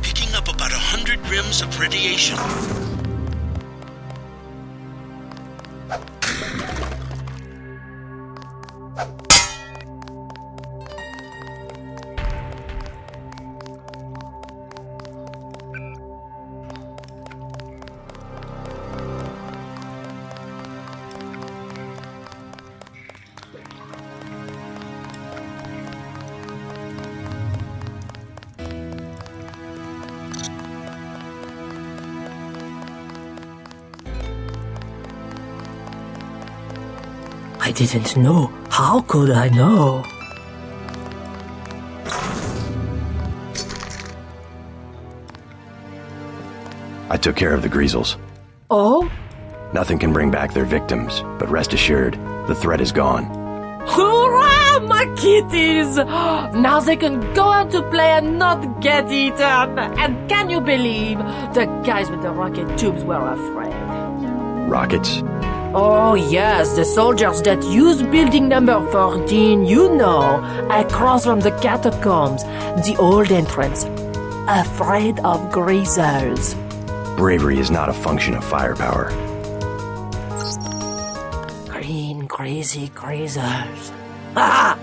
Picking up about 100 rims of radiation. I didn't know. How could I know? I took care of the Greasels. Oh? Nothing can bring back their victims, but rest assured, the threat is gone. Hurrah, my kitties! Now they can go out to play and not get eaten. And can you believe the guys with the rocket tubes were afraid? Rockets? Oh yes, the soldiers that use building number 14, you know, across from the catacombs, the old entrance, afraid of Greasers. Bravery is not a function of firepower. Green crazy crazers. Ah!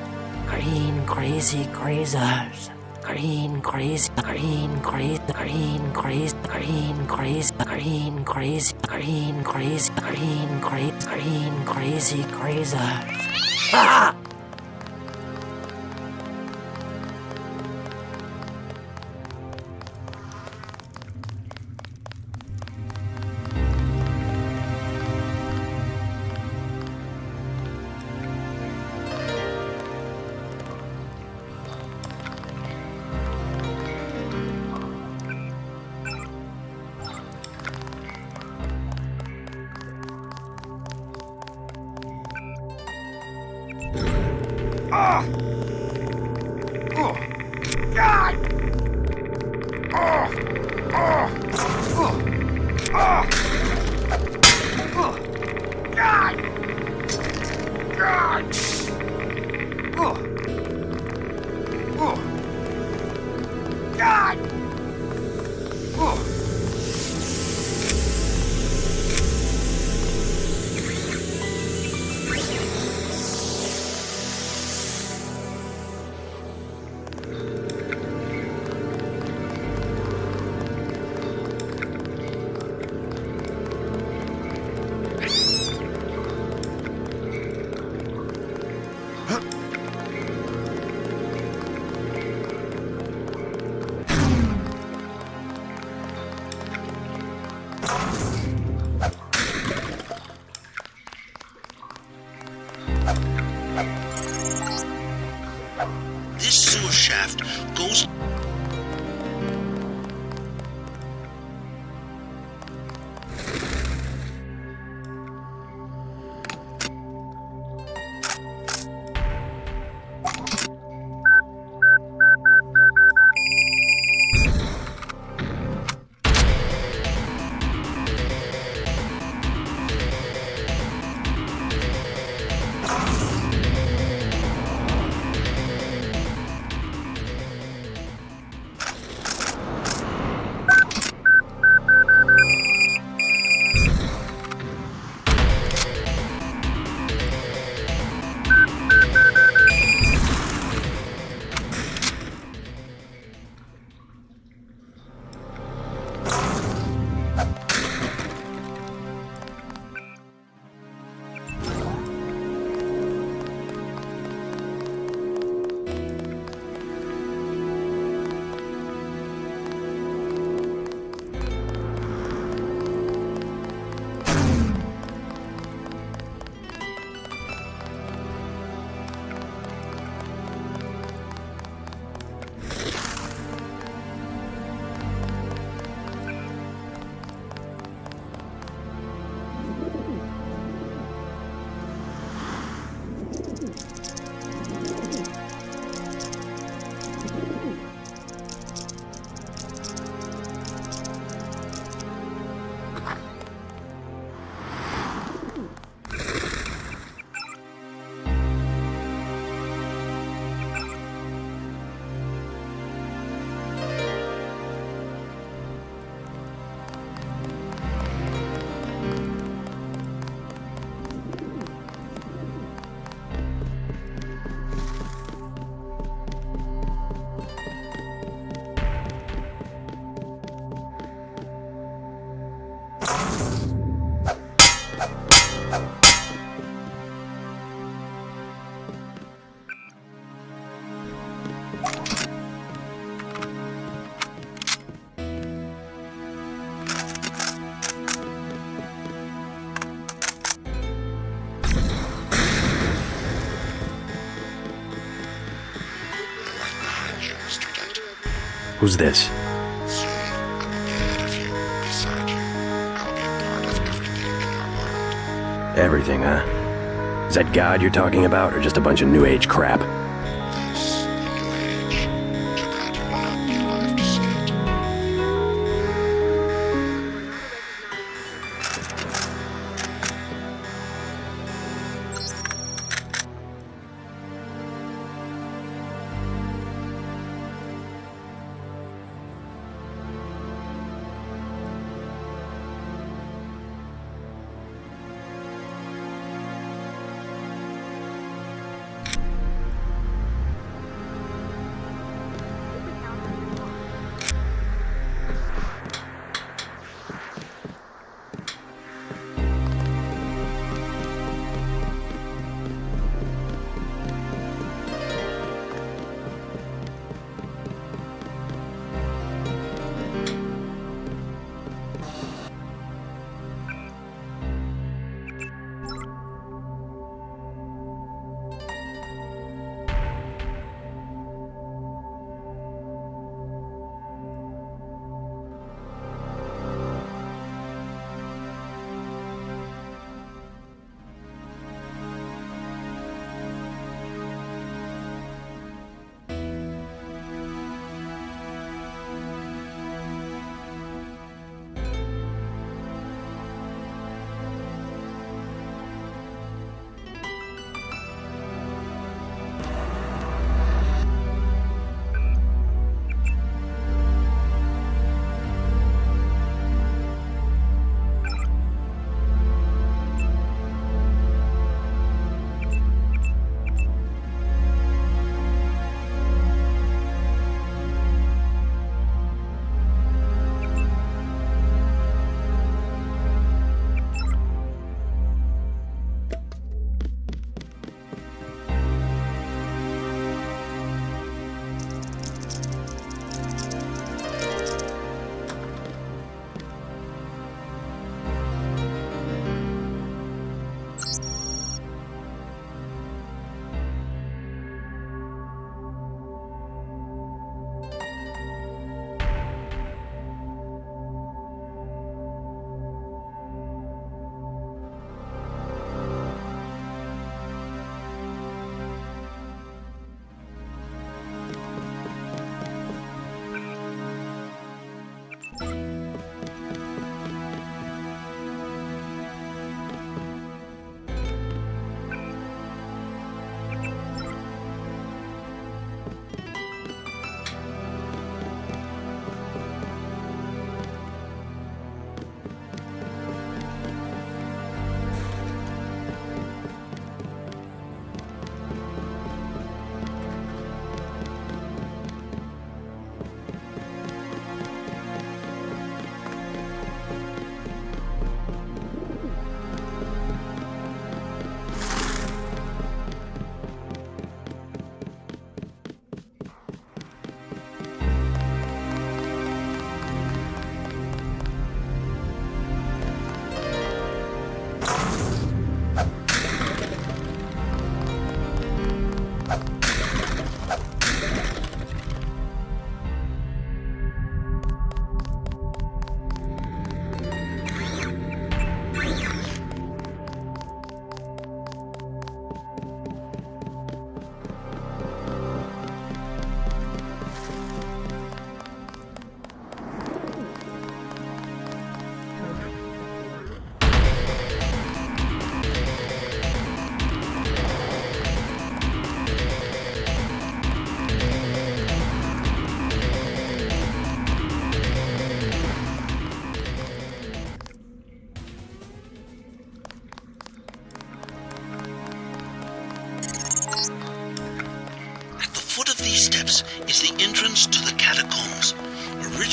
Green crazy crazers. Green crazy, green crazy, green crazy, green crazy, green crazy, green crazy, green crazy, green crazy crazers. Ah! This sewer shaft goes... Who's this? Everything, huh? Is that God you're talking about, or just a bunch of New Age crap?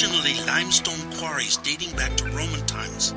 originally limestone quarries dating back to Roman times.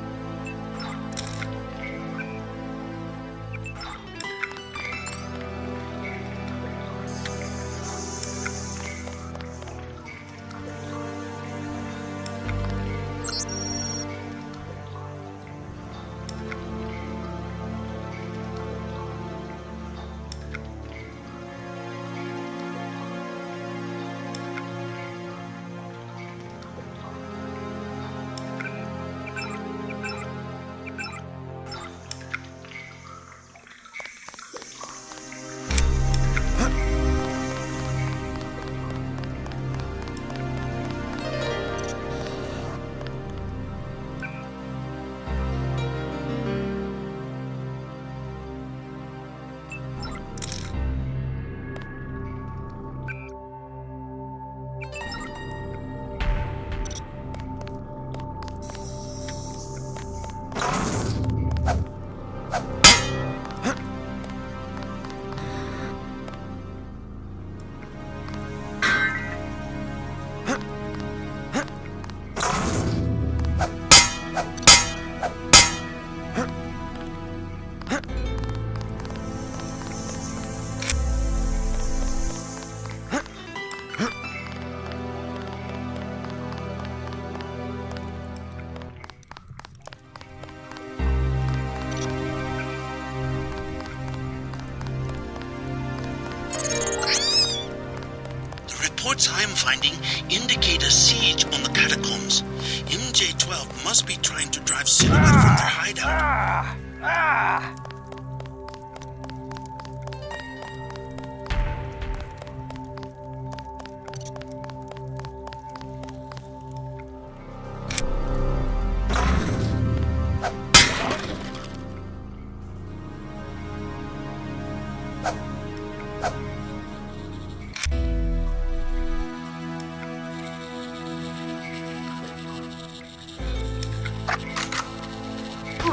Reports I'm finding indicate a siege on the catacombs. MJ-12 must be trying to drive Silhouette from their hideout.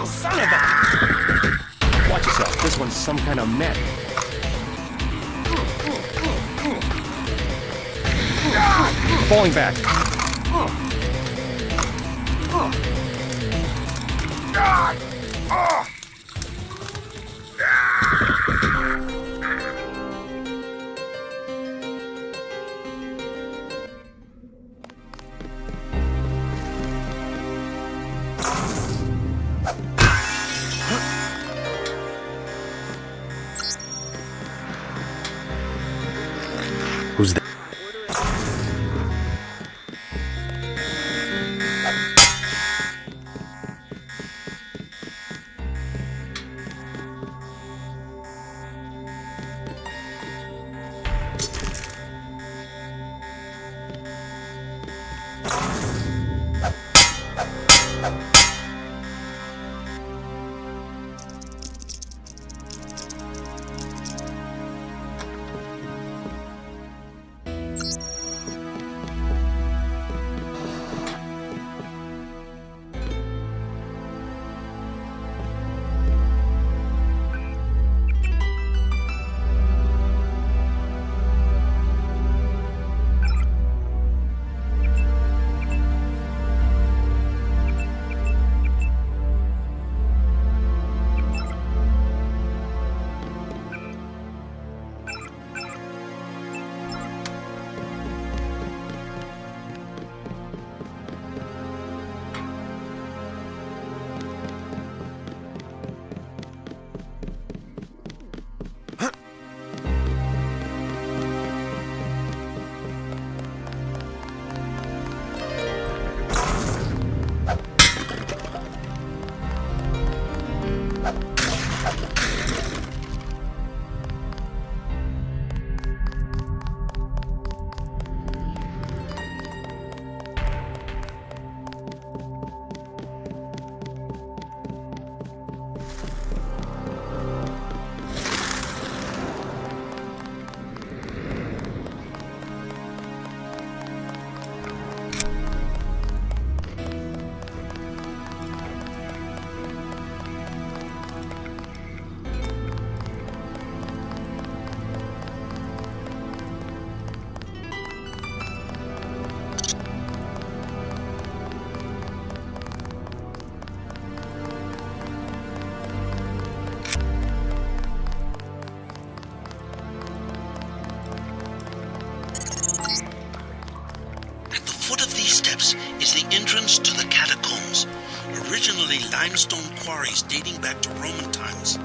Son of a... Watch yourself. This one's some kind of mech. Falling back. Who's that? these steps is the entrance to the catacombs, originally limestone quarries dating back to Roman times.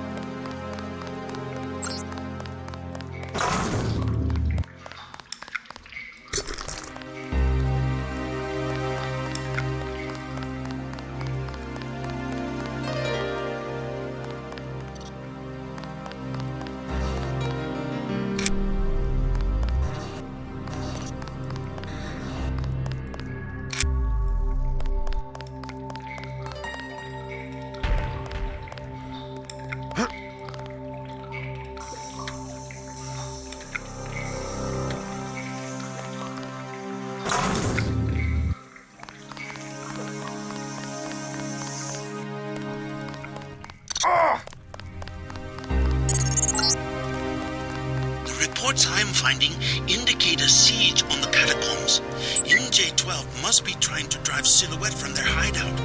The reports I'm finding indicate a siege on the catacombs. MJ-12 must be trying to drive Silhouette from their hideout.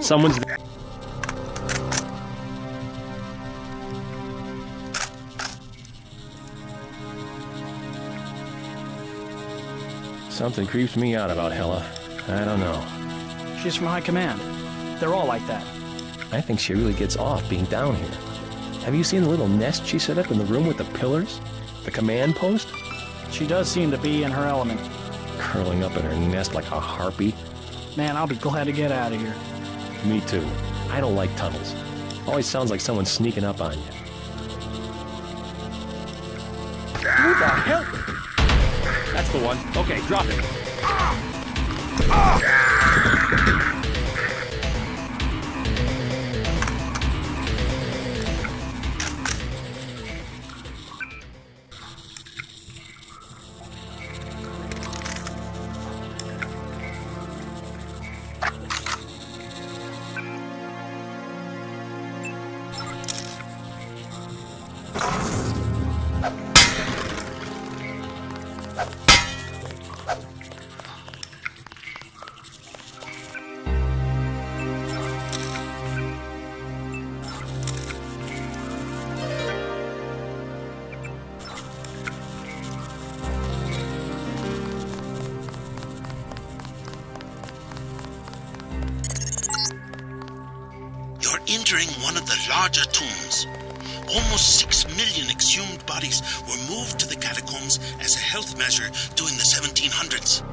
Someone's there. Something creeps me out about Hella. I don't know. She's from High Command. They're all like that. I think she really gets off being down here. Have you seen the little nest she set up in the room with the pillars? The command post? She does seem to be in her element. Curling up in her nest like a harpy. Man, I'll be glad to get out of here. Me too. I don't like tunnels. Always sounds like someone's sneaking up on you. Who the hell? That's the one. Okay, drop it. Entering one of the larger tombs. Almost 6 million exhumed bodies were moved to the catacombs as a health measure during the 1700s.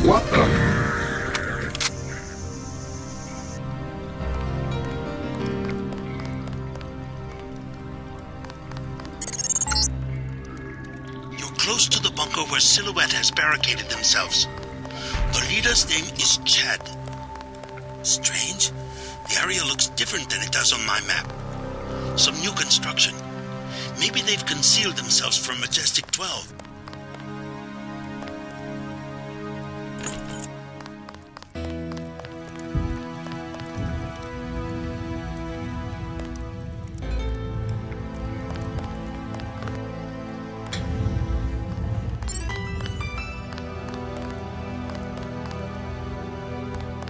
What the? You're close to the bunker where Silhouette has barricaded themselves. The leader's name is Chad. Strange. The area looks different than it does on my map. Some new construction. Maybe they've concealed themselves from Majestic 12.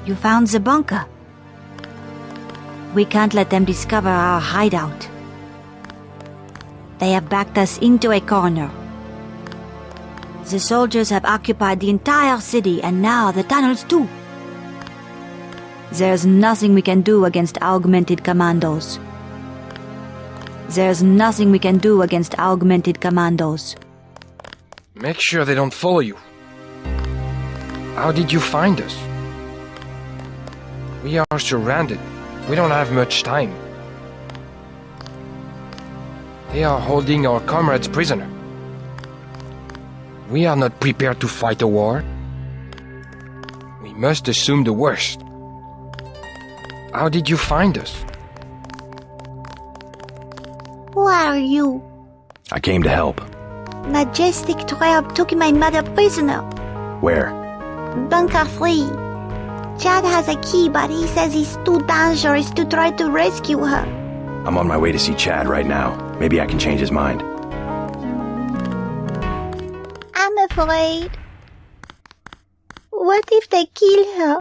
You found the bunker. We can't let them discover our hideout. They have backed us into a corner. The soldiers have occupied the entire city and now the tunnels too. There's nothing we can do against augmented commandos. There's nothing we can do against augmented commandos. Make sure they don't follow you. How did you find us? We are surrounded. We don't have much time. They are holding our comrades prisoner. We are not prepared to fight a war. We must assume the worst. How did you find us? Who are you? I came to help. Majestic 12 took my mother prisoner. Where? Bunker 3. Chad has a key, but he says he's too dangerous to try to rescue her. I'm on my way to see Chad right now. Maybe I can change his mind. I'm afraid. What if they kill her?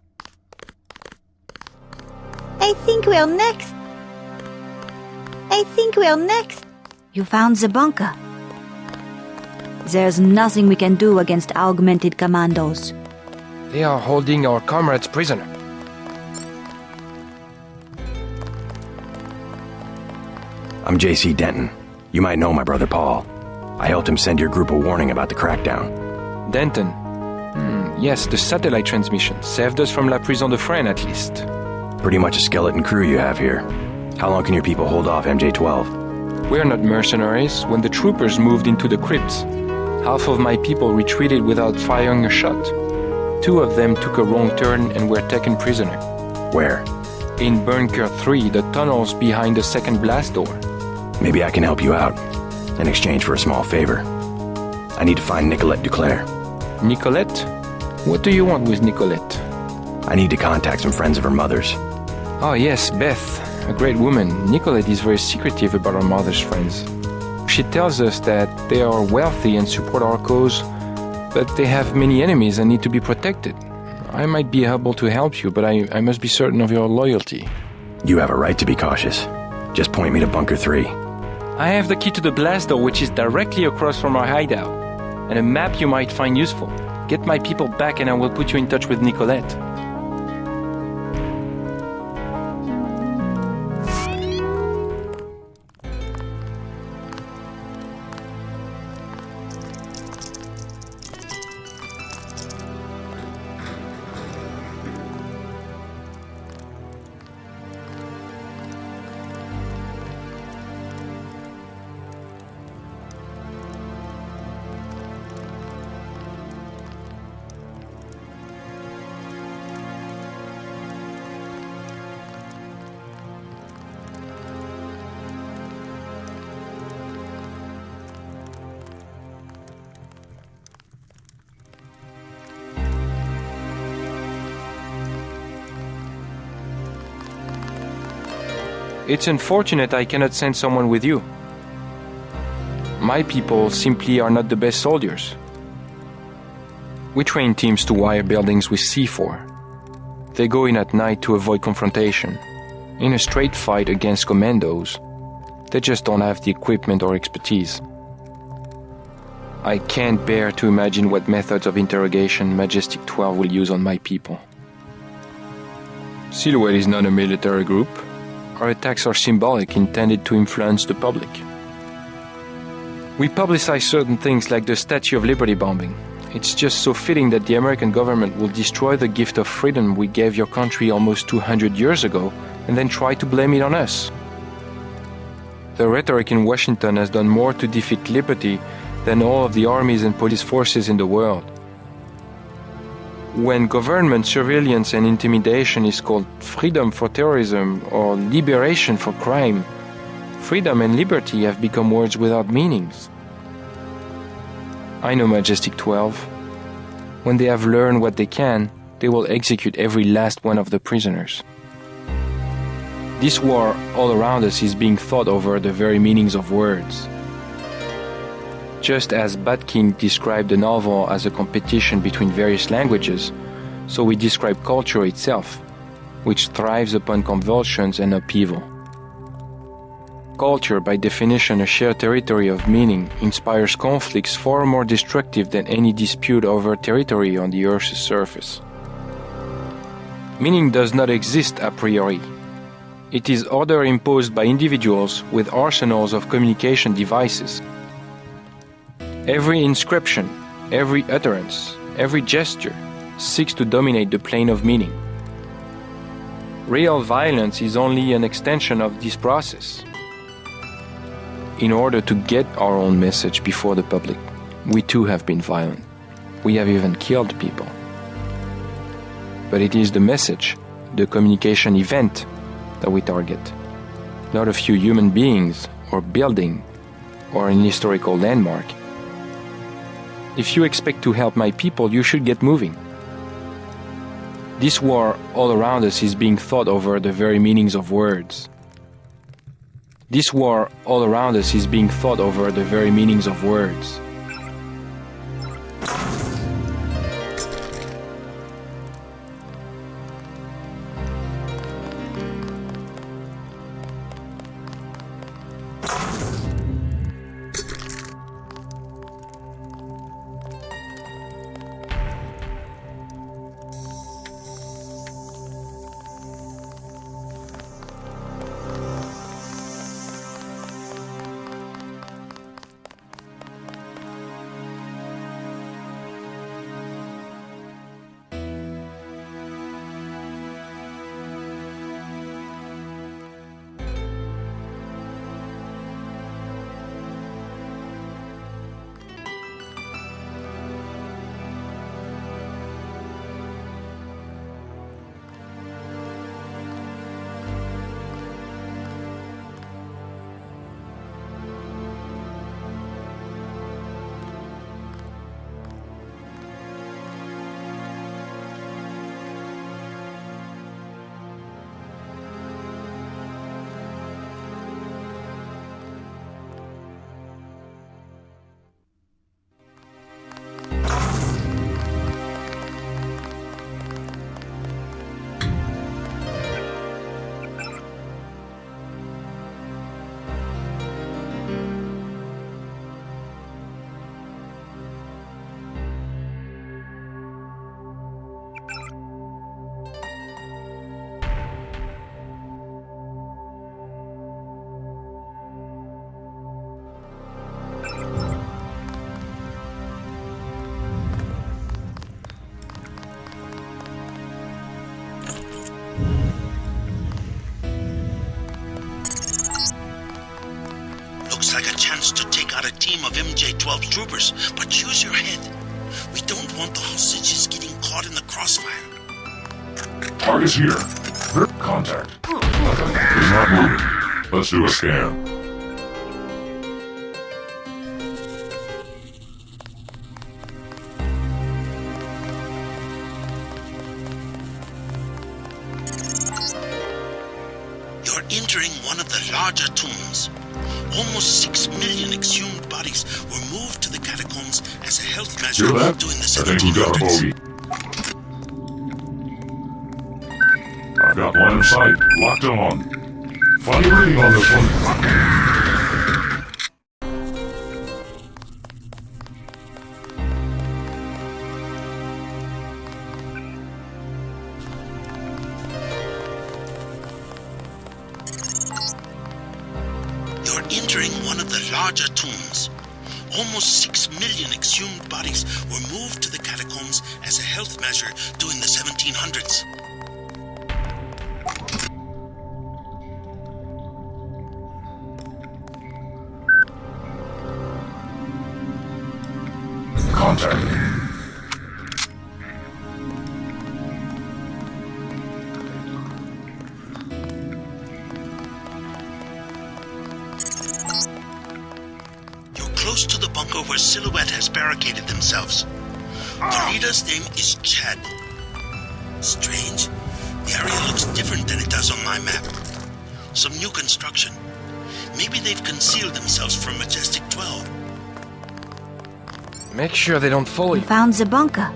I think we're next. You found the bunker. There's nothing we can do against augmented commandos. They are holding our comrades prisoner. I'm J.C. Denton. You might know my brother Paul. I helped him send your group a warning about the crackdown. Denton. Yes, the satellite transmission saved us from La Prison de Fresnes, at least. Pretty much a skeleton crew you have here. How long can your people hold off MJ-12? We're not mercenaries. When the troopers moved into the crypts, half of my people retreated without firing a shot. 2 of them took a wrong turn and were taken prisoner. Where? In Bunker 3, the tunnels behind the second blast door. Maybe I can help you out, in exchange for a small favor. I need to find Nicolette Duclair. Nicolette? What do you want with Nicolette? I need to contact some friends of her mother's. Oh yes, Beth. A great woman. Nicolette is very secretive about her mother's friends. She tells us that they are wealthy and support our cause, but they have many enemies and need to be protected. I might be able to help you, but I must be certain of your loyalty. You have a right to be cautious. Just point me to Bunker 3. I have the key to the blast door, which is directly across from our hideout, and a map you might find useful. Get my people back and I will put you in touch with Nicolette. It's unfortunate I cannot send someone with you. My people simply are not the best soldiers. We train teams to wire buildings with C4. They go in at night to avoid confrontation. In a straight fight against commandos, they just don't have the equipment or expertise. I can't bear to imagine what methods of interrogation Majestic 12 will use on my people. Silhouette is not a military group. Our attacks are symbolic, intended to influence the public. We publicize certain things like the Statue of Liberty bombing. It's just so fitting that the American government will destroy the gift of freedom we gave your country almost 200 years ago and then try to blame it on us. The rhetoric in Washington has done more to defeat liberty than all of the armies and police forces in the world. When government surveillance and intimidation is called freedom for terrorism or liberation for crime, freedom and liberty have become words without meanings. I know Majestic 12. When they have learned what they can, they will execute every last one of the prisoners. This war all around us is being thought over the very meanings of words. Just as Batkin described the novel as a competition between various languages, so we describe culture itself, which thrives upon convulsions and upheaval. Culture, by definition a shared territory of meaning, inspires conflicts far more destructive than any dispute over territory on the Earth's surface. Meaning does not exist a priori. It is order imposed by individuals with arsenals of communication devices. Every inscription, every utterance, every gesture seeks to dominate the plane of meaning. Real violence is only an extension of this process. In order to get our own message before the public, we too have been violent. We have even killed people. But it is the message, the communication event, that we target, not a few human beings or building or an historical landmark. If you expect to help my people, you should get moving. This war all around us is being thought over the very meanings of words. This war all around us is being thought over the very meanings of words. Like a chance to take out a team of MJ-12 troopers, but use your head. We don't want the hostages getting caught in the crossfire. Target's here. Contact. He's not moving. Let's do a scan. You're entering one of the larger tombs. Almost 6 million exhumed bodies were moved to the catacombs as a health measure during the 1700s. I think we've got a bogey. I've got line of sight. Locked on. Funny reading on this one. Larger tombs. Almost 6 million exhumed bodies were moved to the catacombs as a health measure during the 1700s. Contact. Close to the bunker where Silhouette has barricaded themselves. The leader's name is Chad. Strange. The area looks different than it does on my map. Some new construction. Maybe they've concealed themselves from Majestic 12. Make sure they don't follow you. We found the bunker.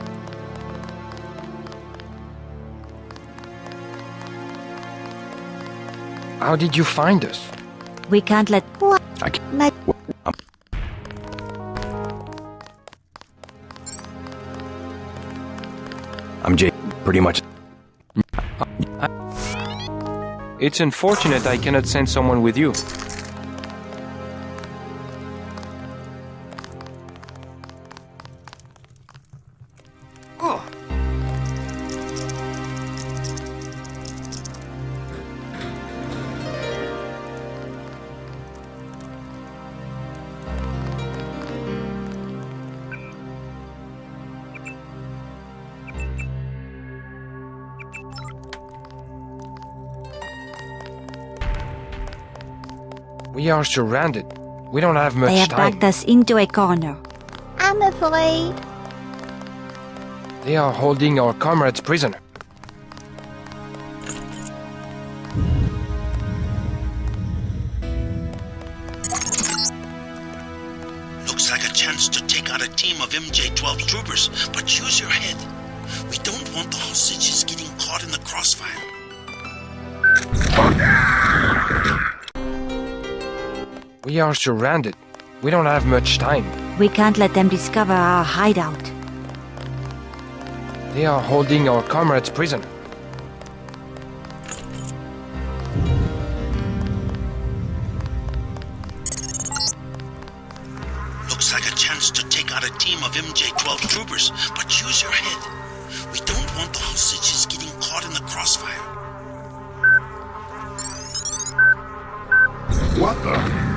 How did you find us? We can't let... I can't... Let... I'm Jay. Pretty much... It's unfortunate I cannot send someone with you. We are surrounded. We don't have much They have time. backed us into a corner. I'm afraid. They are holding our comrades prisoner. Looks like a chance to take out a team of MJ-12 troopers, but use your head. We don't want the hostages getting caught in the crossfire. We are surrounded. We don't have much time. We can't let them discover our hideout. They are holding our comrades prisoner. Looks like a chance to take out a team of MJ-12 troopers, but use your head. We don't want the hostages getting caught in the crossfire. What the?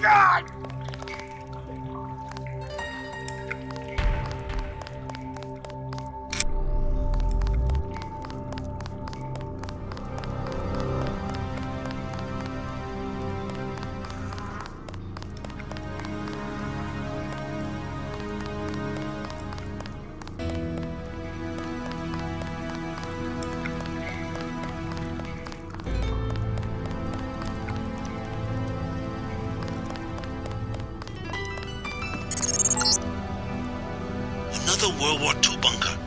God! Another World War II bunker.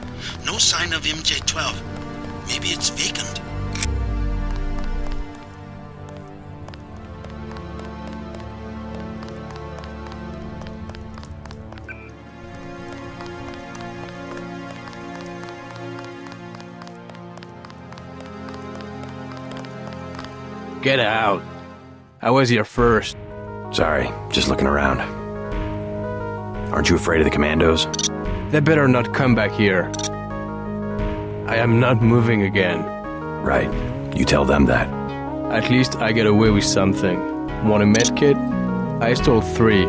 No sign of MJ-12. Maybe it's vacant. Get out. I was here first. Sorry, just looking around. Aren't you afraid of the commandos? They better not come back here. I am not moving again. Right. You tell them that. At least I get away with something. Want a medkit? I stole 3.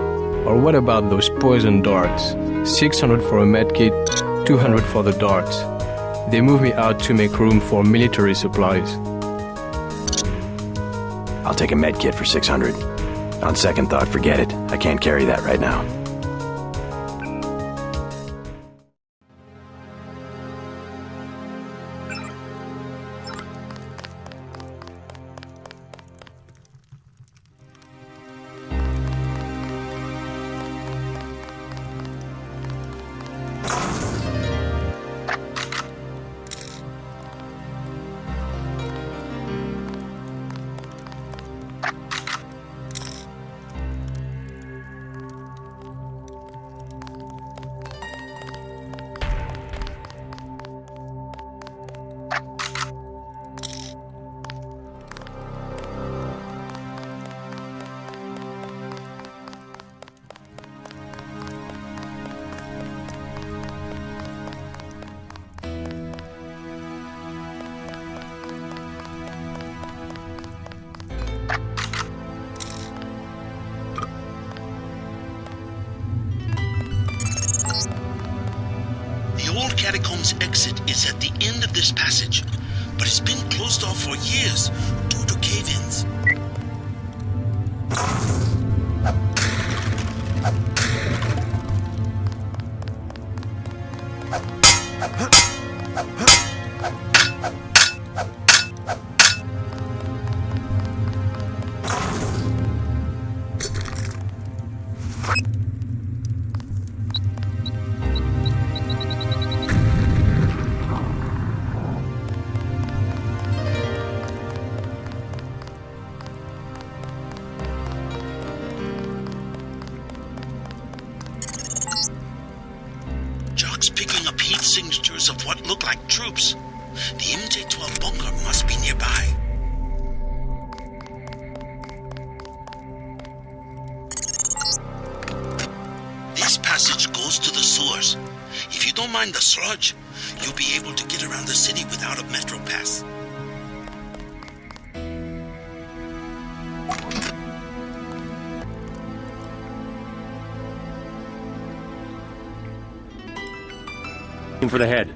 Or what about those poison darts? 600 for a medkit, 200 for the darts. They moved me out to make room for military supplies. I'll take a med kit for 600. On second thought, forget it. I can't carry that right now. catacombs exit is at the end of this passage, but it's been closed off for years due to cave-ins. Jock's picking up heat signatures of what look like troops. The MJ-12 bunker must be nearby. This passage goes to the sewers. If you don't mind the sludge, you'll be able to get around the city without a metro pass. For the head.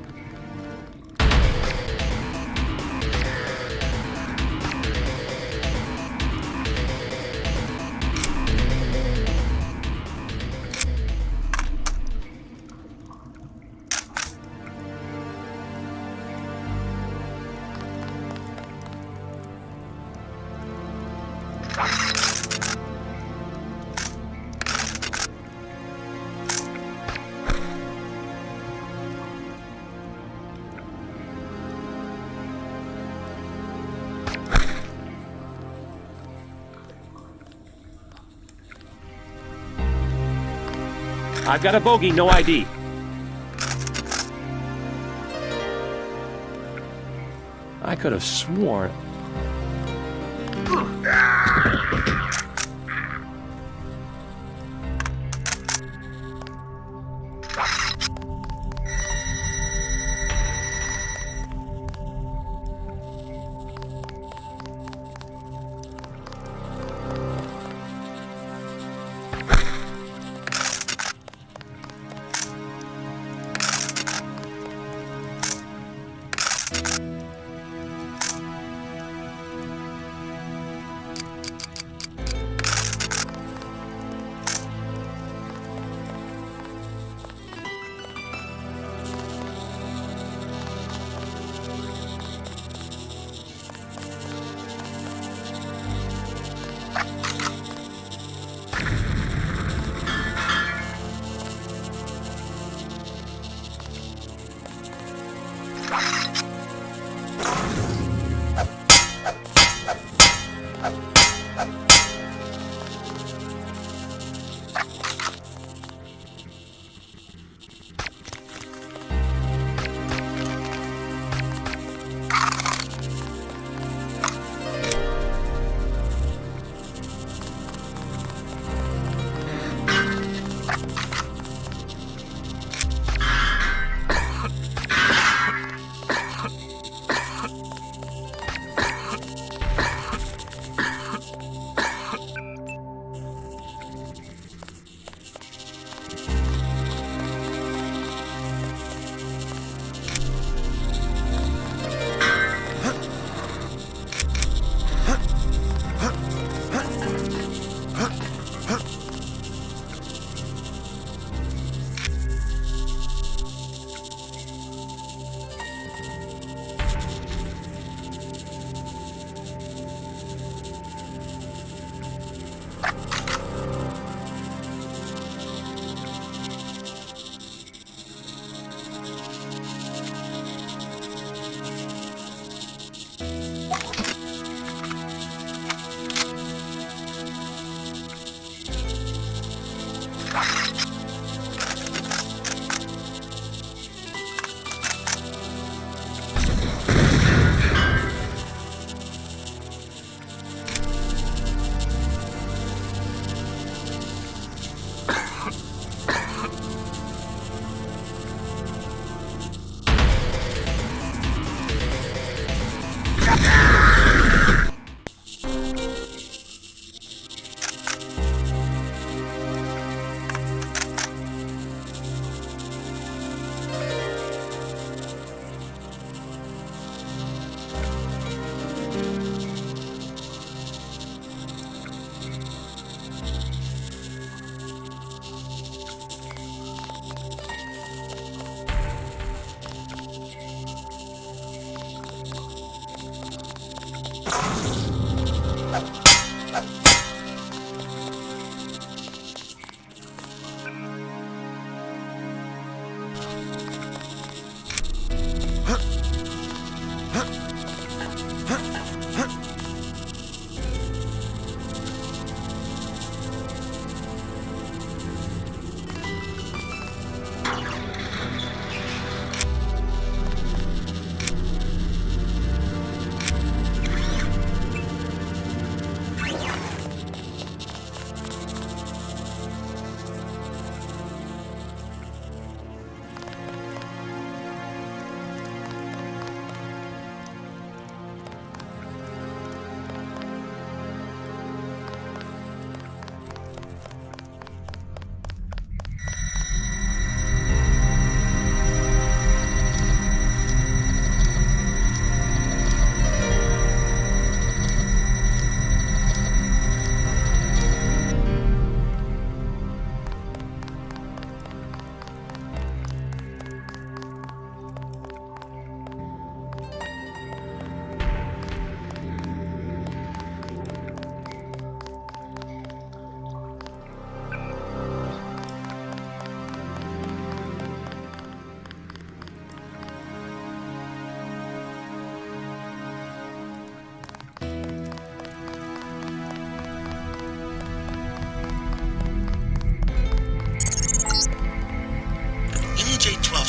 I've got a bogey, no ID. I could have sworn.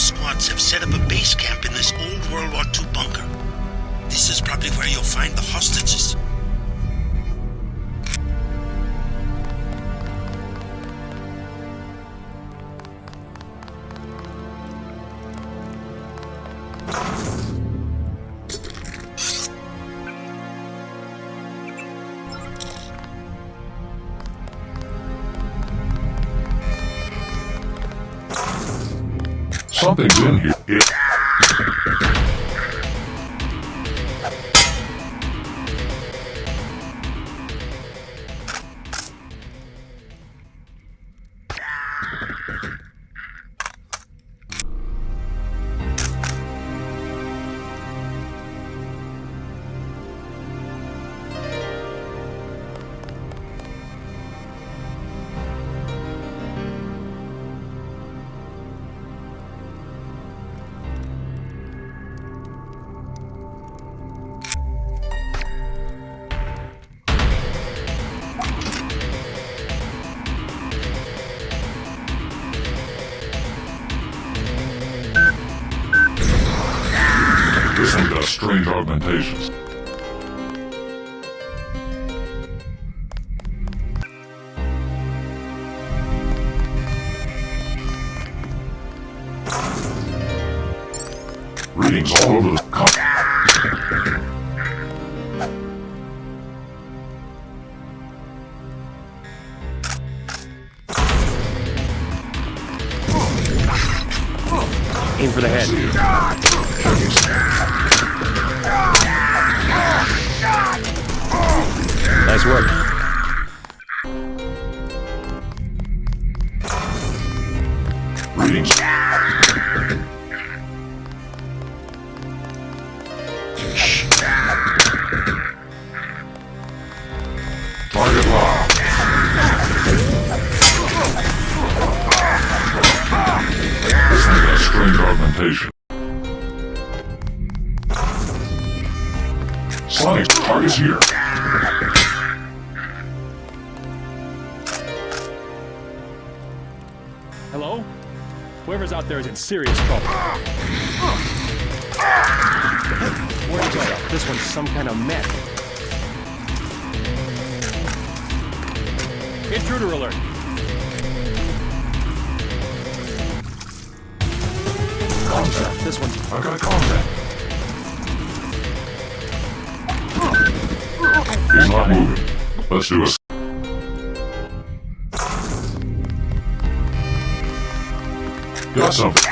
squads have set up a base camp in this old World War II bunker. This is probably where you'll find the hostages. Something's in here. This one got strange augmentations. Readings all over the Aim for the head. Nice work. Readings. Target locked. This one got strange augmentation. Sonic target's here. Hello? Whoever's out there is in serious trouble. Where'd you go? This one's some kind of mech. Intruder alert. Contact. This one's... I've got contact. He's not moving. Let's do a... Got something.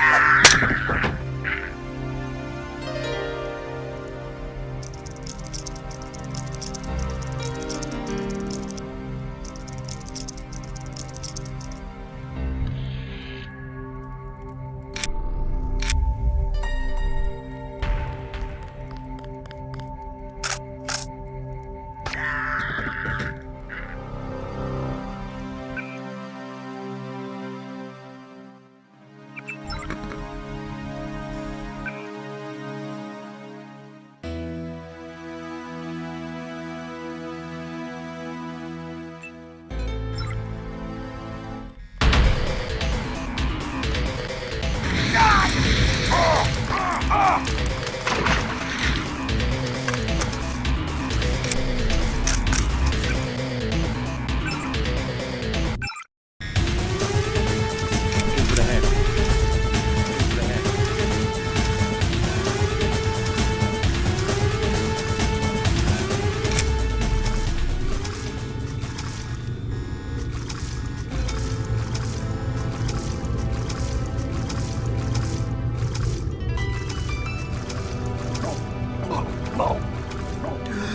He's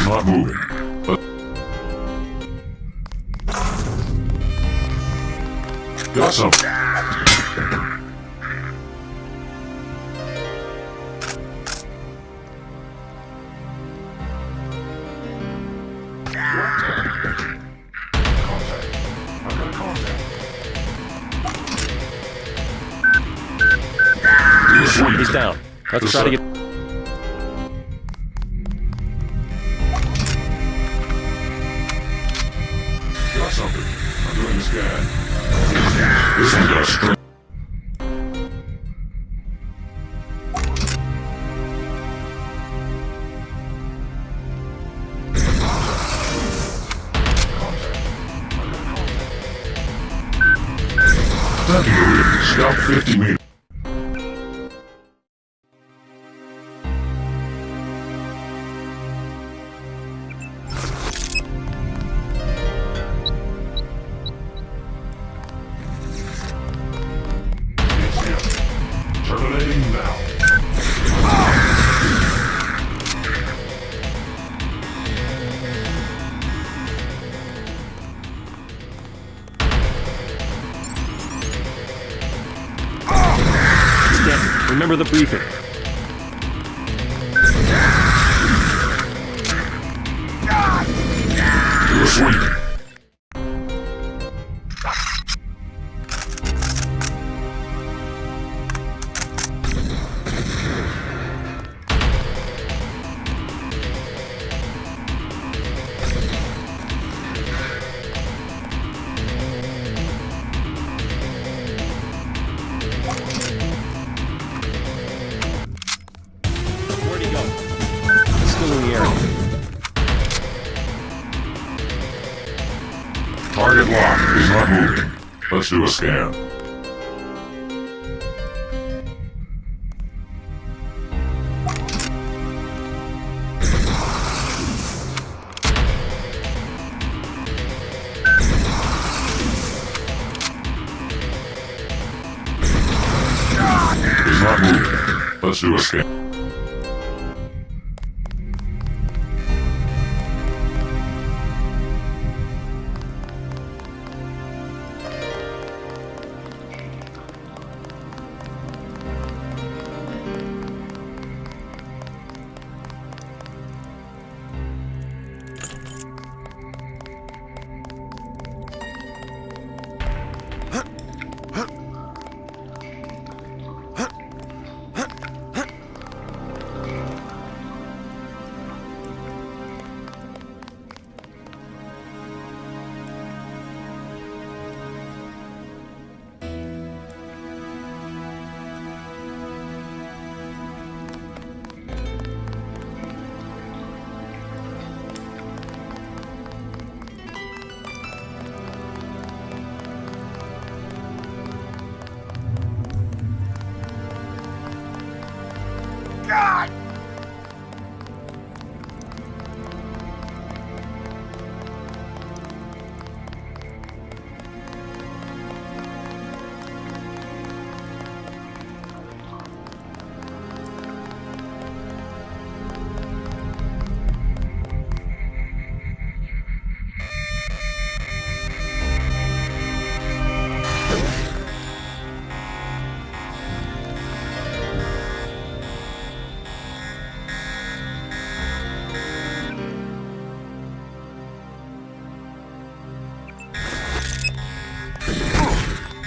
not moving. Got something. He's down. Let's try to get... Got something. I'm doing a scan. This one got a string. Scout 50 meters. Terminating now. Remember the briefing. Do a sweep. Target locked. He's not moving. Let's do a scan. He's not moving. Let's do a scan.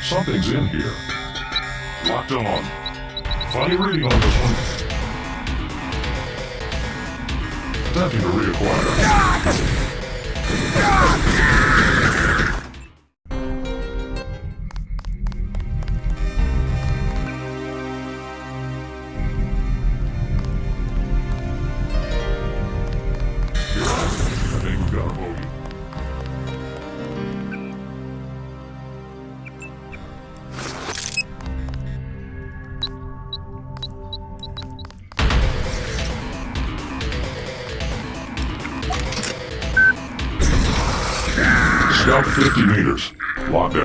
Something's in here. Locked on. Funny reading on this one. Attempting to reacquire. I think we've got a bogey. Scout 50 meters. Locked in.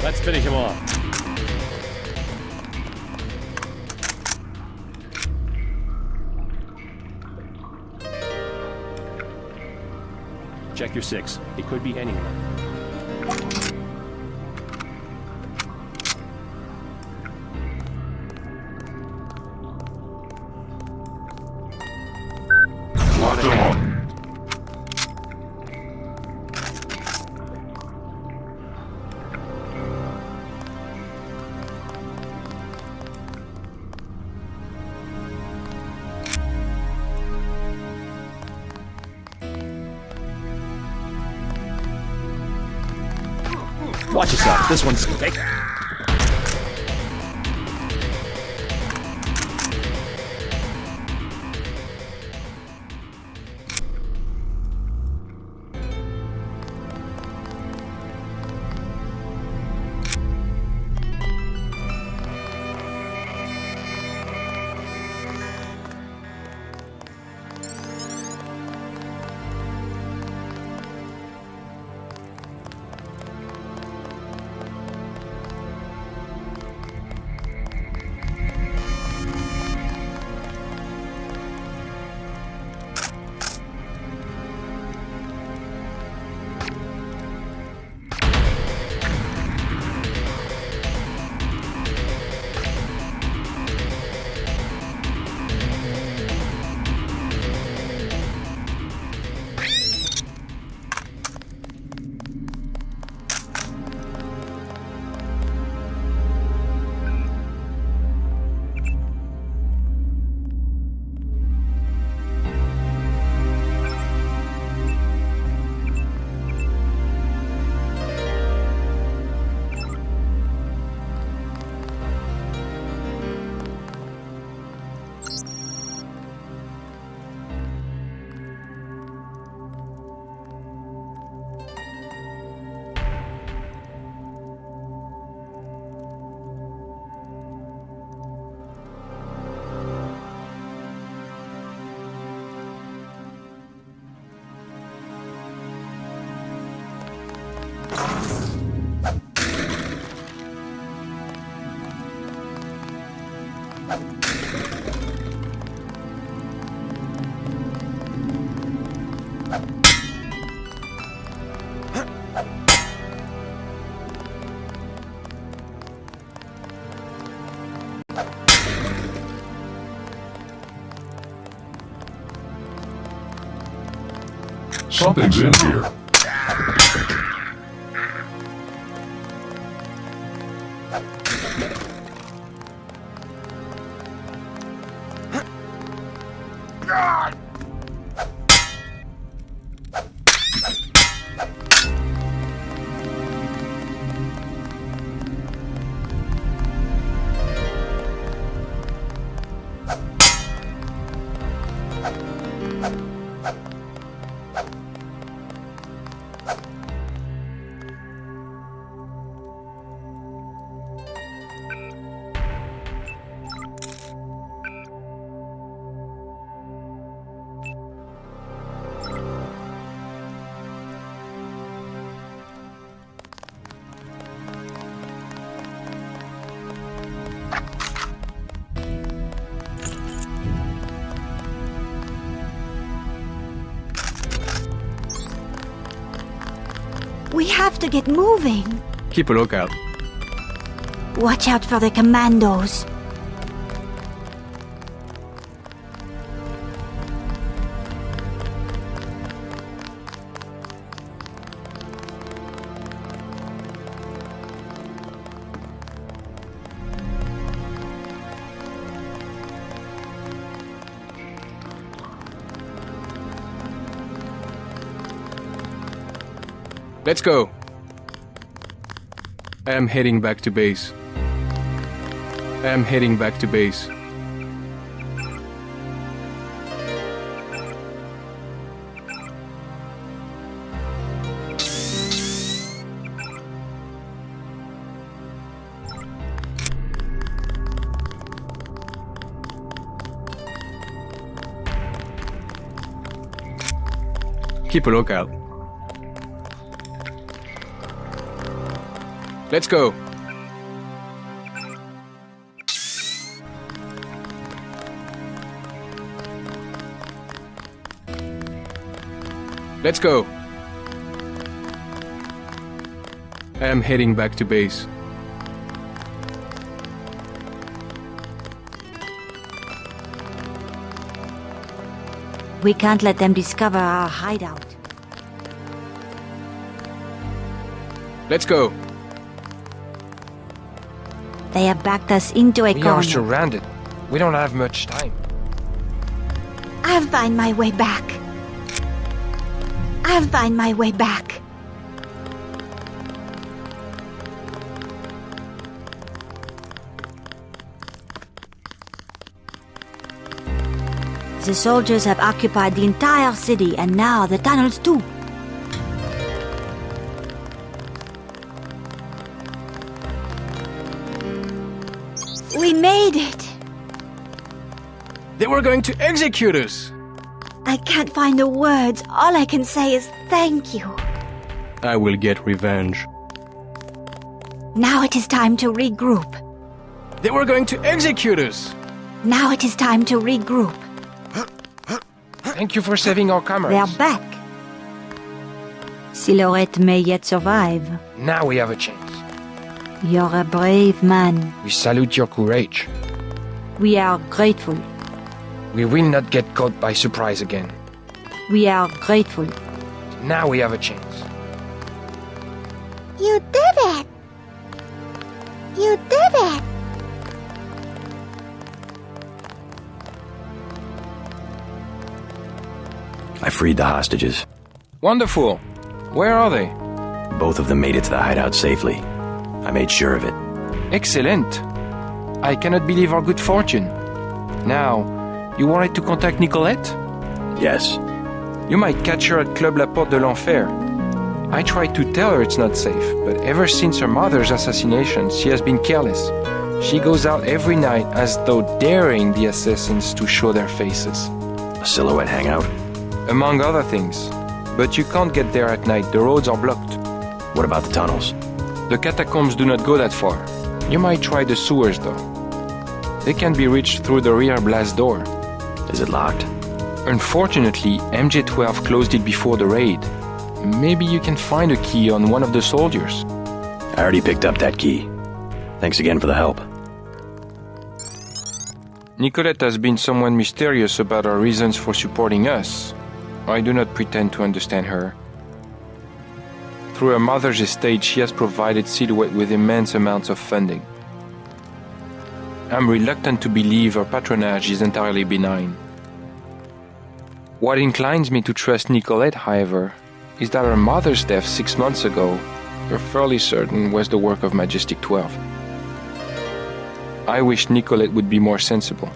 Let's finish him off. Check your 6. It could be anywhere. Locked on. Watch yourself. This one's... Take... Something's in here. We have to get moving. Keep a lookout. Watch out for the commandos. Let's go. I am heading back to base. keep a lookout. Let's go. Let's go. I am heading back to base. We can't let them discover our hideout. Let's go. They have backed us into a We corner. are surrounded. We don't have much time. I'll find my way back. I'll find my way back. The soldiers have occupied the entire city and now the tunnels too. We made it! They were going to execute us! I can't find the words. All I can say is thank you. I will get revenge. Now it is time to regroup. They were going to execute us! Now it is time to regroup. Thank you for saving our They comrades. are back. Silhouette may yet survive. Now we have a chance. You're a brave man. We salute your courage. We are grateful. We will not get caught by surprise again. We are grateful. Now we have a chance. You did it! You did it! I freed the hostages. Wonderful. Where are they? Both of them made it to the hideout safely. I made sure of it. Excellent. I cannot believe our good fortune. Now, you wanted to contact Nicolette? Yes. You might catch her at Club La Porte de l'Enfer. I tried to tell her it's not safe, but ever since her mother's assassination, she has been careless. She goes out every night as though daring the assassins to show their faces. A silhouette hangout? Among other things. But you can't get there at night, the roads are blocked. What about the tunnels? The catacombs do not go that far. You might try the sewers though. They can be reached through the rear blast door. Is it locked? Unfortunately, MJ-12 closed it before the raid. Maybe you can find a key on one of the soldiers. I already picked up that key. Thanks again for the help. Nicolette has been somewhat mysterious about her reasons for supporting us. I do not pretend to understand her. Through her mother's estate, she has provided Silhouette with immense amounts of funding. I'm reluctant to believe her patronage is entirely benign. What inclines me to trust Nicolette, however, is that her mother's death 6 months ago, we're fairly certain was the work of Majestic 12. I wish Nicolette would be more sensible.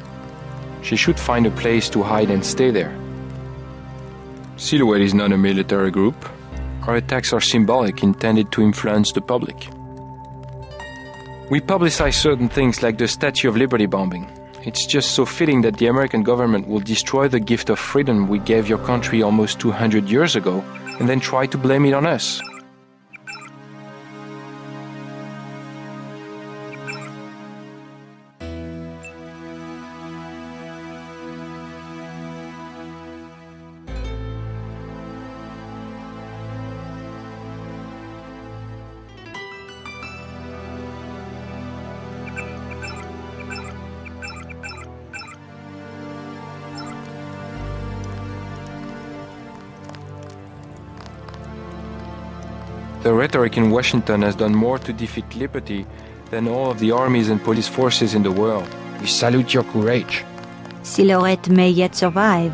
She should find a place to hide and stay there. Silhouette is not a military group. Our attacks are symbolic, intended to influence the public. We publicize certain things like the Statue of Liberty bombing. It's just so fitting that the American government will destroy the gift of freedom we gave your country almost 200 years ago and then try to blame it on us. The rhetoric in Washington has done more to defeat liberty than all of the armies and police forces in the world. We salute your courage. Silhouette may yet survive.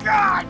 God!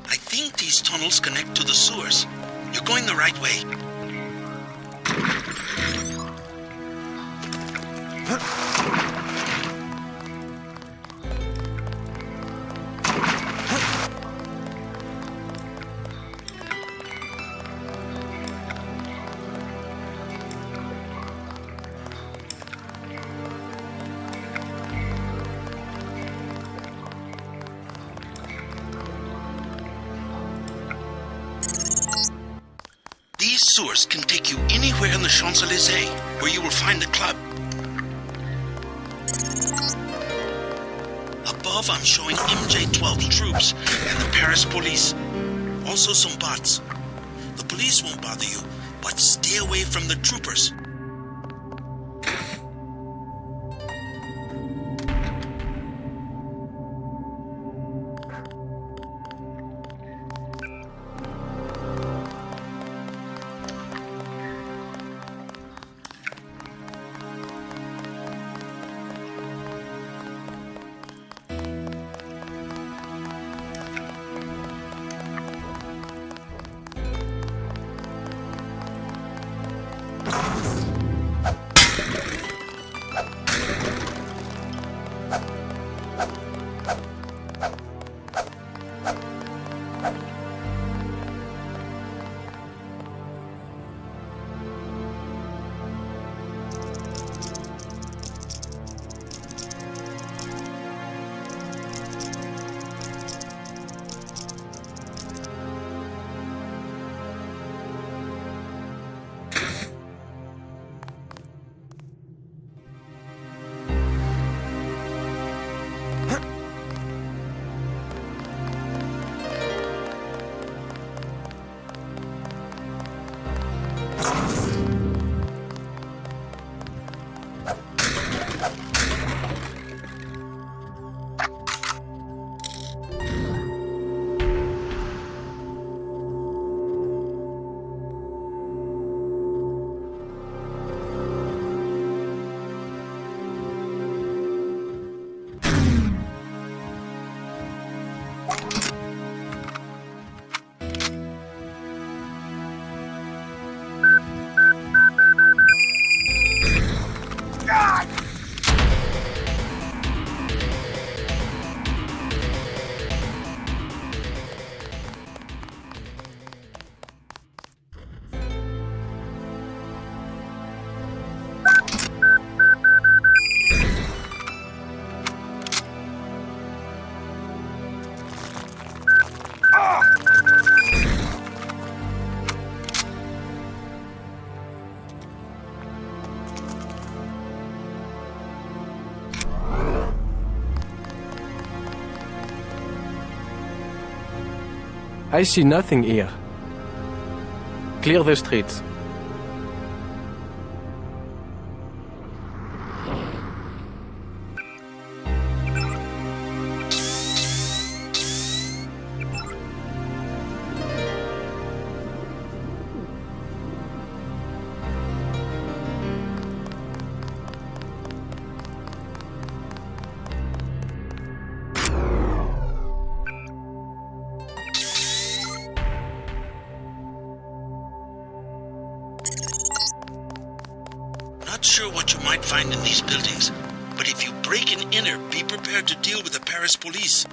I think these tunnels connect to the sewers. You're going the right way. These sewers can take you anywhere in the Champs-Élysées, where you will find the club. Above, I'm showing MJ-12 troops and the Paris police. Also some bots. The police won't bother you, but stay away from the troopers. I see nothing here. Clear the streets. sure what you might find in these buildings, but if you break and enter, be prepared to deal with the Paris police.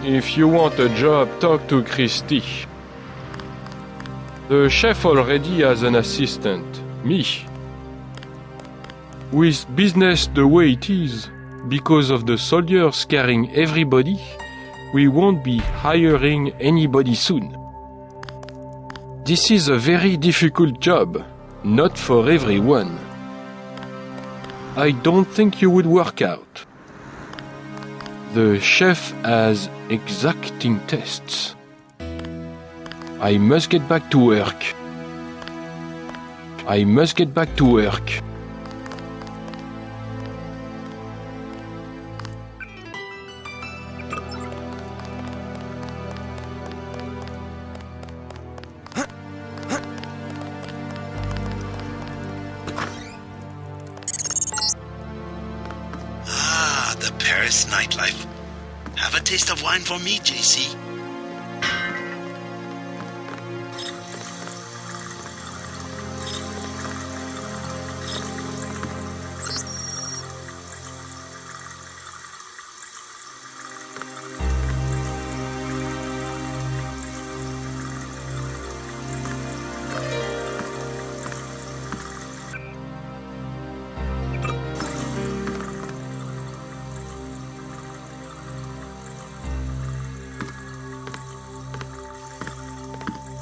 If you want a job, talk to Christy. The chef already has an assistant, me. With business the way it is, because of the soldiers scaring everybody, we won't be hiring anybody soon. This is a very difficult job, not for everyone. I don't think you would work out. The chef has exacting tests. I must get back to work. I must get back to work. The Paris nightlife. Have a taste of wine for me, JC.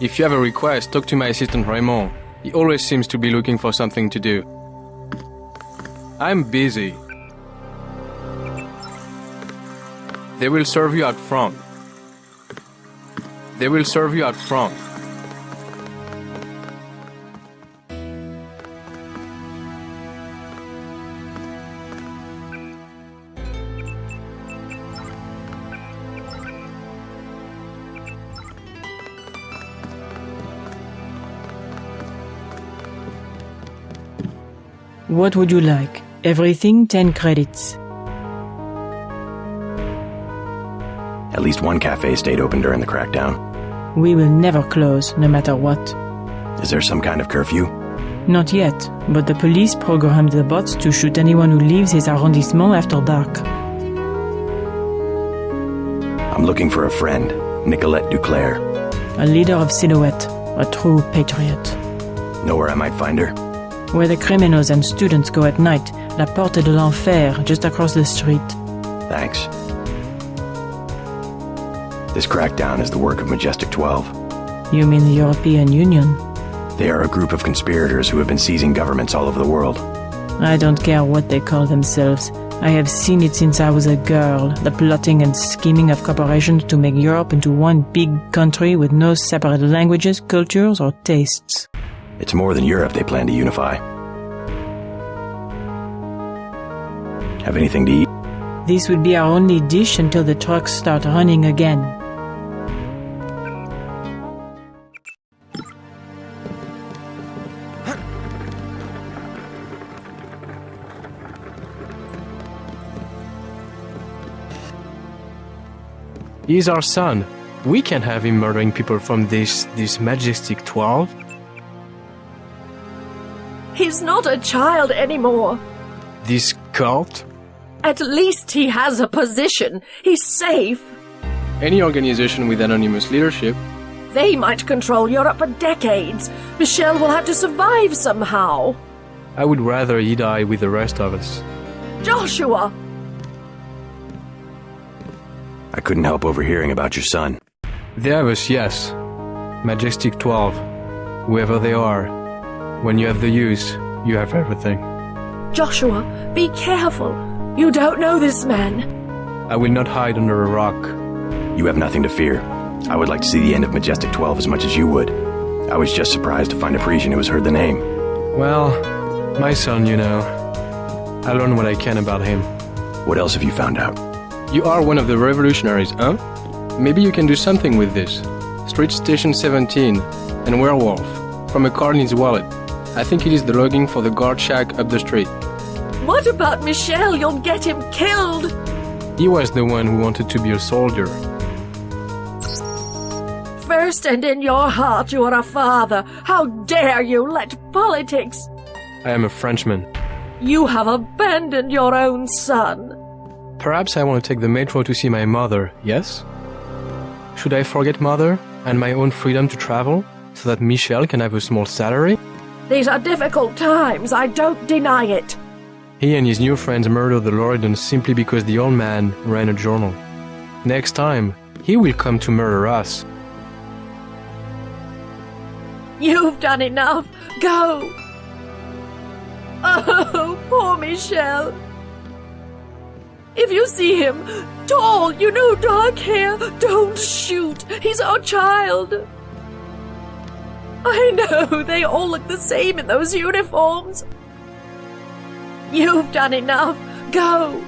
If you have a request, talk to my assistant Raymond. He always seems to be looking for something to do. I'm busy. They will serve you out front. They will serve you out front. What would you like? Everything 10 credits. At least one cafe stayed open during the crackdown. We will never close, no matter what. Is there some kind of curfew? Not yet, but the police programmed the bots to shoot anyone who leaves his arrondissement after dark. I'm looking for a friend, Nicolette Duclair. A leader of Silhouette, a true patriot. Know where I might find her? Where the criminals and students go at night, La Porte de l'Enfer, just across the street. Thanks. This crackdown is the work of Majestic 12. You mean the European Union? They are a group of conspirators who have been seizing governments all over the world. I don't care what they call themselves. I have seen it since I was a girl, the plotting and scheming of corporations to make Europe into one big country with no separate languages, cultures, or tastes. It's more than Europe they plan to unify. Have anything to eat? This will be our only dish until the trucks start running again. He's our son. We can't have him murdering people from this Majestic 12. He's not a child anymore. This cult? At least he has a position. He's safe. Any organization with anonymous leadership. They might control Europe for decades. Michel will have to survive somehow. I would rather he die with the rest of us. Joshua! I couldn't help overhearing about your son. They have us, yes. Majestic 12. Whoever they are. When you have the use, you have everything. Joshua, be careful. You don't know this man. I will not hide under a rock. You have nothing to fear. I would like to see the end of Majestic 12 as much as you would. I was just surprised to find a Parisian who has heard the name. Well, my son, you know. I learned what I can about him. What else have you found out? You are one of the revolutionaries, huh? Maybe you can do something with this. Street Station 17 and Werewolf from a car in his wallet. I think it is the logging for the guard shack up the street. What about Michel? You'll get him killed. He was the one who wanted to be a soldier. First and in your heart you are a father. How dare you let politics... I am a Frenchman. You have abandoned your own son. Perhaps I want to take the metro to see my mother, yes? Should I forget mother and my own freedom to travel so that Michel can have a small salary? These are difficult times, I don't deny it. He and his new friends murdered the Loridans simply because the old man ran a journal. Next time, he will come to murder us. You've done enough. Go. Oh, poor Michel. If you see him, tall, dark hair, don't shoot. He's our child. I know, they all look the same in those uniforms. You've done enough. Go.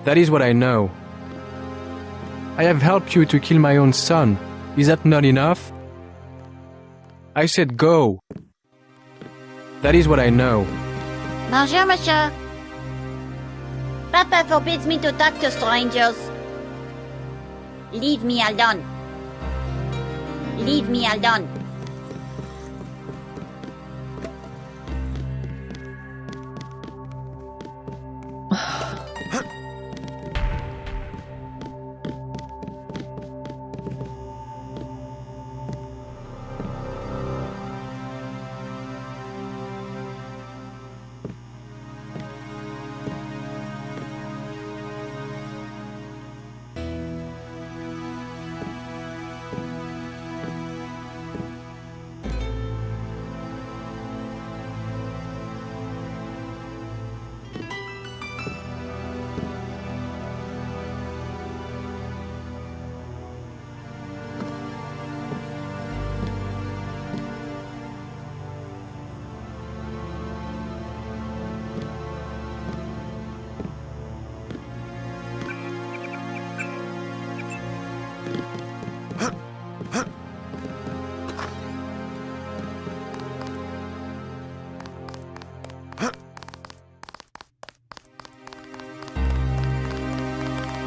That is what I know. I have helped you to kill my own son. Is that not enough? I said go. That is what I know. Bonjour, monsieur. Papa forbids me to talk to strangers. Leave me alone. Leave me alone.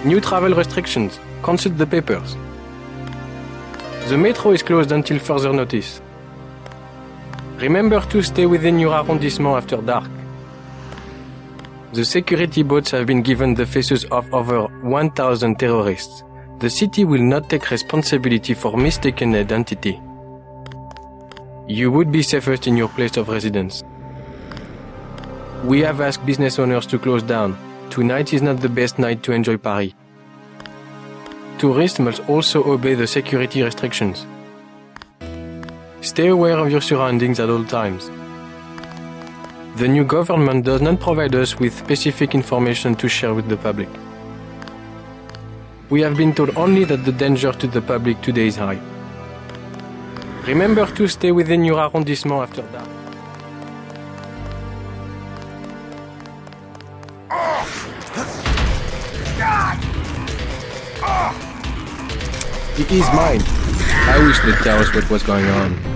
New travel restrictions. Consult the papers. The metro is closed until further notice. Remember to stay within your arrondissement after dark. The security boats have been given the faces of over 1,000 terrorists. The city will not take responsibility for mistaken identity. You would be safest in your place of residence. We have asked business owners to close down. Tonight is not the best night to enjoy Paris. Tourists must also obey the security restrictions. Stay aware of your surroundings at all times. The new government does not provide us with specific information to share with the public. We have been told only that the danger to the public today is high. Remember to stay within your arrondissement after dark. It is mine. I wish they'd tell us what was going on.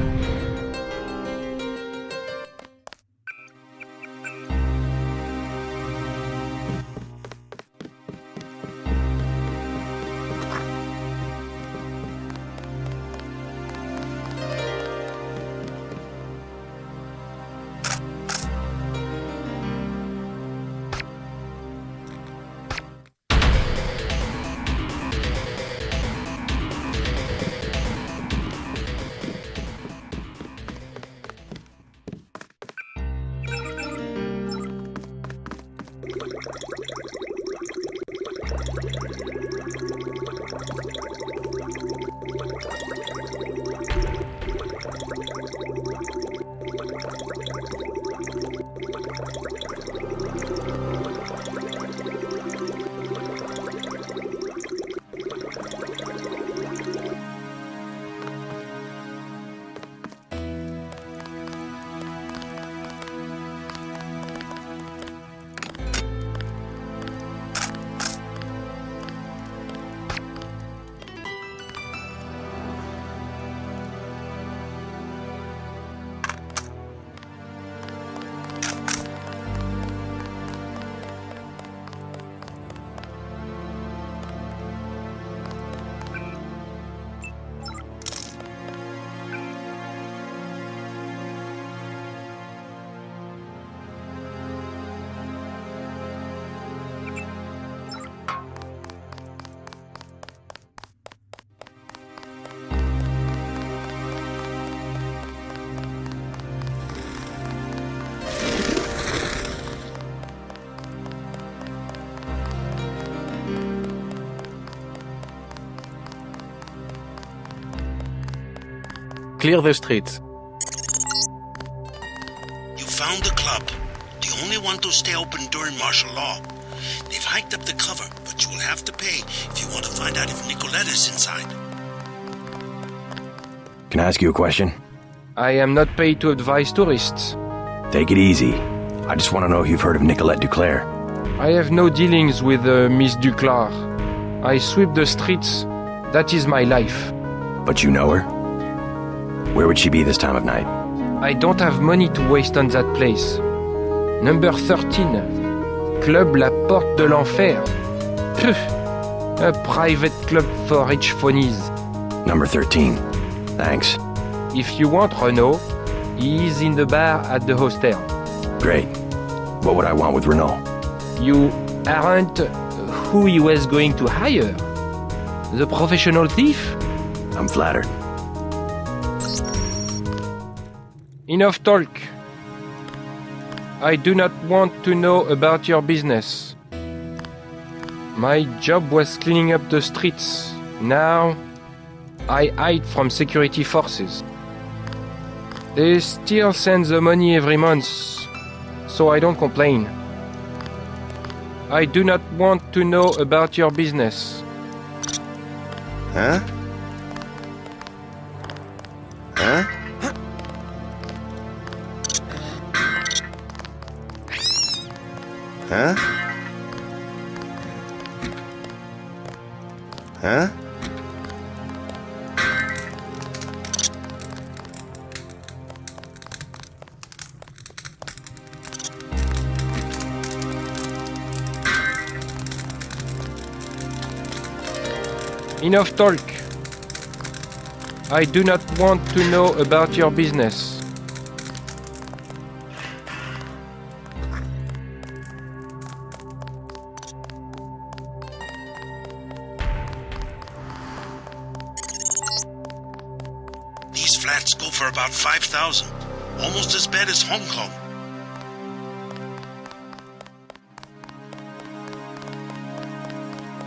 Clear the streets. You found the club, the only one to stay open during martial law. They've hiked up the cover, but you will have to pay if you want to find out if Nicolette is inside. Can I ask you a question? I am not paid to advise tourists. Take it easy. I just want to know if you've heard of Nicolette Duclair. I have no dealings with Miss Duclair. I sweep the streets. That is my life. But you know her? Where would she be this time of night? I don't have money to waste on that place. Number 13. Club La Porte de l'Enfer. Phew. A private club for rich phonies. Number 13. Thanks. If you want Renault, he is in the bar at the hostel. Great. What would I want with Renault? You aren't who he was going to hire. The professional thief? I'm flattered. Enough talk. I do not want to know about your business. My job was cleaning up the streets. Now, I hide from security forces. They still send the money every month, so I don't complain. I do not want to know about your business. Huh? Huh? Huh? Huh? Enough talk. I do not want to know about your business. These flats go for about 5,000. Almost as bad as Hong Kong.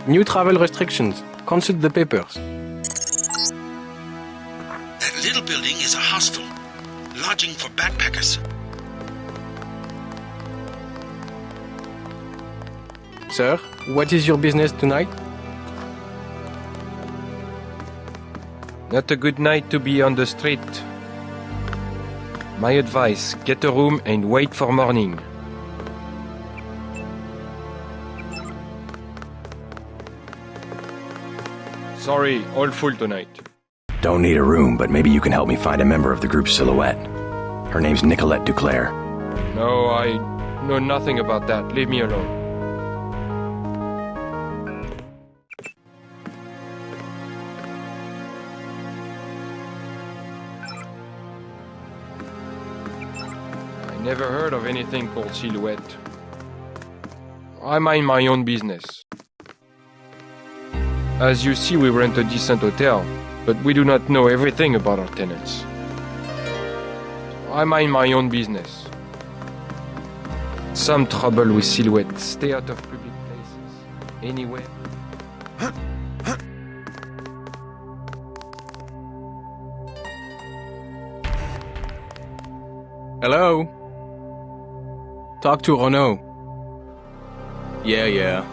New travel restrictions. Consult the papers. That little building is a hostel. Lodging for backpackers. Sir, what is your business tonight? Not a good night to be on the street. My advice, get a room and wait for morning. Sorry, all full tonight. Don't need a room, but maybe you can help me find a member of the group Silhouette. Her name's Nicolette Duclair. No, I know nothing about that. Leave me alone. I never heard of anything called Silhouette. I mind my own business. As you see, we rent a decent hotel, but we do not know everything about our tenants. I mind my own business. Some trouble with Silhouette. Stay out of public places. Anywhere. Hello? Talk to Renaud. Yeah.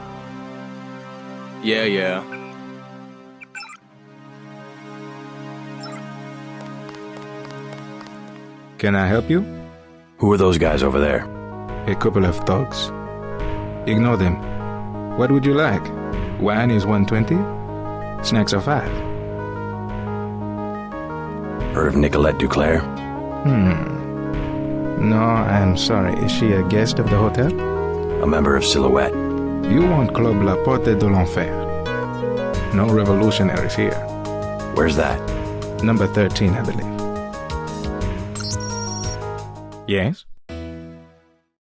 Can I help you? Who are those guys over there? A couple of thugs. Ignore them. What would you like? Wine is $1.20. Snacks are $5. Heard of Nicolette Duclair? No, I'm sorry. Is she a guest of the hotel? A member of Silhouette. You want Club La Porte de l'Enfer. No revolutionaries here. Where's that? Number 13, I believe. Yes?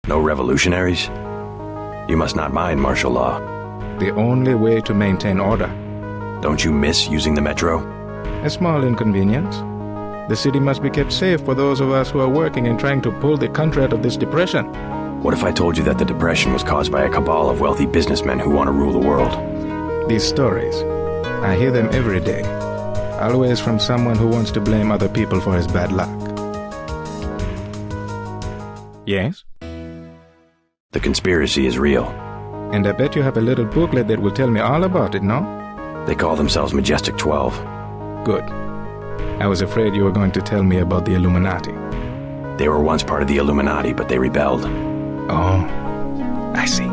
No revolutionaries? You must not mind martial law. The only way to maintain order. Don't you miss using the metro? A small inconvenience. The city must be kept safe for those of us who are working and trying to pull the country out of this depression. What if I told you that the depression was caused by a cabal of wealthy businessmen who want to rule the world? These stories, I hear them every day. Always from someone who wants to blame other people for his bad luck. Yes? The conspiracy is real. And I bet you have a little booklet that will tell me all about it, no? They call themselves Majestic 12. Good. I was afraid you were going to tell me about the Illuminati. They were once part of the Illuminati, but they rebelled. Oh, I see.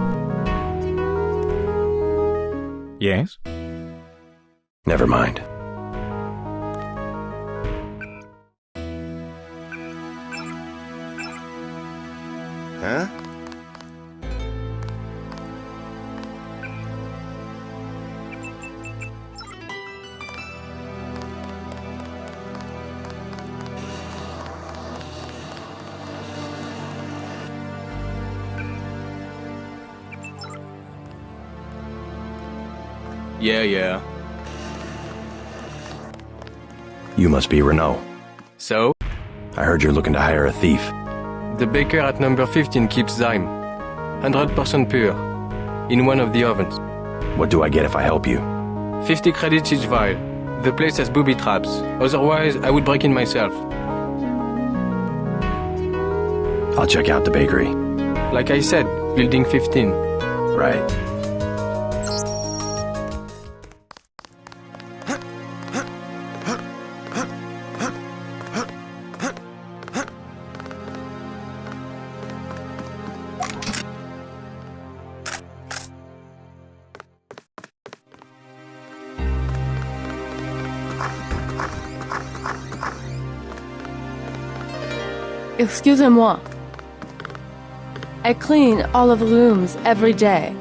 Yes? Never mind. Huh? Yeah. You must be Renaud. So? I heard you're looking to hire a thief. The baker at number 15 keeps zyme. 100% pure. In one of the ovens. What do I get if I help you? 50 credits each vial. The place has booby traps. Otherwise, I would break in myself. I'll check out the bakery. Like I said, building 15. Right. Excusez-moi. I clean all of the rooms every day.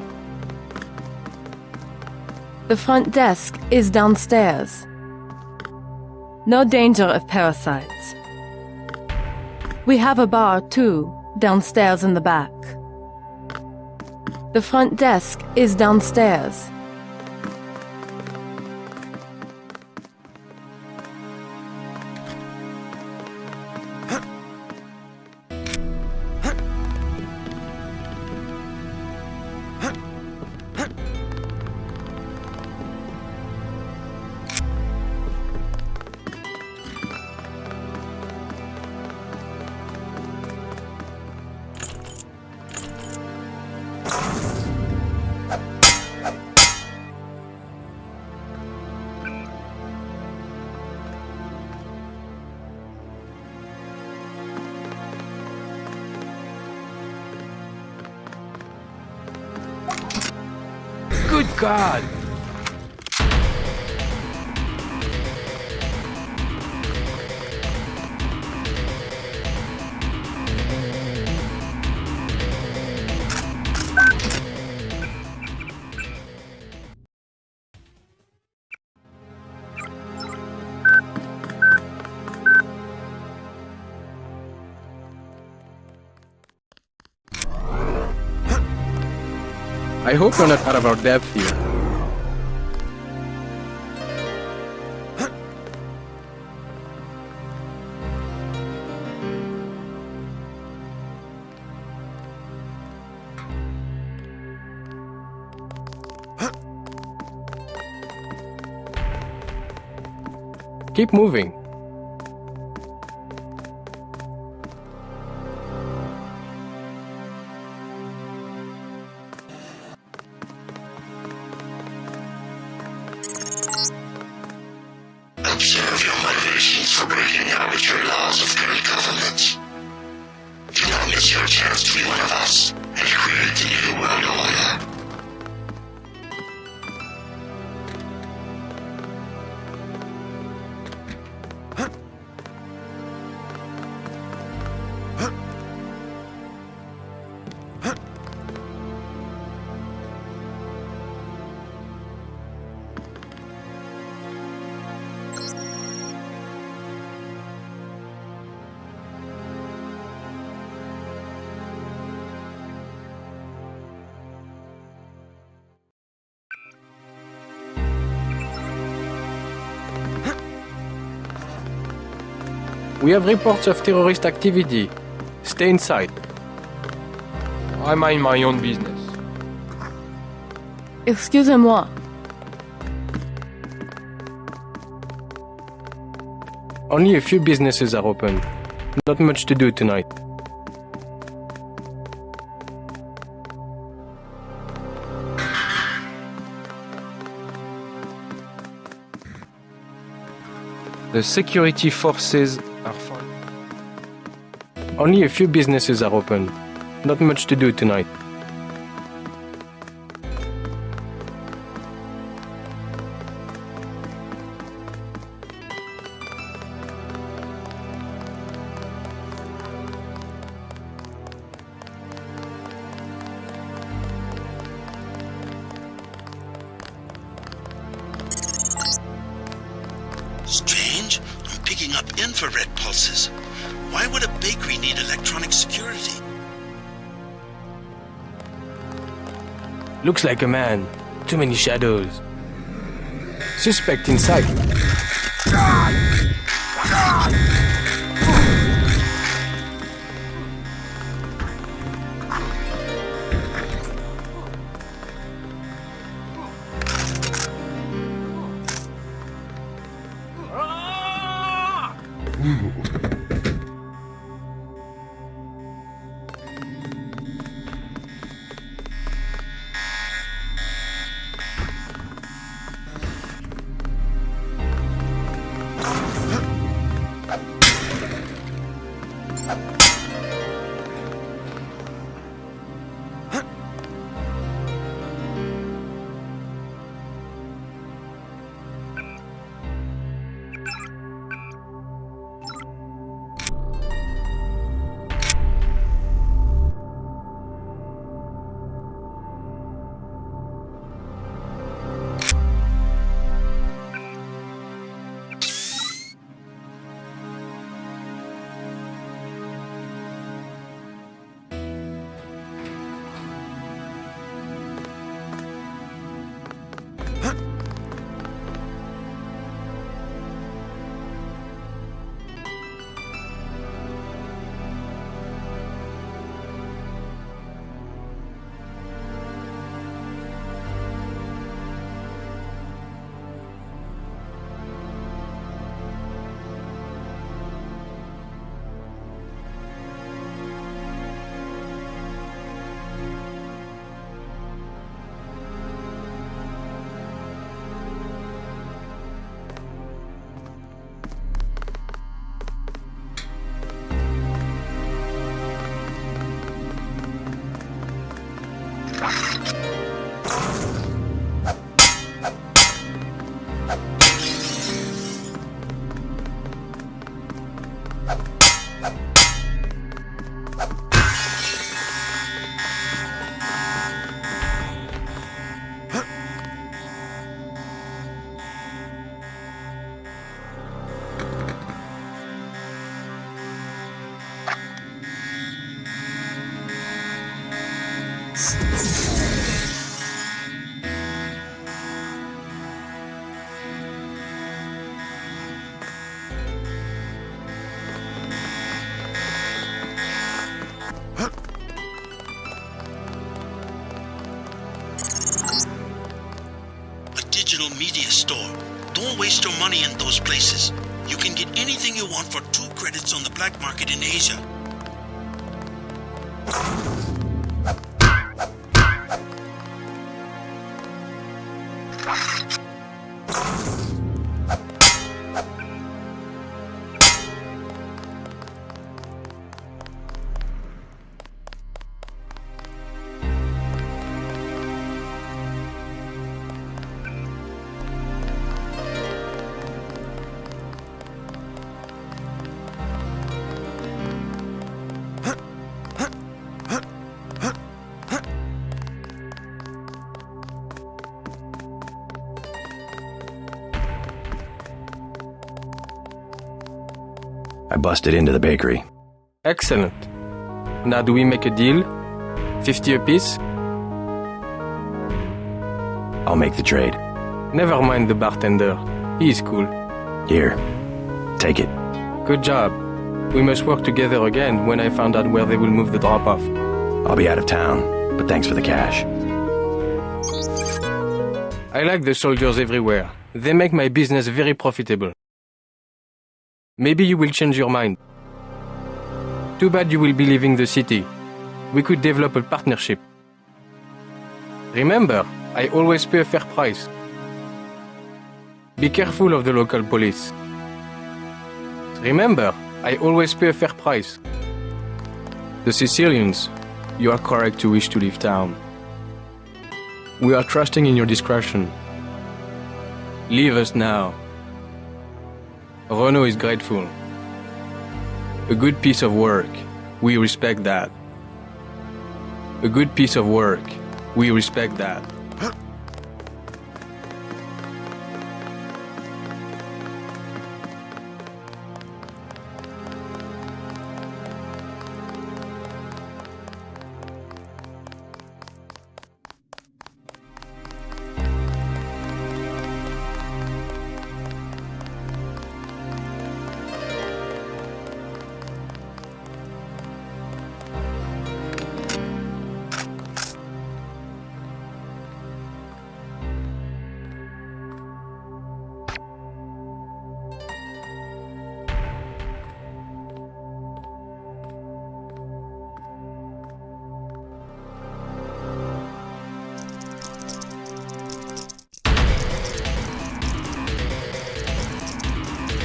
The front desk is downstairs. No danger of parasites. We have a bar, too, downstairs in the back. The front desk is downstairs. God! I hope we're not out of our depth here. Keep moving. Observe your motivations for breaking arbitrary laws of current government. Do not miss your chance to be one of us and create the new world order. We have reports of terrorist activity. Stay inside. I mind my own business. Excusez-moi. Only a few businesses are open. Not much to do tonight. The security forces are fine. Only a few businesses are open. Not much to do tonight. Strange. I'm picking up infrared pulses. Why would a bakery need electronic security? Looks like a man. Too many shadows. Suspect inside. digital media store. Don't waste your money in those places. You can get anything you want for 2 credits on the black market in Asia. I busted into the bakery. Excellent. Now do we make a deal? 50 apiece? I'll make the trade. Never mind the bartender. He's cool. Here, take it. Good job. We must work together again when I find out where they will move the drop-off. I'll be out of town, but thanks for the cash. I like the soldiers everywhere. They make my business very profitable. Maybe you will change your mind. Too bad you will be leaving the city. We could develop a partnership. Remember, I always pay a fair price. Be careful of the local police. Remember, I always pay a fair price. The Sicilians, you are correct to wish to leave town. We are trusting in your discretion. Leave us now. Renault is grateful. A good piece of work. We respect that. A good piece of work. We respect that.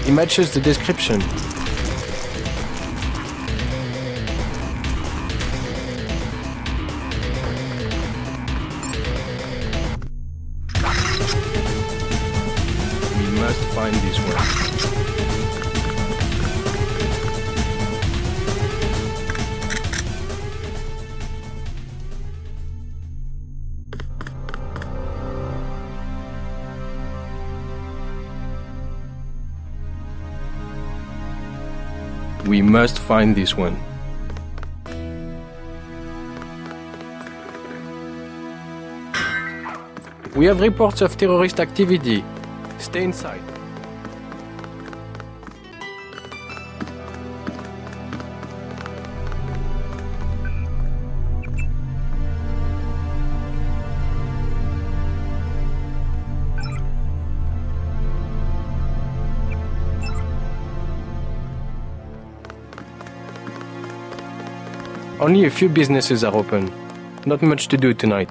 It matches the description. We must find this one. We must find this one. We have reports of terrorist activity. Stay inside. Only a few businesses are open. Not much to do tonight.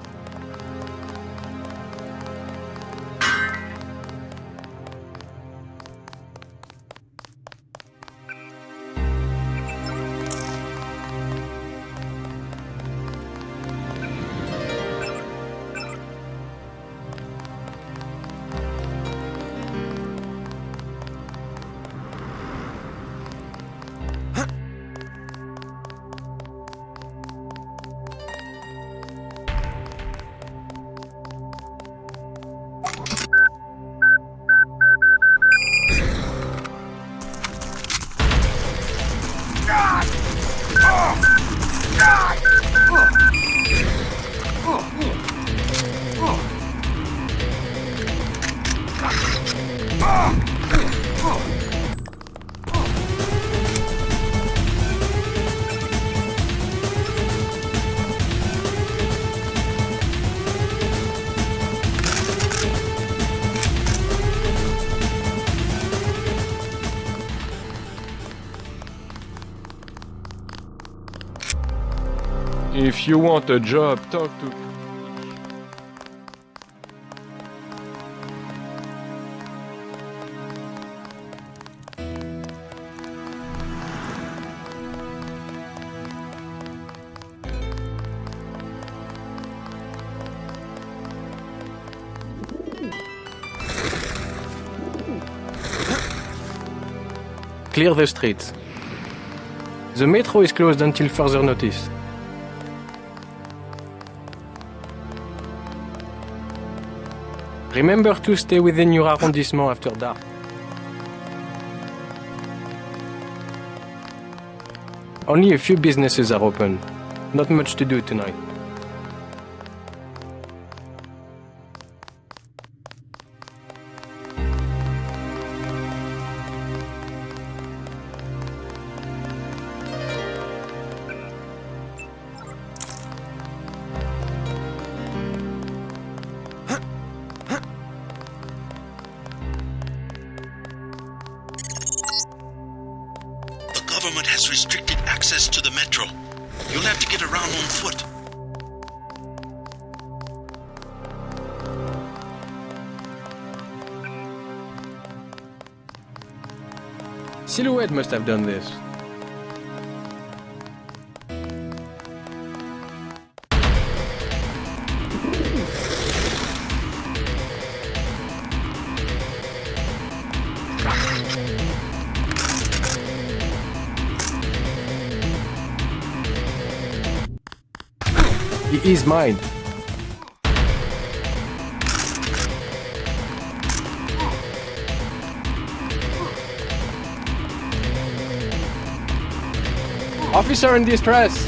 If you want a job, talk to... Clear the streets. The metro is closed until further notice. Remember to stay within your arrondissement after dark. Only a few businesses are open. Not much to do tonight. The government has restricted access to the metro. You'll have to get around on foot. Silhouette must have done this. He is mine. Officer in distress.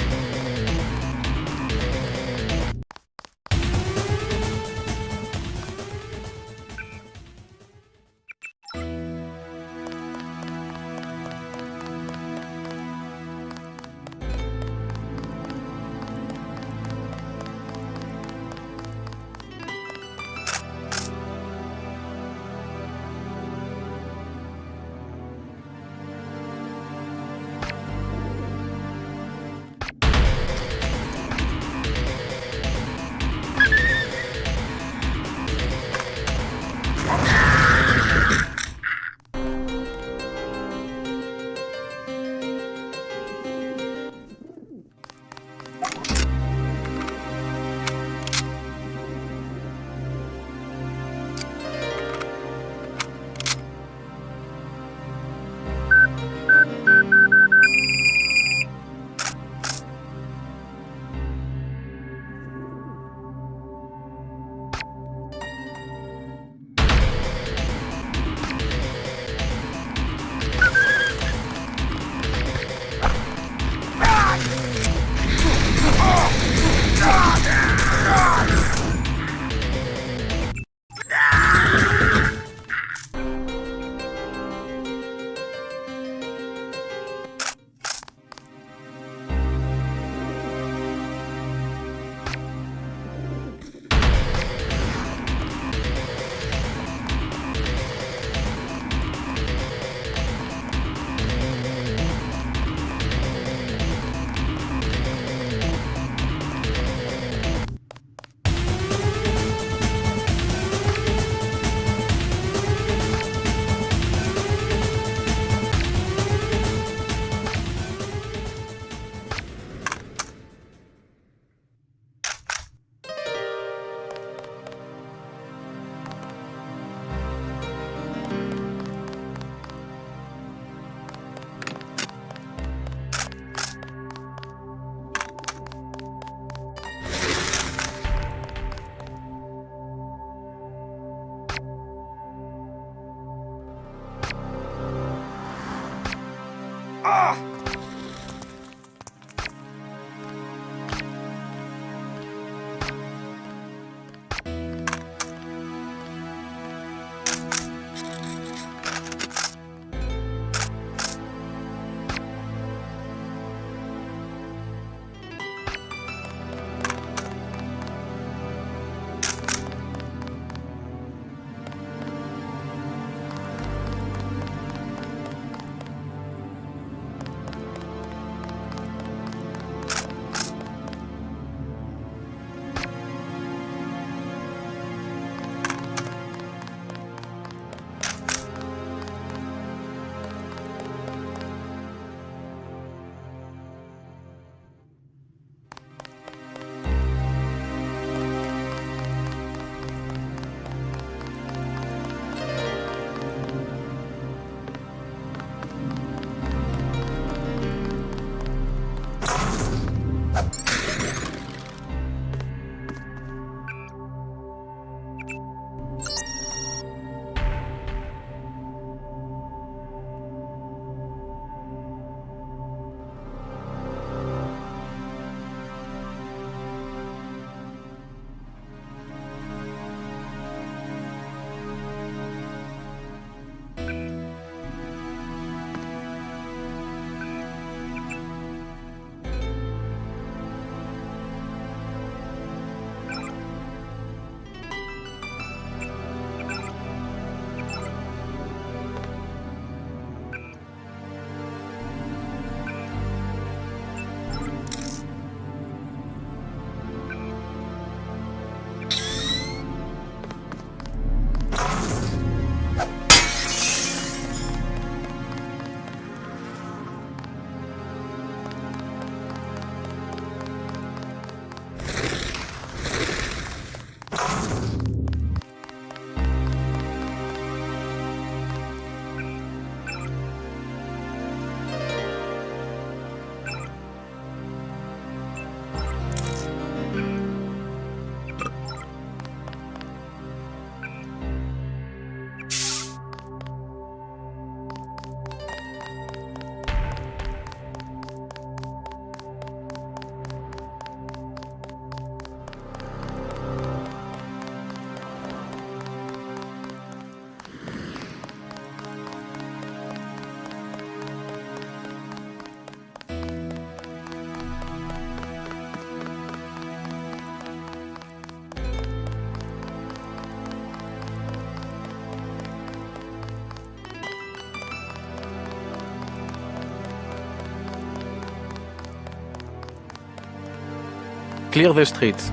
Clear the streets.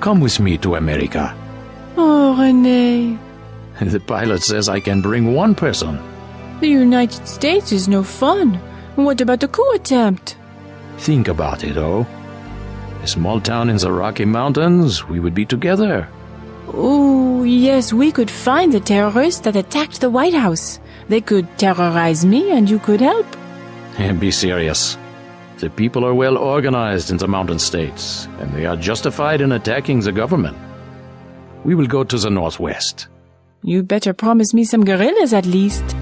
Come with me to America. Oh, René. The pilot says I can bring one person. The United States is no fun. What about the coup attempt? Think about it, oh. A small town in the Rocky Mountains, we would be together. Oh, yes, we could find the terrorists that attacked the White House. They could terrorize me and you could help. Be serious. The people are well organized in the mountain states, and they are justified in attacking the government. We will go to the northwest. You better promise me some guerrillas at least.